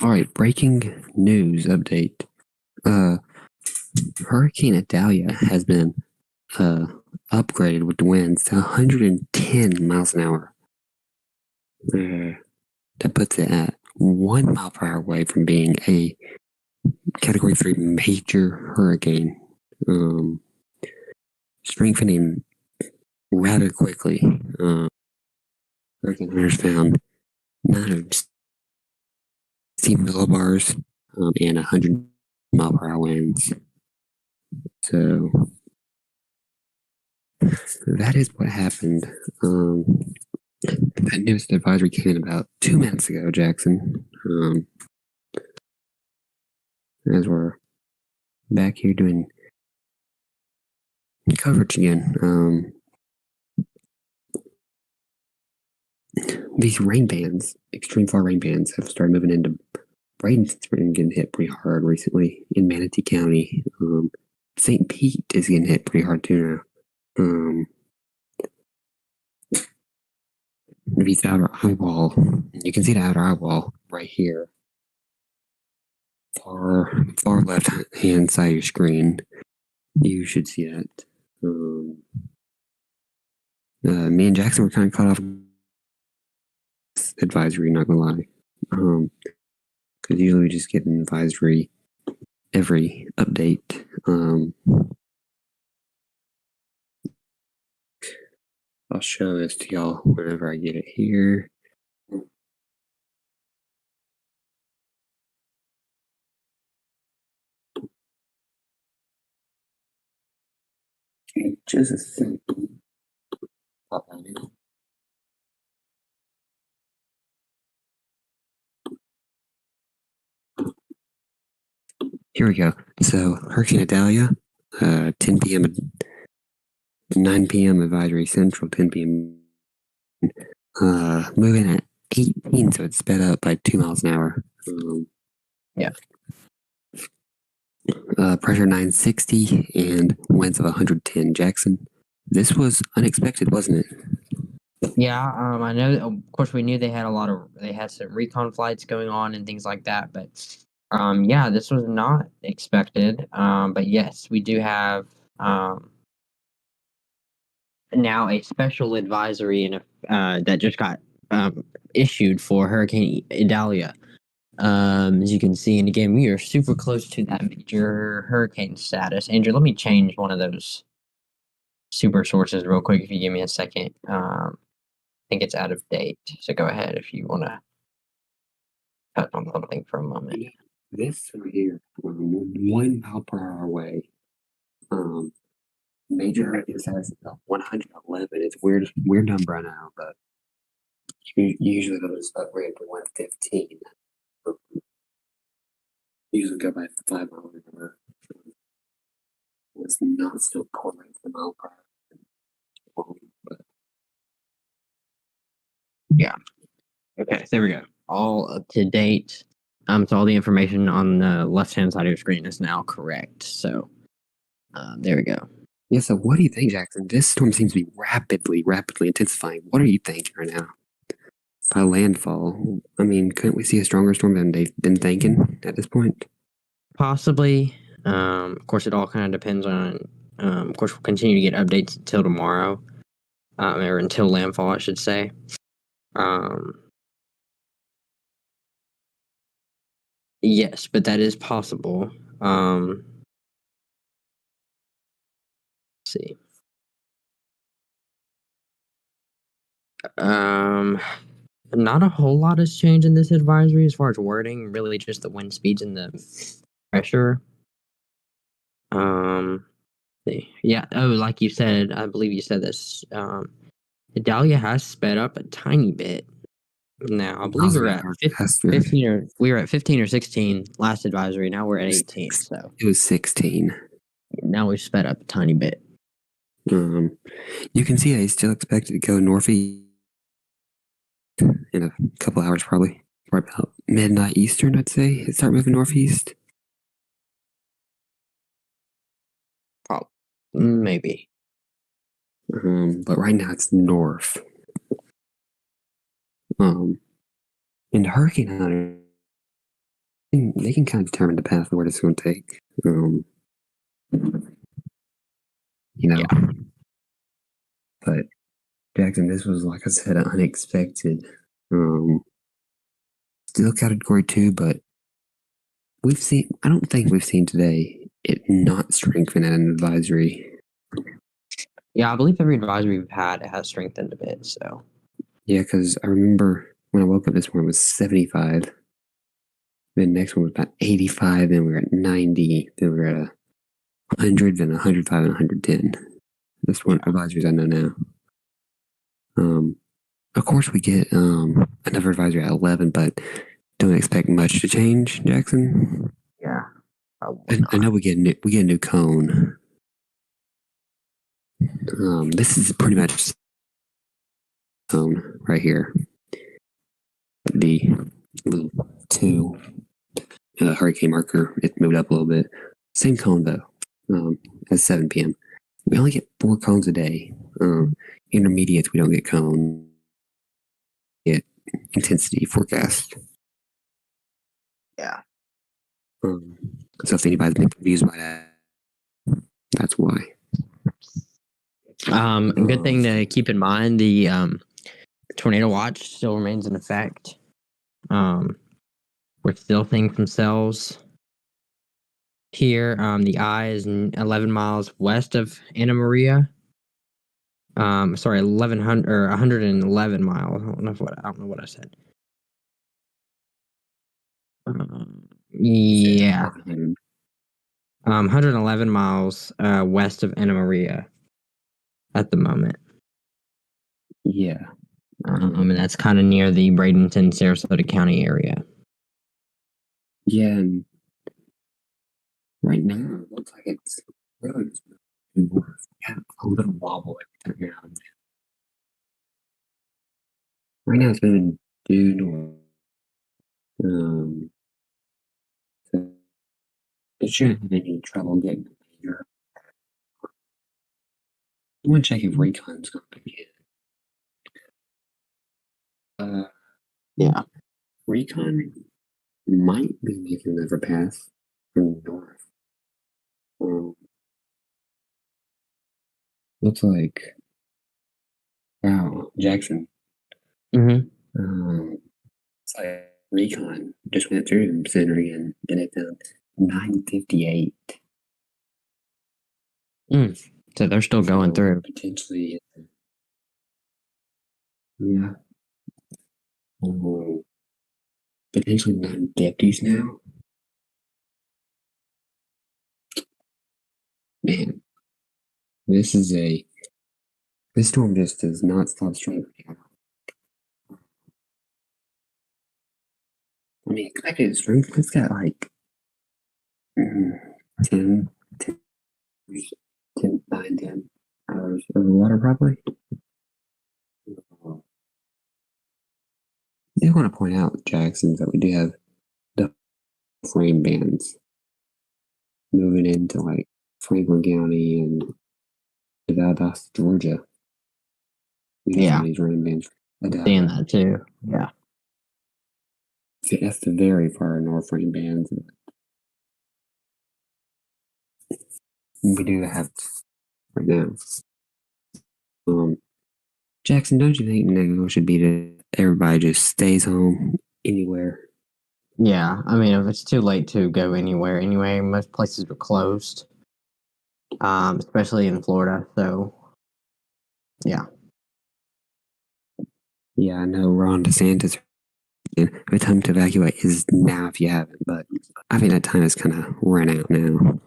S1: All right, breaking news update. Hurricane Idalia has been upgraded with the winds to 110 miles an hour. That puts it at 1 mile per hour away from being a Category 3 major hurricane. Strengthening rather quickly. Hurricane hunters found 9 steam millibars and 100 mile per hour winds. So that is what happened. That news advisory came in about 2 minutes ago, Jackson. As we're back here doing coverage again. These rain bands, extreme far rain bands, have started moving into Bradenton's been getting hit pretty hard recently in Manatee County. St. Pete is getting hit pretty hard too now. If you see the outer eyewall, you can see the outer eyewall right here. Far left hand side of your screen. You should see that. Me and Jackson were kind of caught off advisory, not gonna lie. Because usually we just get an advisory every update. I'll show this to y'all whenever I get it here. Just a second. Here we go. So, Hurricane Idalia, 10 p.m. 9 p.m. advisory central, 10 p.m. Moving at 18, so it's sped up by 2 miles an hour.
S2: Yeah.
S1: Pressure 960 and winds of 110. Jackson, this was unexpected, wasn't it?
S2: Yeah, I know. Of course, we knew they had some recon flights going on and things like that. But yeah, this was not expected. But yes, we do have now a special advisory that just got issued for Hurricane Idalia. As you can see, and again, we are super close to that major hurricane status. Andrew, let me change one of those super sources real quick if you give me a second. I think it's out of date, so go ahead if you want to touch on something for a moment.
S1: This right here, 1 mile per hour away. Major hurricane status is 111. It's weird number I know, but usually those upgrade to 115. Usually go by 5 miles an hour. It's not still pouring the mile per hour. But
S2: yeah. Okay, there we go. All up to date. So all the information on the left-hand side of your screen is now correct. So there we go.
S1: Yeah, so what do you think, Jackson? This storm seems to be rapidly intensifying. What are you thinking right now? By landfall, I mean, couldn't we see a stronger storm than they've been thinking at this point?
S2: Possibly. Of course, it all kind of depends on. Of course, we'll continue to get updates until tomorrow, or until landfall, I should say. Yes, but that is possible. Let's see. Not a whole lot has changed in this advisory as far as wording. Really, just the wind speeds and the pressure. Yeah. Oh, like you said, I believe you said this. Idalia has sped up a tiny bit. Now, I believe we're at 15 or we were at 15 or 16 last advisory. Now we're at 18. So
S1: it was 16.
S2: Now we've sped up a tiny bit.
S1: You can see I still expected to go northeast in a couple hours, probably. Right about midnight Eastern, I'd say. It start moving northeast.
S2: Probably, maybe.
S1: But right now it's north. And the hurricane hunter they can kind of determine the path of where it's going to take.
S2: Yeah.
S1: But Jackson, this was, like I said, unexpected. Still category 2, but I don't think we've seen today it not strengthen an advisory.
S2: Yeah, I believe every advisory we've had has strengthened a bit. So
S1: Yeah, because I remember when I woke up this morning it was 75. Then the next one was about 85. Then we were at 90. Then we were at 100. Then 105 and 110. That's one advisories I know now. Of course, we get another advisory at 11, but don't expect much to change, Jackson.
S2: yeah,
S1: I know we get a new cone. This is pretty much cone right here. The little 2 hurricane marker. It moved up a little bit. Same cone though. At 7 p.m. We only get 4 cones a day. Intermediates we don't get cone. Get intensity forecast.
S2: Yeah.
S1: So if anybody's been confused by that, that's why.
S2: Good thing to keep in mind: the tornado watch still remains in effect. We're still seeing some cells here. The eye is 11 miles west of Anna Maria. 1100 or 111 miles. I don't know what I said. Yeah. 111 miles west of Anna Maria at the moment.
S1: Yeah.
S2: And that's kind of near the Bradenton, Sarasota County area.
S1: Yeah, and right now it looks like it's really just moving north. Yeah, a little wobble every time now and then. Right now it's moving due north. So it shouldn't have any trouble getting major. I'm gonna check if Recon's going to begin.
S2: Yeah.
S1: Recon might be making another pass from north. Looks like, wow, Jackson.
S2: Mm-hmm.
S1: It's like Recon just went through the center again, and it found 958.
S2: So they're still going through.
S1: Potentially, yeah. Potentially 950s now. Man, this storm just does not stop strengthening. I mean, expected strength, it's got like 10, 10, 10, 9, 10 hours of water probably. I do want to point out, Jackson, that we do have the frame bands moving into like Franklin County and Valdosta, Georgia.
S2: Yeah.
S1: These rain bands.
S2: Seeing that too. Yeah.
S1: That's the very far north rain bands. We do have right now. Jackson, don't you think the goal should be that everybody just stays home anywhere?
S2: Yeah. I mean, if it's too late to go anywhere anyway, most places are closed. Especially in Florida. So, yeah.
S1: Yeah, I know Ron DeSantis. The time to evacuate is now if you haven't, but I think that time is kind of run out now.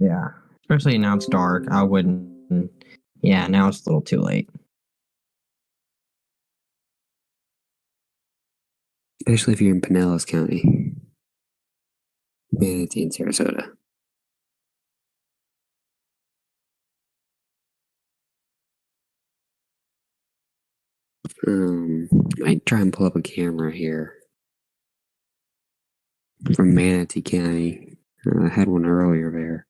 S2: Yeah. Especially now it's dark. I wouldn't. Yeah, now it's a little too late.
S1: Especially if you're in Pinellas County, Manatee, and Sarasota. Might try and pull up a camera here from Manatee County. I had one earlier there.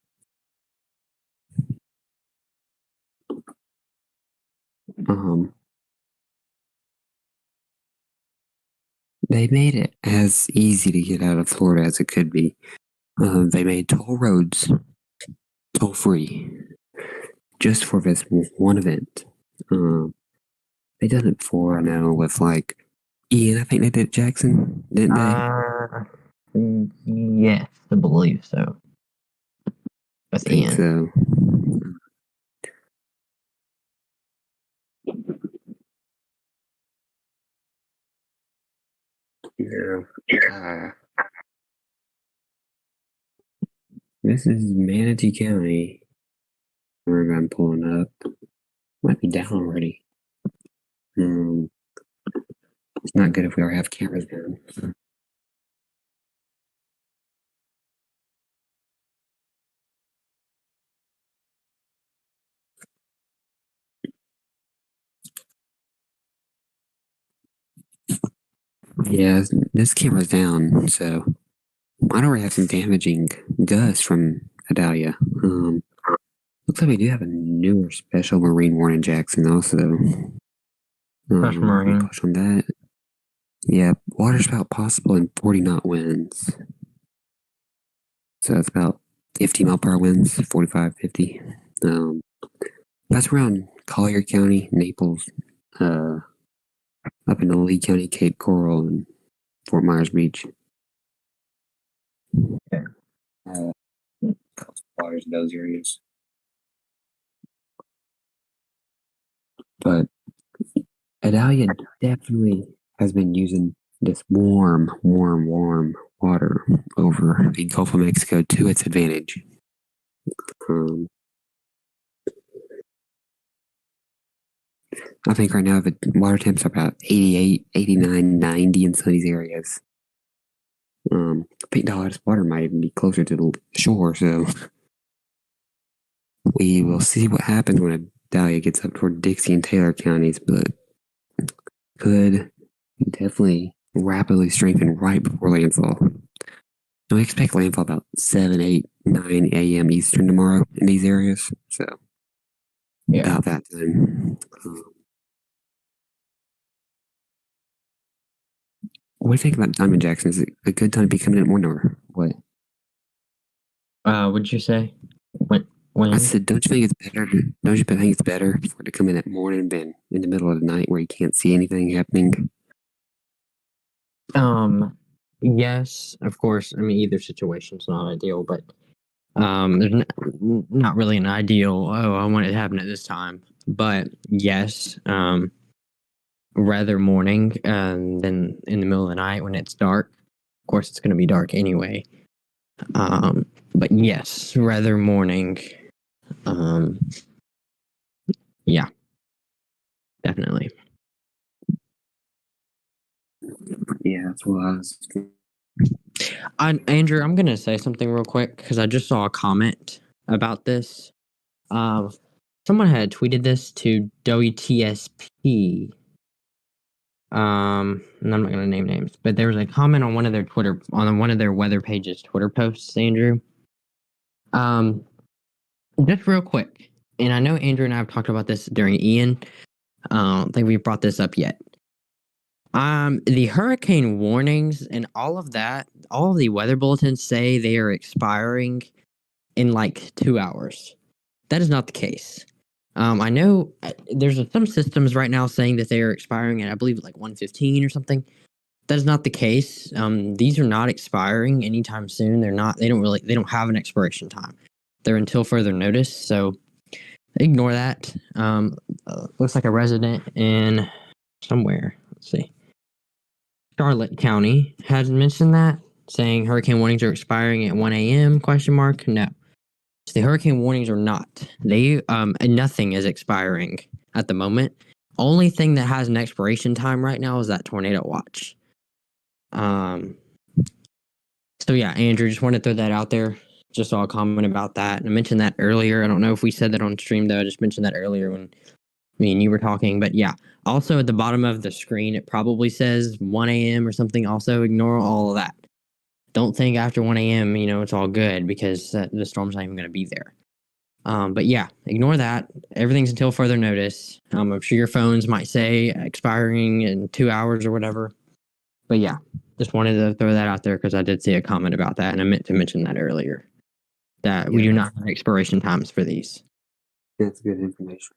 S1: They made it as easy to get out of Florida as it could be. They made toll roads toll free just for this one event. They done it before, I know, with like Ian. I think they did Jackson, didn't they?
S2: Yes, I believe so. With
S1: I think
S2: Ian.
S1: so. Yeah. This is Manatee County. Where I'm pulling up. Might be down already. It's not good if we already have cameras down. Yeah, this camera's down, so I already have some damaging gusts from Idalia. Looks like we do have a newer special marine warning Jackson also.
S2: Special marine.
S1: Push on that. Yeah, water spout possible in 40 knot winds. So that's about 50 mile per hour winds, 45, 50. That's around Collier County, Naples, up in Lee County, Cape Coral, and Fort Myers Beach.
S2: Okay.
S1: Waters in those areas. But Idalia definitely has been using this warm water over the Gulf of Mexico to its advantage. I think right now the water temps are about 88, 89, 90 in some of these areas. I think Dallas water might even be closer to the shore, so we will see what happens when Idalia gets up toward Dixie and Taylor counties, but could definitely rapidly strengthen right before landfall. And we expect landfall about 7, 8, 9 a.m. Eastern tomorrow in these areas, so about that time. What do you think about Diamond Jackson? Is it a good time to be coming in more or what?
S2: What'd you say? When?
S1: I said, don't you think it's better? Don't you think it's better for it to come in at morning than in the middle of the night where you can't see anything happening?
S2: Yes, of course. I mean, either situation's not ideal, but there's not really an ideal. Oh, I want it to happen at this time. But yes, rather morning than in the middle of the night when it's dark. Of course, it's going to be dark anyway. But yes, rather morning. Yeah, definitely.
S1: Yeah, that's what I was.
S2: Andrew, I'm gonna say something real quick because I just saw a comment about this. Someone had tweeted this to WTSP. And I'm not gonna name names, but there was a comment on one of their weather pages Twitter posts, Andrew. Just real quick, and I know Andrew and I have talked about this during Ian. I don't think we brought this up yet. The hurricane warnings and all of that, all of the weather bulletins say they are expiring in like 2 hours. That is not the case. I know there's some systems right now saying that they are expiring at, I believe, like 1:15 or something. That is not the case. These are not expiring anytime soon. They don't have an expiration time. They're until further notice. So ignore that. Looks like a resident in somewhere. Let's see. Charlotte County has mentioned that, saying hurricane warnings are expiring at 1 a.m. ? No. So the hurricane warnings are not. Nothing is expiring at the moment. Only thing that has an expiration time right now is that tornado watch. So yeah, Andrew, just wanted to throw that out there. Just saw a comment about that. And I mentioned that earlier. I don't know if we said that on stream though. I just mentioned that earlier when me and you were talking. But yeah, also at the bottom of the screen, it probably says 1 a.m. or something. Also ignore all of that. Don't think after 1 a.m., it's all good because the storm's not even going to be there. But yeah, ignore that. Everything's until further notice. I'm sure your phones might say expiring in 2 hours or whatever. But yeah, just wanted to throw that out there because I did see a comment about that, and I meant to mention that earlier. That we do not have expiration times for these.
S1: That's good information.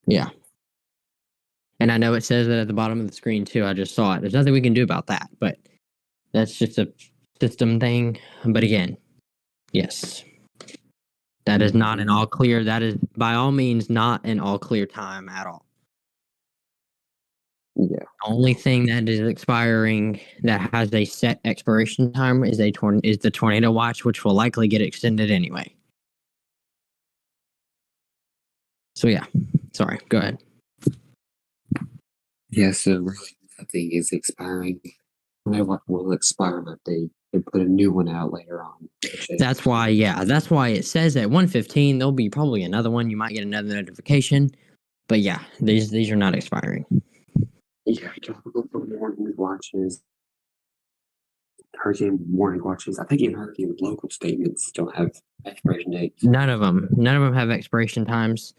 S2: Yeah. And I know it says that at the bottom of the screen too. I just saw it. There's nothing we can do about that, but that's just a system thing. But again, yes. That is not an all clear. That is by all means not an all clear time at all.
S1: Yeah.
S2: The only thing that is expiring that has a set expiration time is the tornado watch, which will likely get extended anyway. So yeah, sorry. Go ahead.
S1: Yeah, so really nothing is expiring. No matter what will expire, but they put a new one out later on.
S2: That's why it says at 1:15 there'll be probably another one. You might get another notification, but yeah, these are not expiring.
S1: Yeah, tropical warning watches, hurricane warning watches. I think even hurricane local statements don't have expiration dates.
S2: None of them have expiration times.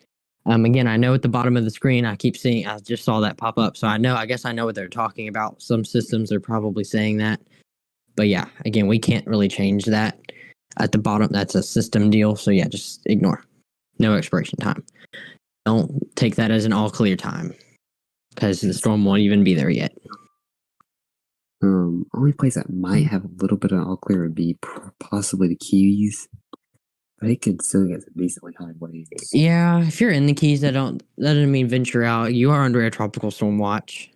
S2: Again, I know at the bottom of the screen, I just saw that pop up. So I guess I know what they're talking about. Some systems are probably saying that. But yeah, again, we can't really change that at the bottom. That's a system deal. So yeah, just ignore. No expiration time. Don't take that as an all clear time because the storm won't even be there yet.
S1: Only place that might have a little bit of all clear would be possibly the Keys. But it could still get decently high waves.
S2: Yeah, if you're in the Keys, that doesn't mean venture out. You are under a tropical storm watch,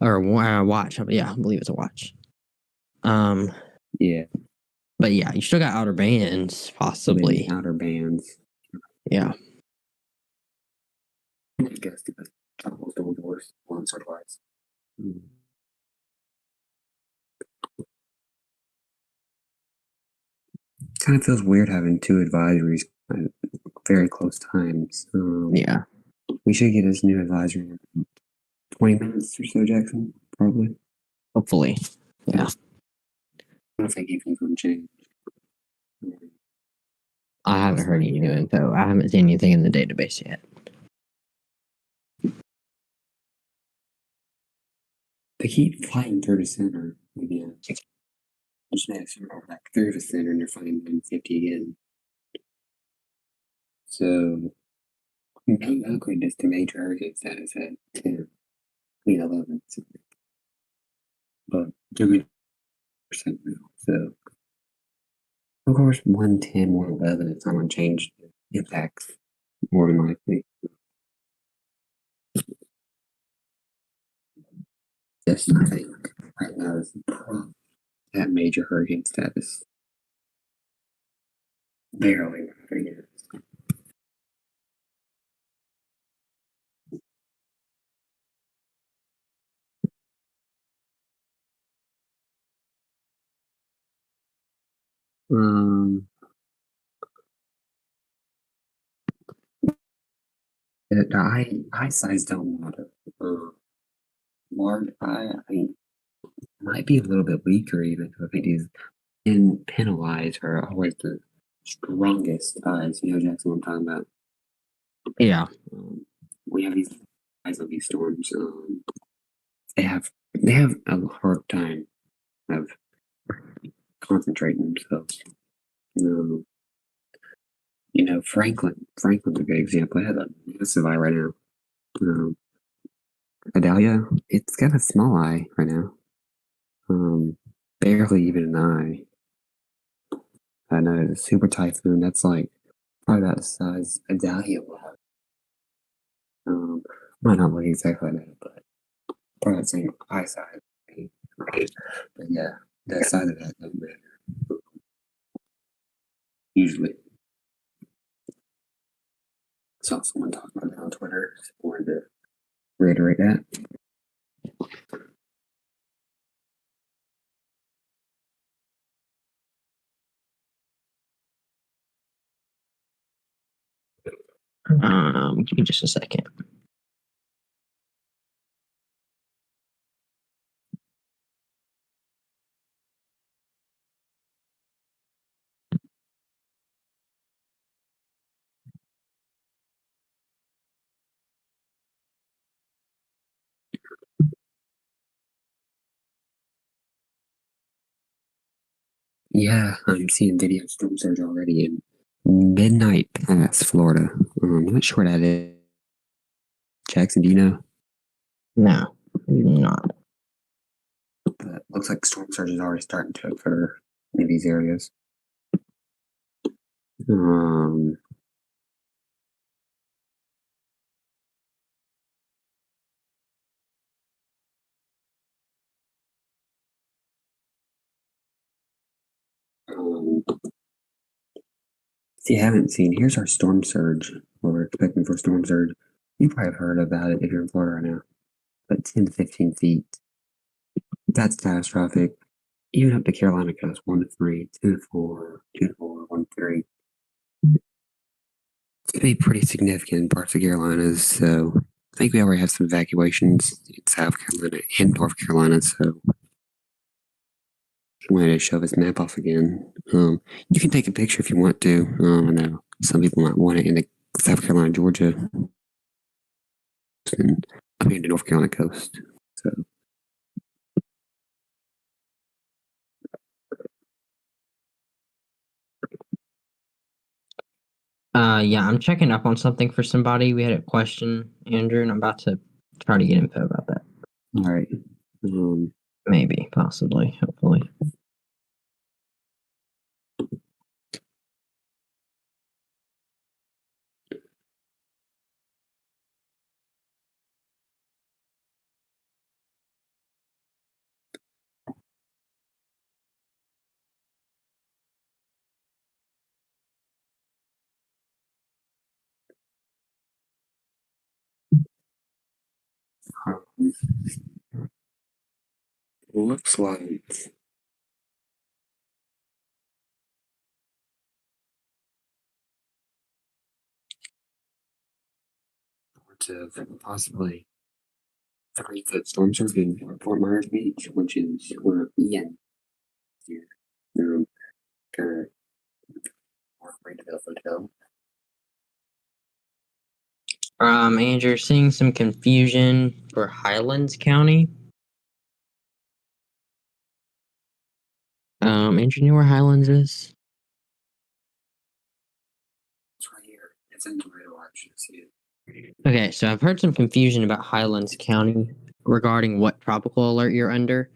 S2: or watch. Yeah, I believe it's a watch.
S1: Yeah,
S2: but yeah, you still got outer bands, possibly.
S1: Maybe outer bands.
S2: Yeah.
S1: I guess the tropical storm doors once or twice. Kind of feels weird having two advisories at very close times.
S2: Yeah.
S1: We should get this new advisory in 20 minutes or so, Jackson, probably.
S2: Hopefully. Yeah.
S1: I don't think anything's going to change.
S2: I haven't heard any new info. I haven't seen anything in the database yet.
S1: They keep flying through the center again. Just made a circle back through the center and they're flying 950 again. So, maybe upgrade this to major hurricane status at 10, 11. But 30% now. So, of course, 110, 111 is not going to change the impacts more than likely. Yes, I think right now is probably at major hurricane status. Barely, I guess. The eye size don't matter. Large eye, I mean, might be a little bit weaker even. I think these pinhole eyes are always the strongest eyes. You know, Jackson, what I'm talking about.
S2: Yeah.
S1: We have these eyes on these storms. They have a hard time of concentrating themselves. You know, Franklin's a good example. It has a massive eye right now. Idalia, it's got a small eye right now. Barely even an eye. I know it's a super typhoon. That's like probably about the size Idalia will have. Might not look exactly like that, but probably the same eye size. Right? But yeah, that size of that doesn't matter. Usually. Saw someone talking about that on Twitter. Just wanted to reiterate that.
S2: Give me just a second.
S1: Yeah, I'm seeing video of storm surge already in Midnight Pass, Florida. I'm not sure what that is. Jackson, do you know?
S2: No, not.
S1: But looks like storm surge is already starting to occur in these areas. Um, if you haven't seen, here's our storm surge. What we're expecting for storm surge. You probably have heard about it if you're in Florida right now. But 10 to 15 feet. That's catastrophic. Even up to Carolina coast, 1 to 3, 2 to 4, 2 to 4, 1 to 3. It's going to be pretty significant in parts of Carolinas. So I think we already have some evacuations in South Carolina and North Carolina. So I wanted to show this map off again. You can take a picture if you want to. I know some people might want it in the South Carolina, Georgia, and up here in the North Carolina coast. So
S2: Yeah, I'm checking up on something for somebody. We had a question, Andrew, and I'm about to try to get info about that.
S1: all right.
S2: Maybe, possibly, hopefully.
S1: Looks like of possibly 3-foot storm surge in Fort Myers Beach, which is where Ian here. Kind of afraid to go.
S2: Andrew, seeing some confusion for Highlands County. Andrew, you know where Highlands is?
S1: It's right here. It's in Toledo. I should see it.
S2: Okay, so I've heard some confusion about Highlands County regarding what tropical alert you're under,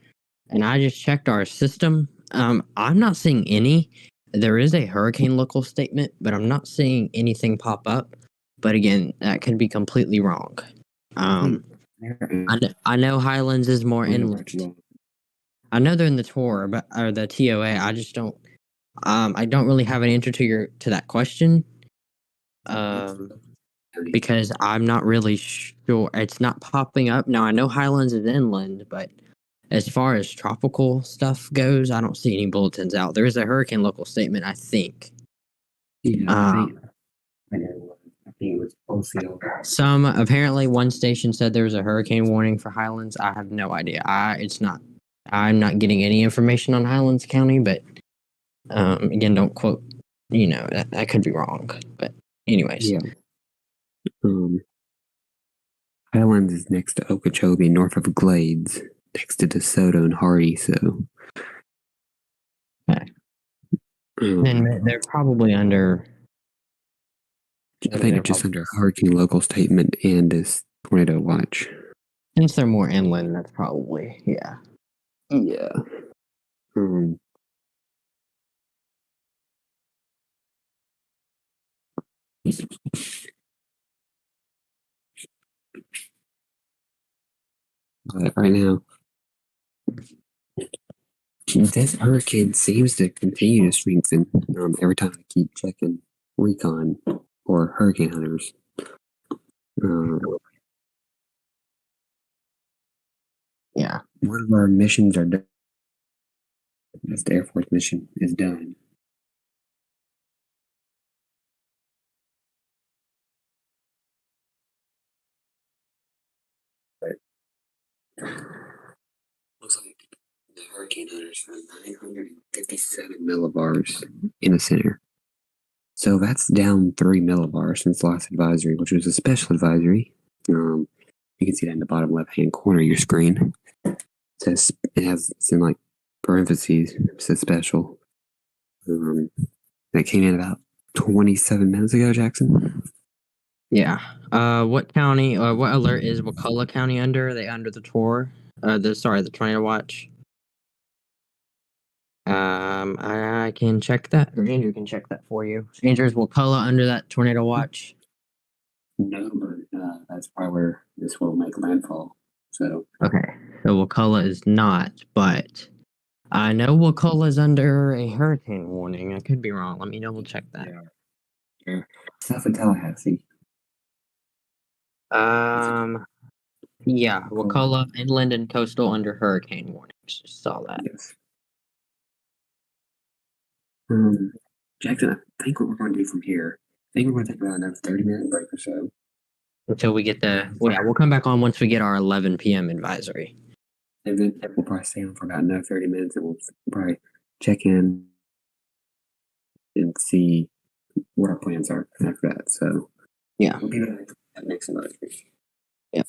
S2: and I just checked our system. I'm not seeing any. There is a hurricane local statement, but I'm not seeing anything pop up. But again, that could be completely wrong. I know Highlands is more inland. I know they're in the tour, but or the TOA. I just don't. I don't really have an answer to that question. Because I'm not really sure. It's not popping up. Now, I know Highlands is inland, but as far as tropical stuff goes, I don't see any bulletins out. There is a hurricane local statement, I think.
S1: Yeah, I think it was OCO.
S2: Apparently one station said there was a hurricane warning for Highlands. I have no idea. I'm not getting any information on Highlands County, but again, don't quote, that could be wrong. But anyways.
S1: Yeah. Highlands is next to Okeechobee, north of Glades, next to DeSoto and Hardy, so.
S2: Okay. Then they're probably under.
S1: I think they're just under hurricane local statement and this tornado watch.
S2: Since they're more inland, that's probably, yeah.
S1: Yeah. But right now, this hurricane seems to continue to strengthen every time I keep checking recon or hurricane hunters.
S2: Yeah.
S1: One of our missions are done. That's the Air Force mission is done. Looks like the hurricane hunters found 957 millibars in the center. So that's down 3 millibars since the last advisory, which was a special advisory. You can see that in the bottom left-hand corner of your screen. It's in like parentheses. It says special. That came in about 27 minutes ago, Jackson.
S2: Yeah. What county or what alert is Wakulla County under? Are they under the the tornado watch? I can check that, or Andrew can check that for you. Andrew, is Wakulla under that tornado watch?
S1: No, but that's probably where this will make landfall. So
S2: Okay, so Wakulla is not, but I know Wakulla is under a hurricane warning. I could be wrong. Let me double check that.
S1: yeah, south of Tallahassee.
S2: Yeah, Wakulla, inland and coastal under hurricane warnings. Just saw that.
S1: Yes. Jackson, I think what we're going to do from here, I think we're going to take about another 30-minute break or so.
S2: Until we get we'll come back on once we get our 11 p.m. advisory.
S1: And then we'll probably stay on for about another 30 minutes, and we'll probably check in and see what our plans are after that. So,
S2: yeah,
S1: we'll be back at next advisory.
S2: Yeah.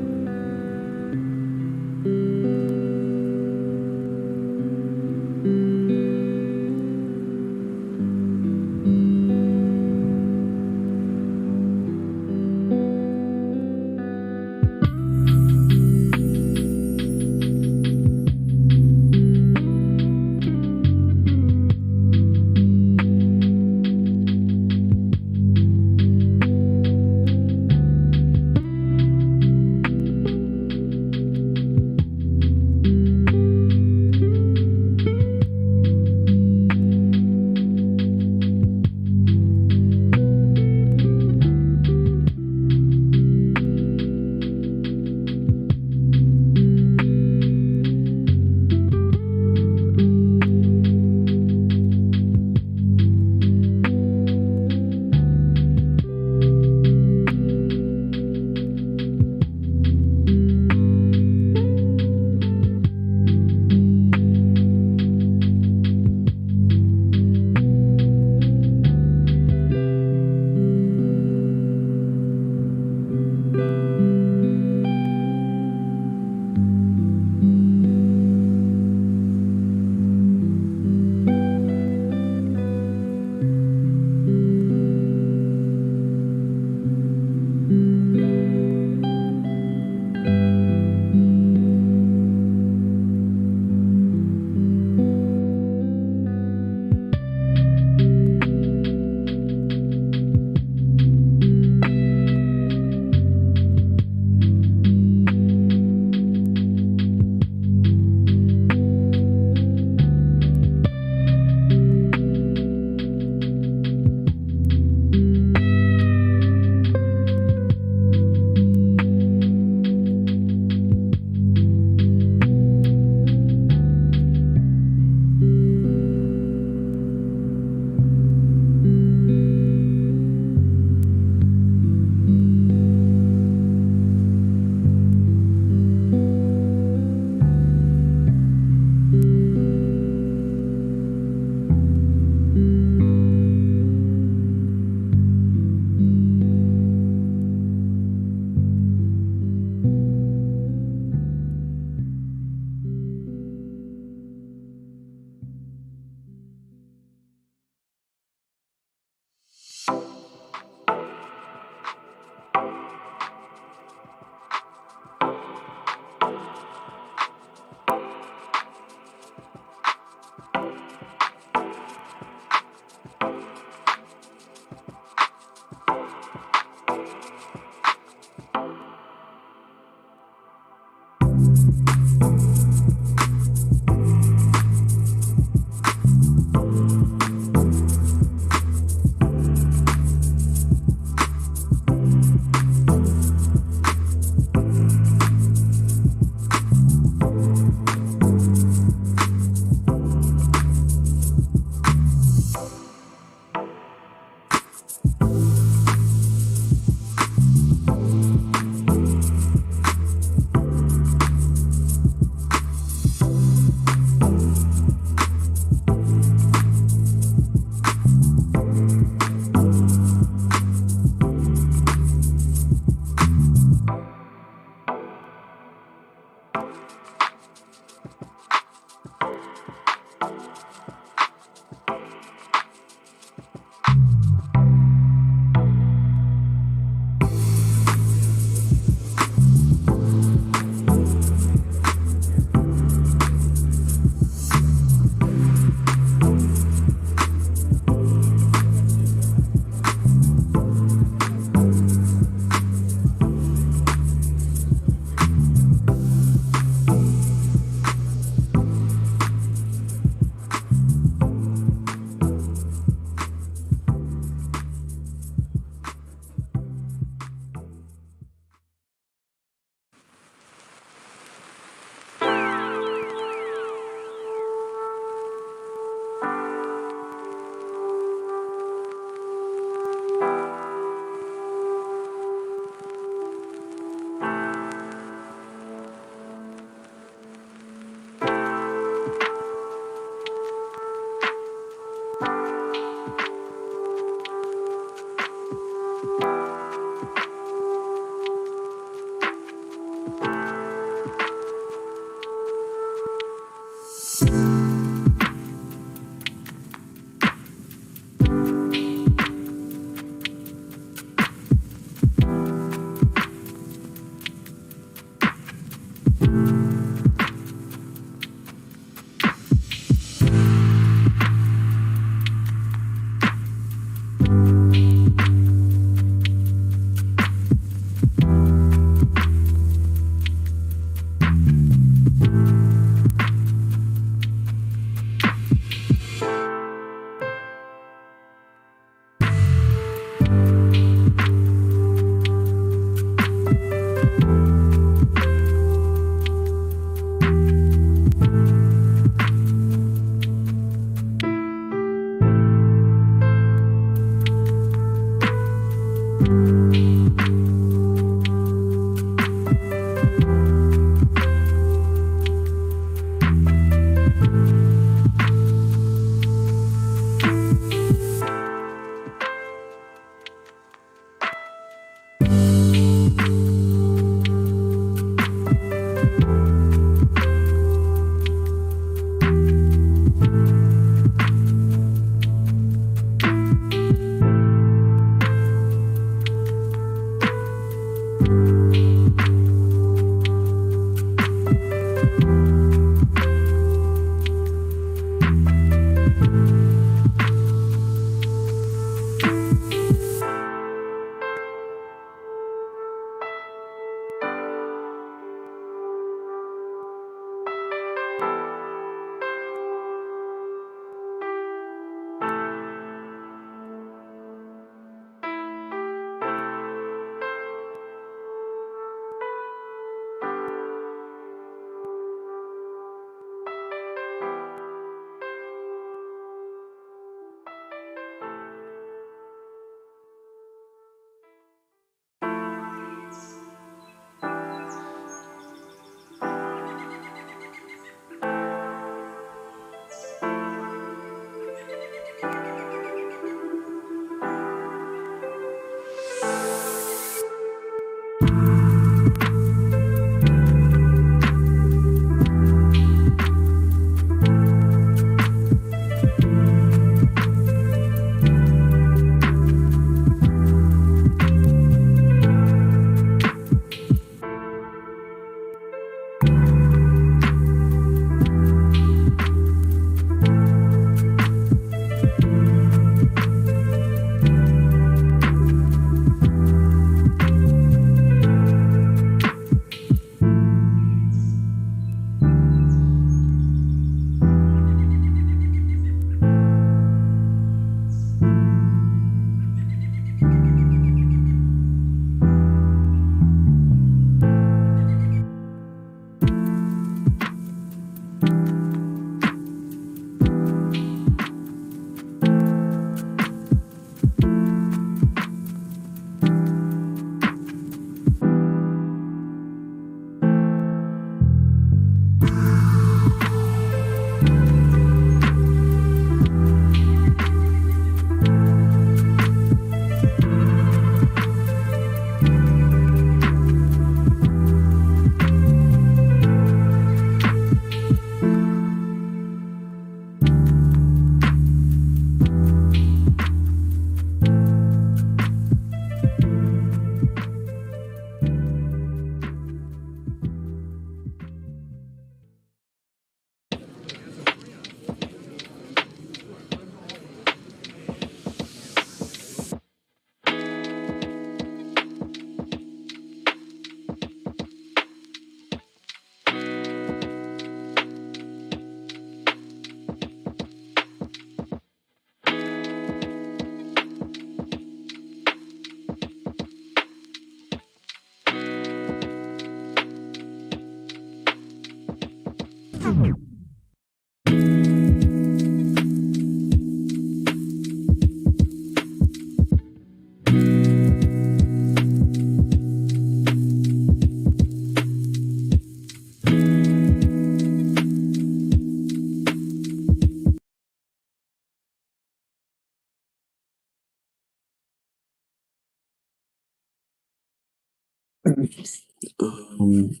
S1: New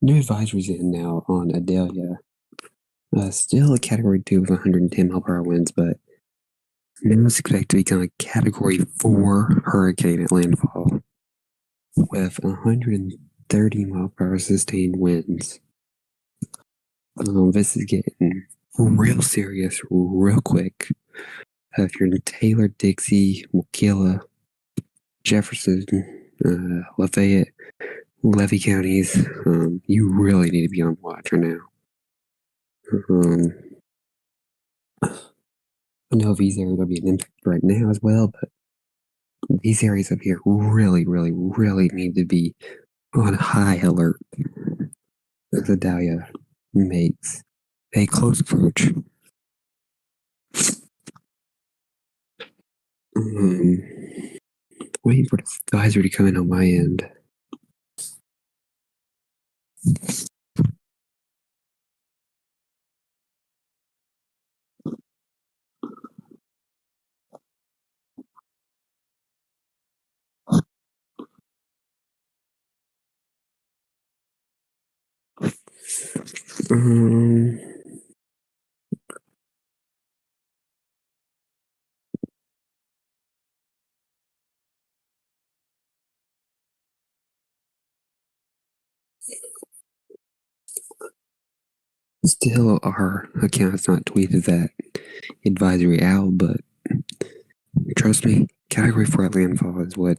S1: advisories in now on Idalia. Still a Category 2 with 110 mile per hour winds, but now it's expected to become a Category 4 hurricane at landfall with 130 mile per hour sustained winds. This is getting real serious real quick. If you're in Taylor, Dixie, Waukeala, Jefferson, Lafayette, Levy counties, you really need to be on watch right now. I know these areas are being impacted right now as well, but these areas up here really, really, really need to be on high alert as Idalia makes a close approach. Waiting for the advisory to come in on my end. Still, our account's not tweeted that advisory out, but trust me, Category 4 at landfall is what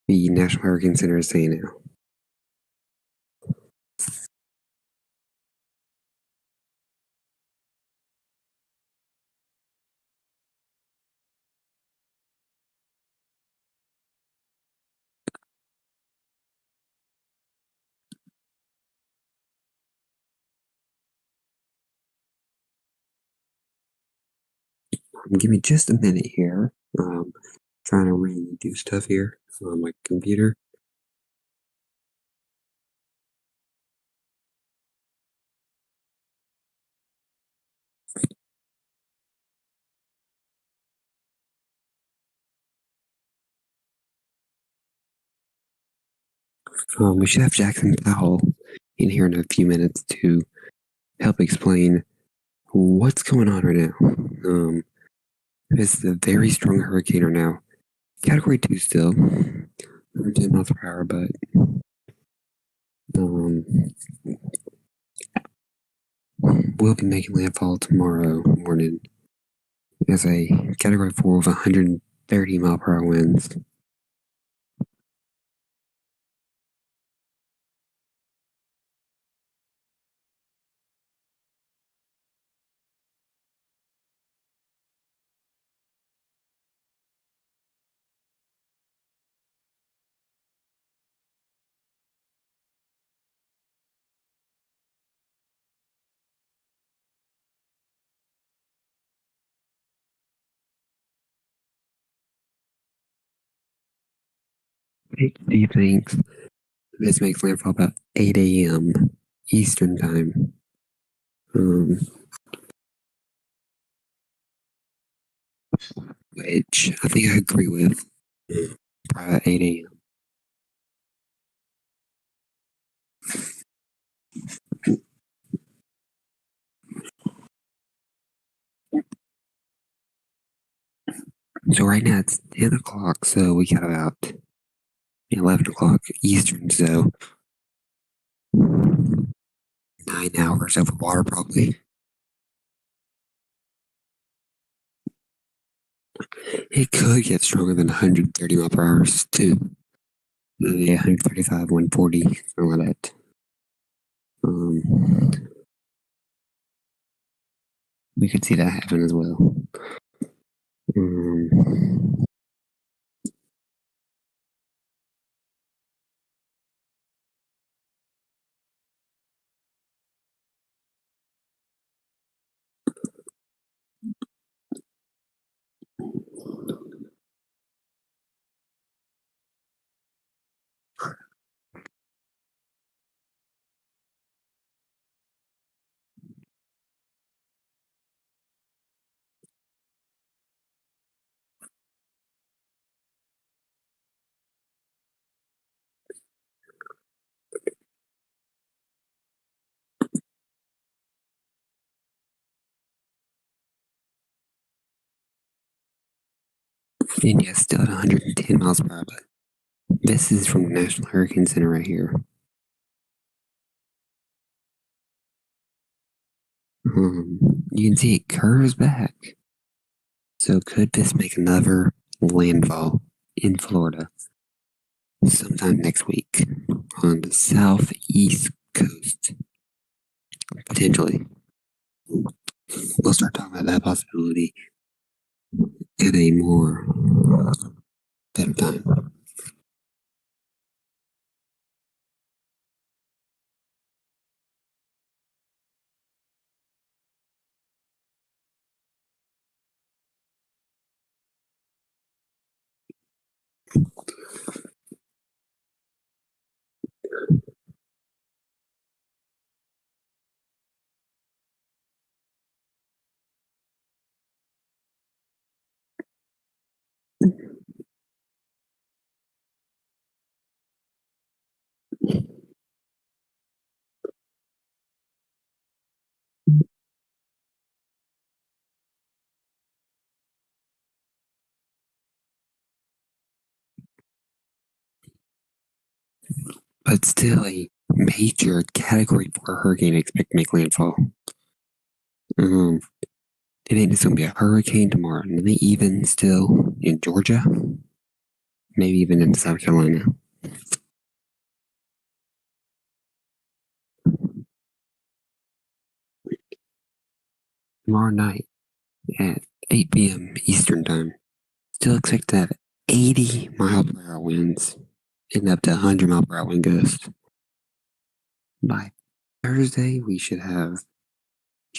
S1: the National Hurricane Center is saying now. Give me just a minute here. Trying to redo stuff here on my computer. We should have Jackson Powell in here in a few minutes to help explain what's going on right now. It's a very strong hurricane right now. Category 2 still. 110 miles per hour, but we'll be making landfall tomorrow morning as a Category 4 with 130 mile per hour winds. Do you think this makes landfall about 8 a.m. Eastern time? Which I think I agree with. Probably at 8 a.m. So right now it's 10 o'clock, so we got about 11 o'clock Eastern, so 9 hours over water probably. It could get stronger than 130 mile per hour too. Yeah, 135, 140, something like that. We could see that happen as well. Virginia is still at 110 miles per hour, but this is from the National Hurricane Center right here. You can see it curves back. So could this make another landfall in Florida sometime next week on the southeast coast? Potentially. We'll start talking about that possibility at a more better time. But still a major Category 4 hurricane expect to make landfall. It ain't just gonna be a hurricane tomorrow night, even still in Georgia, maybe even in South Carolina. Tomorrow night at 8 p.m. Eastern Time, still expect to have 80 mile per hour winds and up to 100 mile per hour wind gusts. By Thursday, we should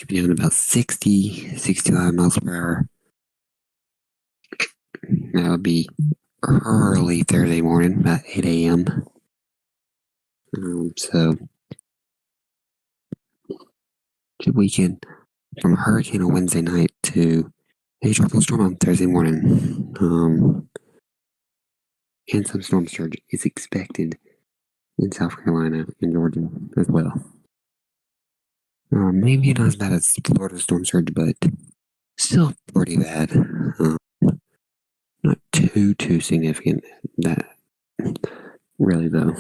S1: be doing about 60, 65 miles per hour. That would be early Thursday morning, about 8 a.m. So, good weekend from a hurricane on Wednesday night to a tropical storm on Thursday morning. And some storm surge is expected in South Carolina and Georgia as well. Maybe not as bad as Florida storm surge, but still pretty bad. Not too significant. That really though.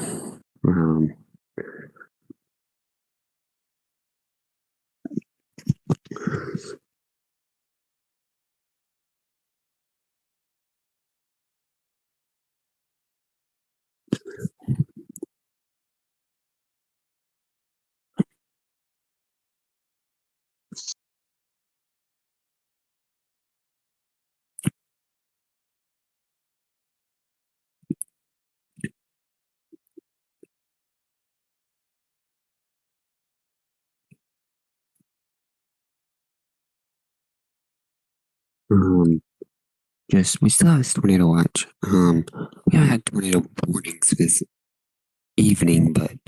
S1: We still have this tornado watch. We haven't had tornado warnings this evening, but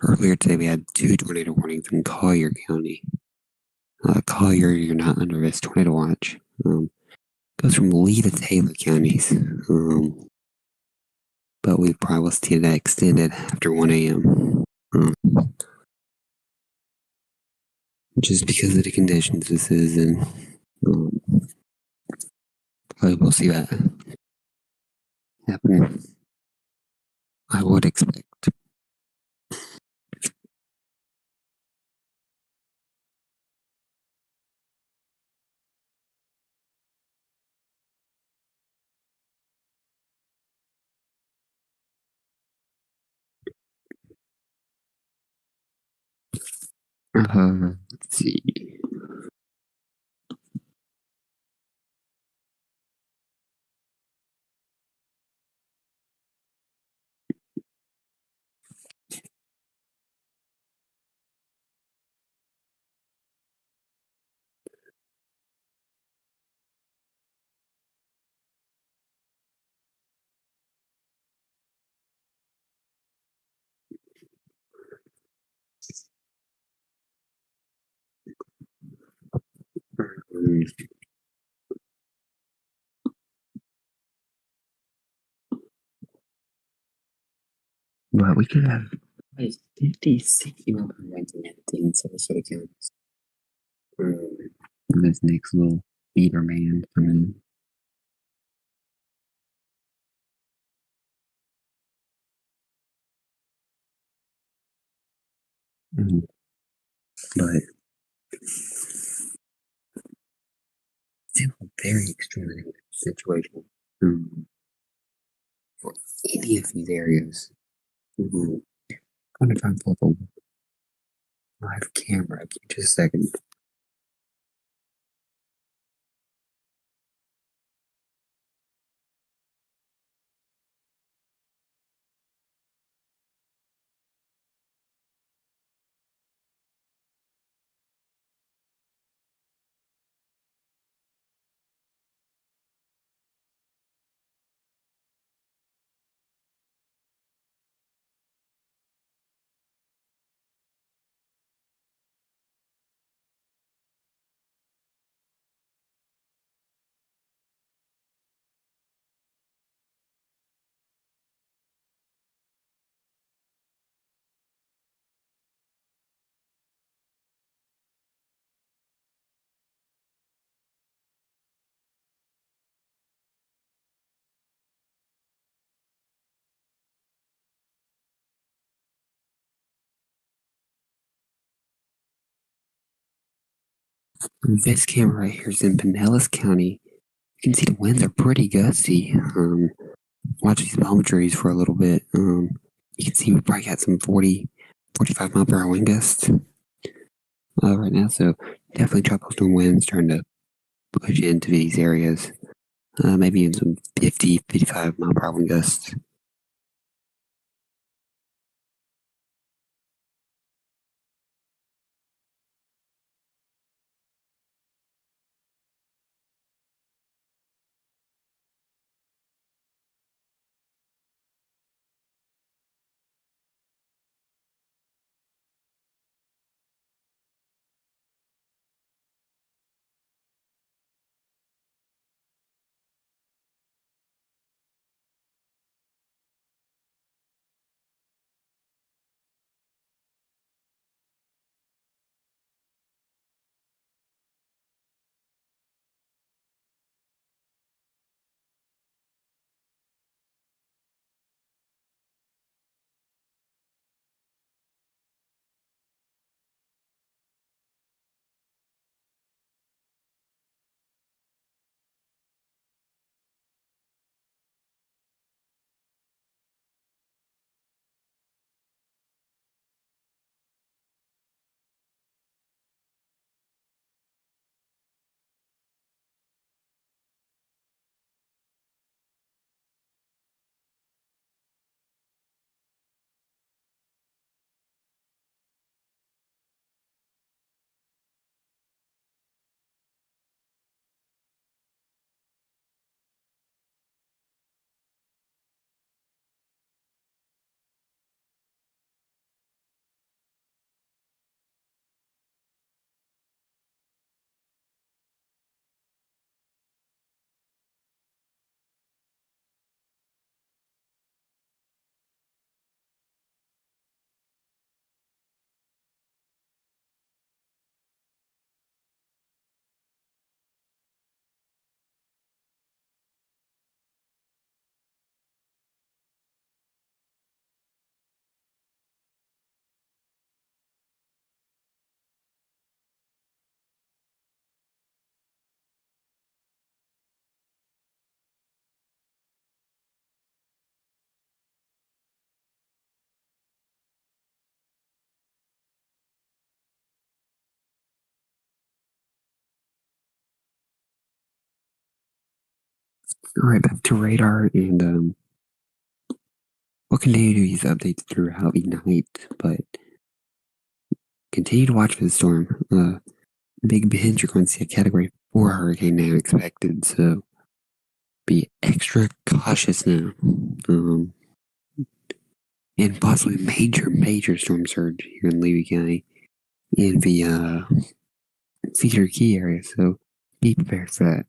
S1: earlier today we had 2 tornado warnings in Collier County. Collier, you're not under this tornado watch. Goes from Lee to Taylor counties. But we probably will see that extended after 1 a.m. Just because of the conditions this is in. Probably we'll see that happen. I would expect. Let's see. But we could have 50, 60 mile per hour winds in Sarasota counties. This next little beater man coming in. Mm. But still a very extremely situation for any of these areas. I'm going to try and pull up a live camera. Give me just a second. This camera right here is in Pinellas County. You can see the winds are pretty gusty. Watch these palm trees for a little bit. You can see we probably got some 40, 45 mile per hour wind gusts right now. So definitely tropical storm winds trying to push into these areas. Maybe even some 50, 55 mile per hour wind gusts. All right, back to radar, and we'll continue to do these updates throughout the night, but continue to watch for the storm. Big Bend, you're going to see a Category 4 hurricane now expected, so be extra cautious now. And possibly major storm surge here in Levy County in the Cedar Key area, so be prepared for that.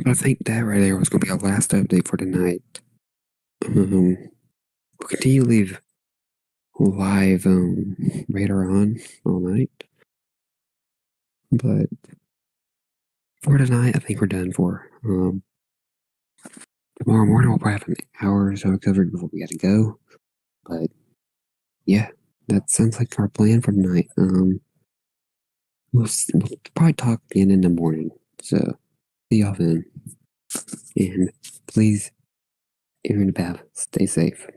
S1: But I think that right there was going to be our last update for tonight. We'll continue to leave live radar on all night. But for tonight, I think we're done for. Tomorrow morning, we'll probably have an hour or so covered before we got to go. But yeah, that sounds like our plan for tonight. We'll probably talk again in the morning. So see y'all then. And please, if you're in the bath, stay safe.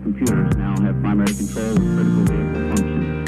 S16: computers now have primary control of critical vehicle functions.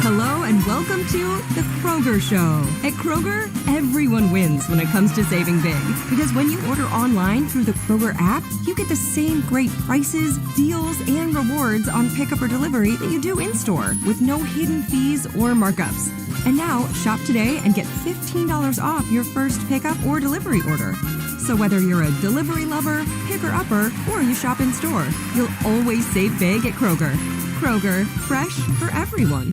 S17: Hello and welcome to The Kroger Show. At Kroger, everyone wins when it comes to saving big. Because when you order online through the Kroger app, you get the same great prices, deals, and rewards on pickup or delivery that you do in-store with no hidden fees or markups. And now, shop today and get $15 off your first pickup or delivery order. So whether you're a delivery lover, picker-upper, or you shop in-store, you'll always save big at Kroger. Kroger, fresh for everyone.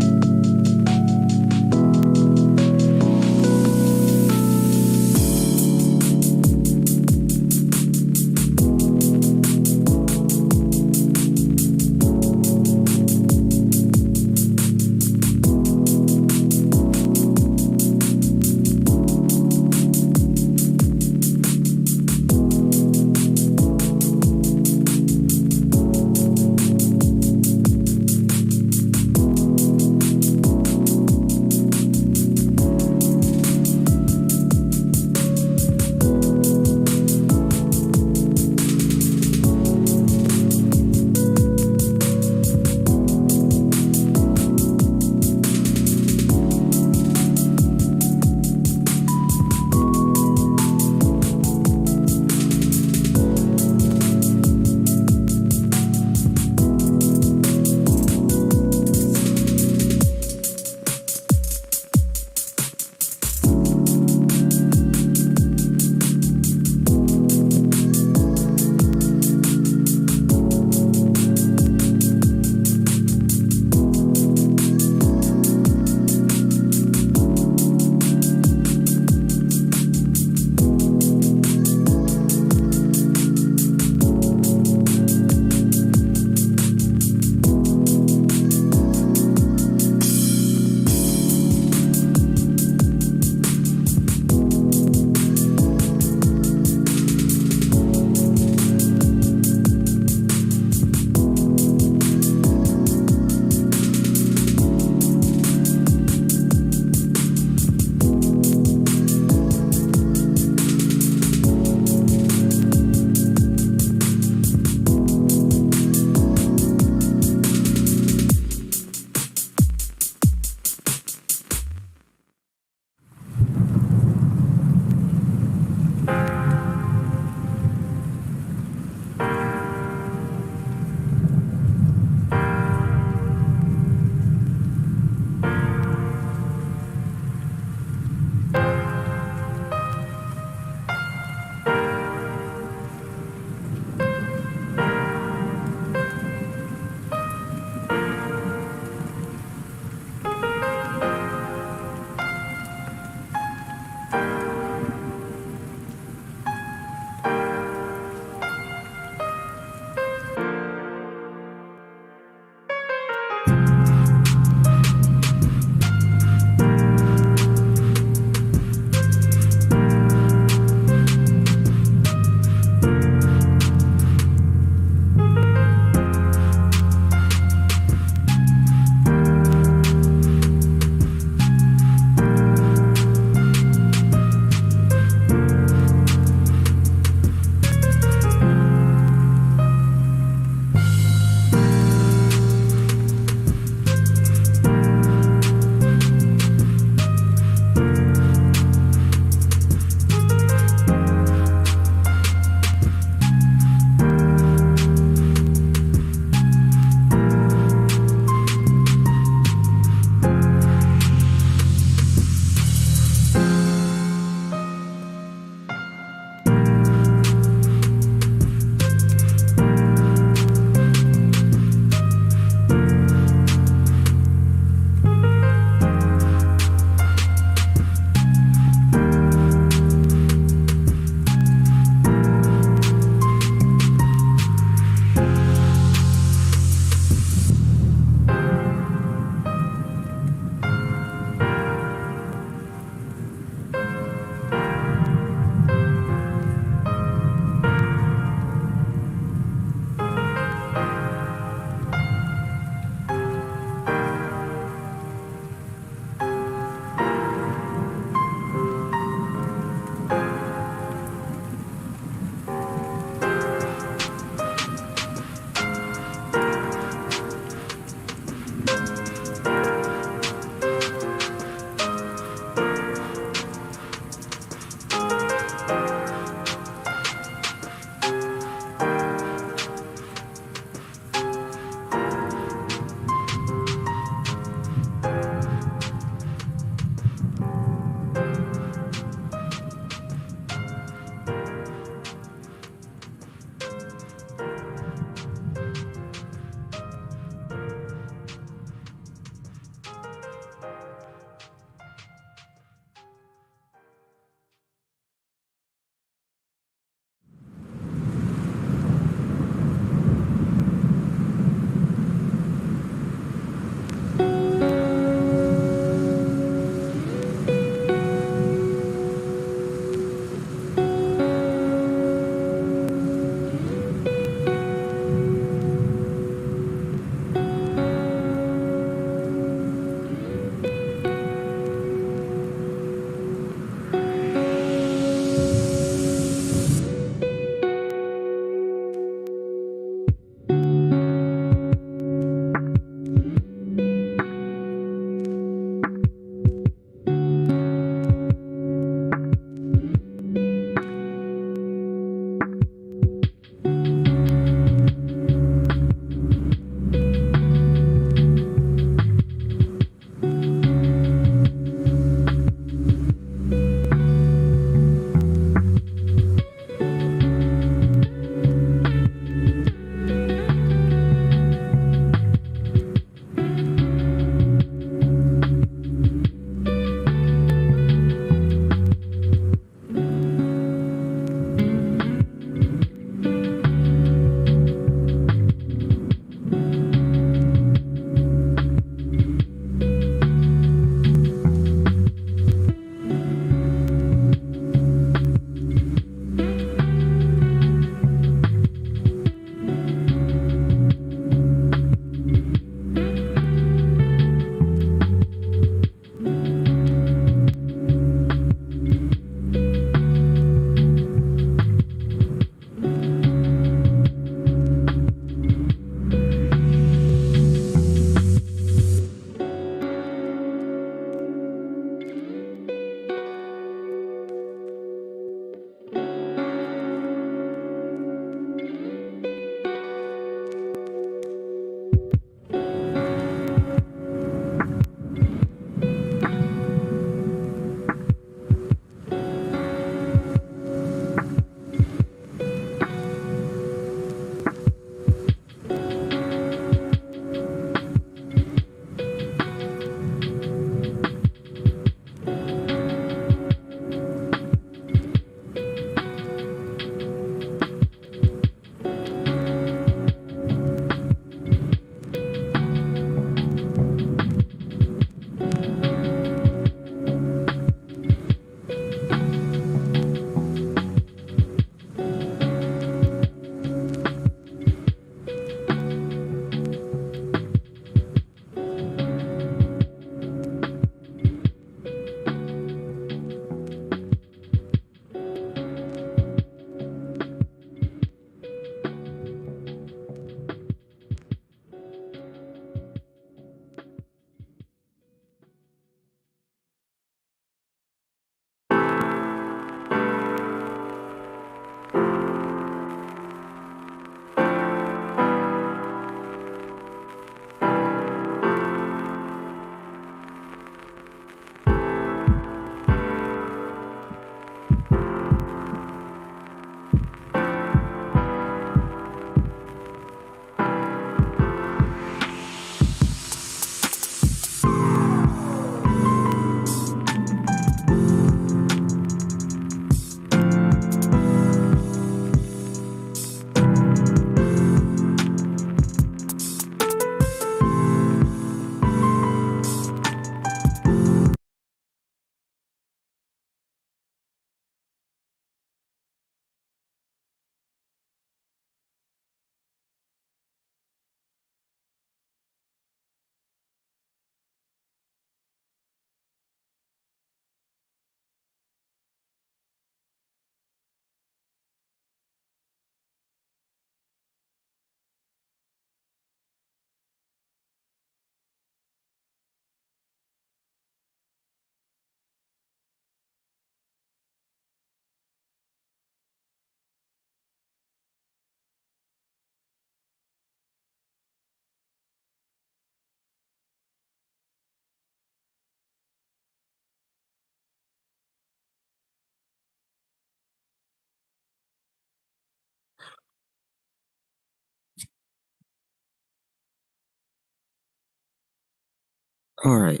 S1: All right.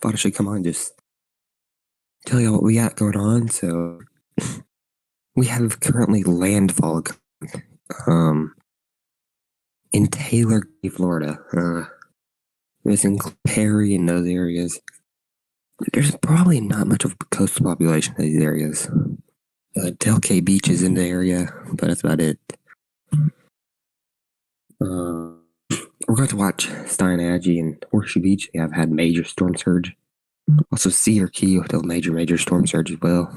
S1: Thought I should come on and just tell you what we got going on. So we have currently landfall in Taylor, Florida. It's in Perry and those areas. There's probably not much of a coastal population in these areas. Delcay Beach is in the area, but that's about it. We're going to watch Steinagee and Horseshoe Beach. They have had major storm surge. Also, Cedar Key with a major storm surge as well.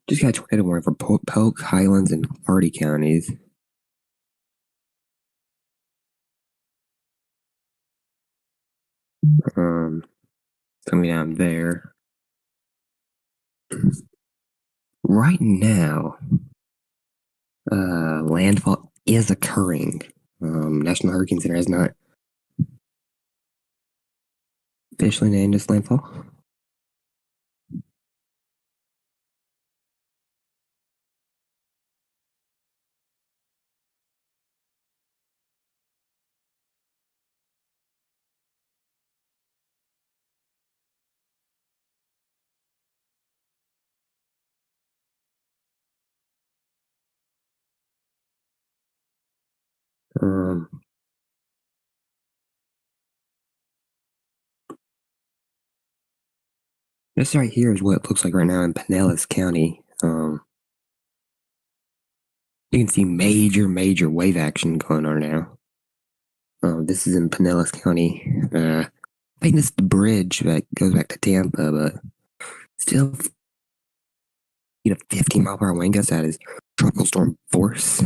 S1: Just got a tornado warning for Polk, Highlands, and Hardy counties. Coming down there. Right now, landfall is occurring. National Hurricane Center has not officially named this landfall. This right here is what it looks like right now in Pinellas County. You can see major wave action going on now. This is in Pinellas County. I think this is the bridge that goes back to Tampa, but still, 15-mile-per-hour wind gusts at is tropical storm force.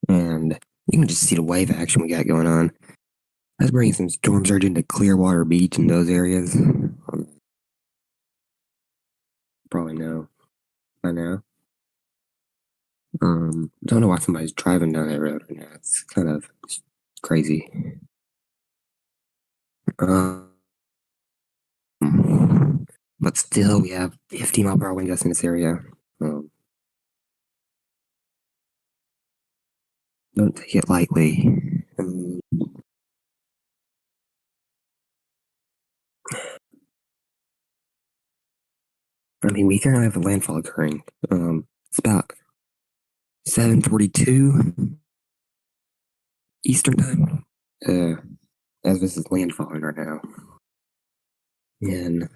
S1: And you can just see the wave action we got going on. That's bringing some storm surge into Clearwater Beach and those areas. Probably know by now. Don't know why somebody's driving down that road right now. It's kind of crazy. But still, we have 50-mile-per-hour wind gusts in this area. Don't take it lightly. We currently have a landfall occurring. It's about 7:42 Eastern time. As this is landfalling right now in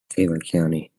S1: Taylor County.